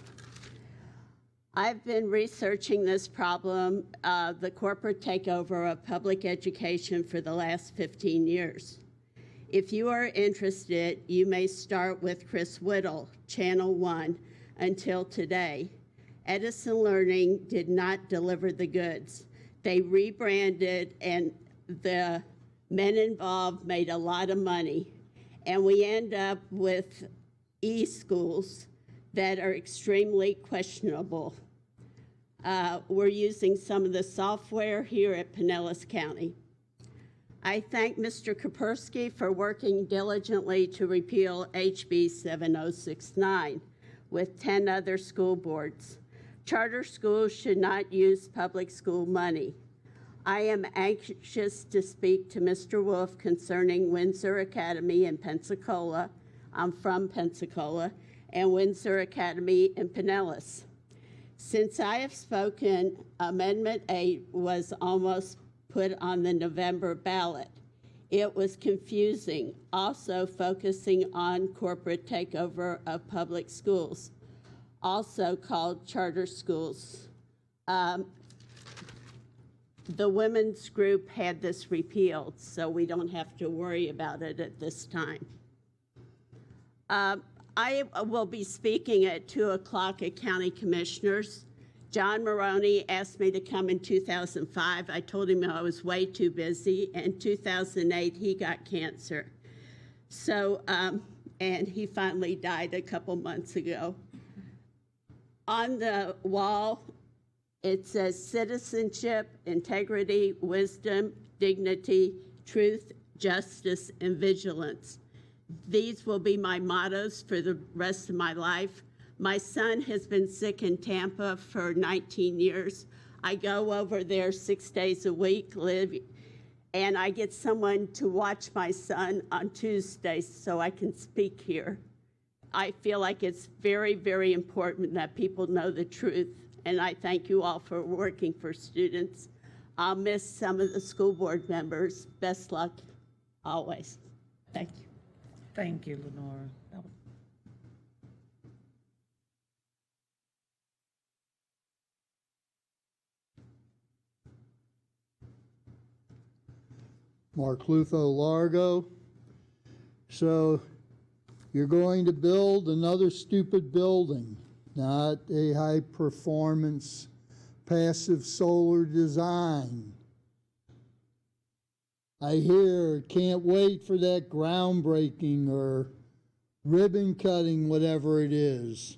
I've been researching this problem, the corporate takeover of public education, for the last 15 years. If you are interested, you may start with Chris Whittle, Channel 1, until today. Edison Learning did not deliver the goods. They rebranded, and the men involved made a lot of money. And we end up with e-schools that are extremely questionable. We're using some of the software here at Pinellas County. I thank Mr. Kapersky for working diligently to repeal HB 7069 with 10 other school boards. Charter schools should not use public school money. I am anxious to speak to Mr. Wolfe concerning Windsor Academy in Pensacola. I'm from Pensacola, and Windsor Academy in Pinellas. Since I have spoken, Amendment 8 was almost put on the November ballot. It was confusing, also focusing on corporate takeover of public schools, also called charter schools. The women's group had this repealed, so we don't have to worry about it at this time. I will be speaking at 2 o'clock at County Commissioners. John Maroney asked me to come in 2005. I told him I was way too busy. In 2008, he got cancer. So, and he finally died a couple months ago. On the wall, it says citizenship, integrity, wisdom, dignity, truth, justice, and vigilance. These will be my mottos for the rest of my life. My son has been sick in Tampa for 19 years. I go over there 6 days a week, and I get someone to watch my son on Tuesdays so I can speak here. I feel like it's very, very important that people know the truth, and I thank you all for working for students. I'll miss some of the school board members. Best luck always. Thank you. Thank you, Lenora. Mark Lutho, Largo. So you're going to build another stupid building, not a high-performance passive solar design. I hear, can't wait for that groundbreaking or ribbon cutting, whatever it is.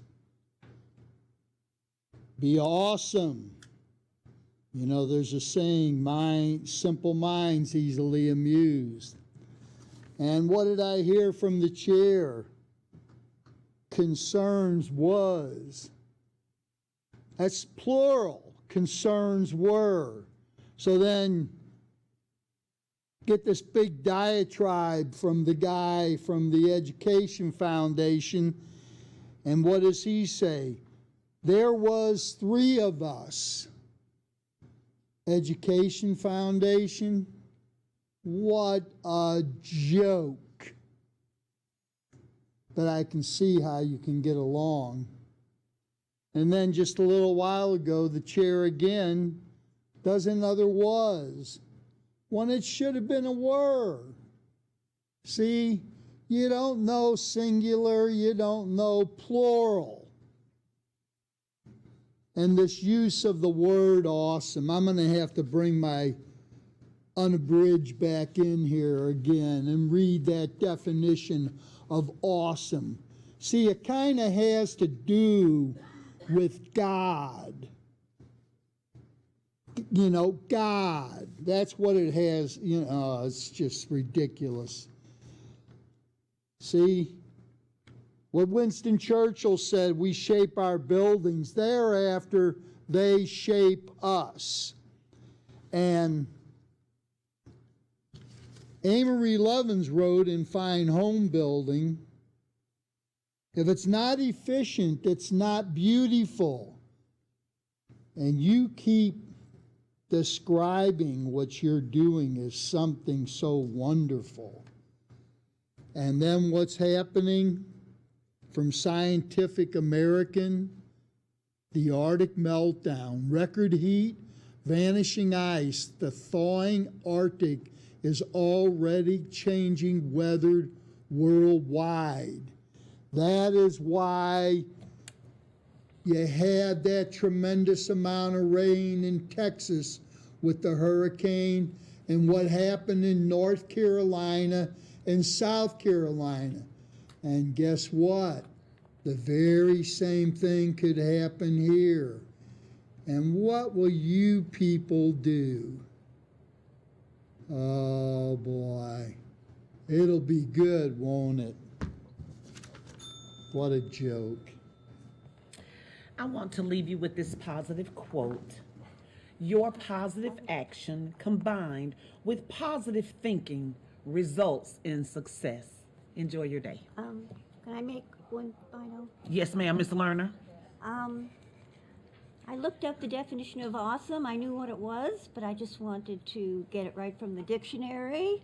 Be awesome. You know, there's a saying, simple minds easily amused. And what did I hear from the chair? Concerns was. That's plural. Concerns were. So then get this big diatribe from the guy from the Education Foundation. And what does he say? There was 3 of us. Education Foundation, what a joke. But I can see how you can get along. And then just a little while ago, the chair again does another was, when it should have been a were. See, you don't know singular, you don't know plural. And this use of the word awesome, I'm going to have to bring my unabridged back in here again and read that definition of awesome. See, it kind of has to do with God. You know, God. That's what it has. You know, it's just ridiculous. See? What Winston Churchill said, we shape our buildings, thereafter they shape us. And Amory Lovins wrote in Fine Home Building, if it's not efficient, it's not beautiful. And you keep describing what you're doing as something so wonderful. And then what's happening? From Scientific American, the Arctic meltdown, record heat, vanishing ice, the thawing Arctic is already changing weather worldwide. That is why you had that tremendous amount of rain in Texas with the hurricane and what happened in North Carolina and South Carolina. And guess what? The very same thing could happen here. And what will you people do? Oh boy. It'll be good, won't it? What a joke. I want to leave you with this positive quote. Your positive action combined with positive thinking results in success. Enjoy your day. Can I make one final? Yes, ma'am, Ms. Lerner. I looked up the definition of awesome. I knew what it was, but I just wanted to get it right from the dictionary.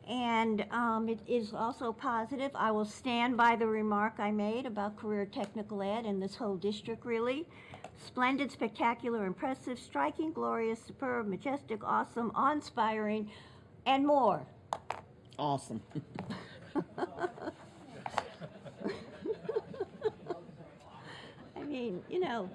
And it is also positive. I will stand by the remark I made about career technical ed and this whole district, really. Splendid, spectacular, impressive, striking, glorious, superb, majestic, awesome, awe-inspiring, and more. Awesome. I mean, you know.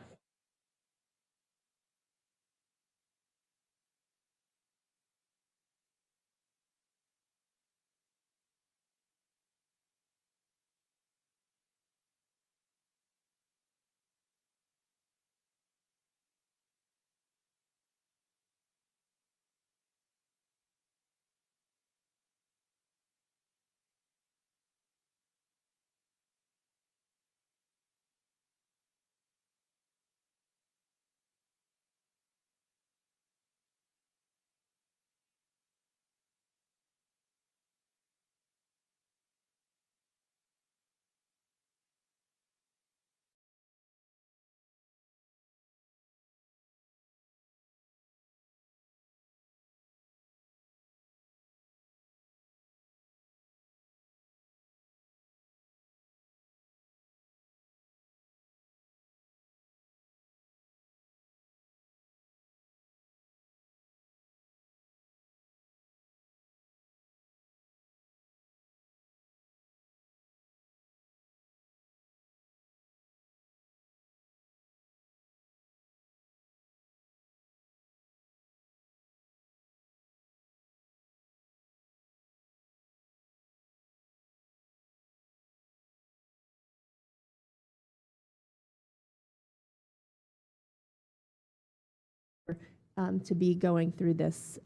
To be going through this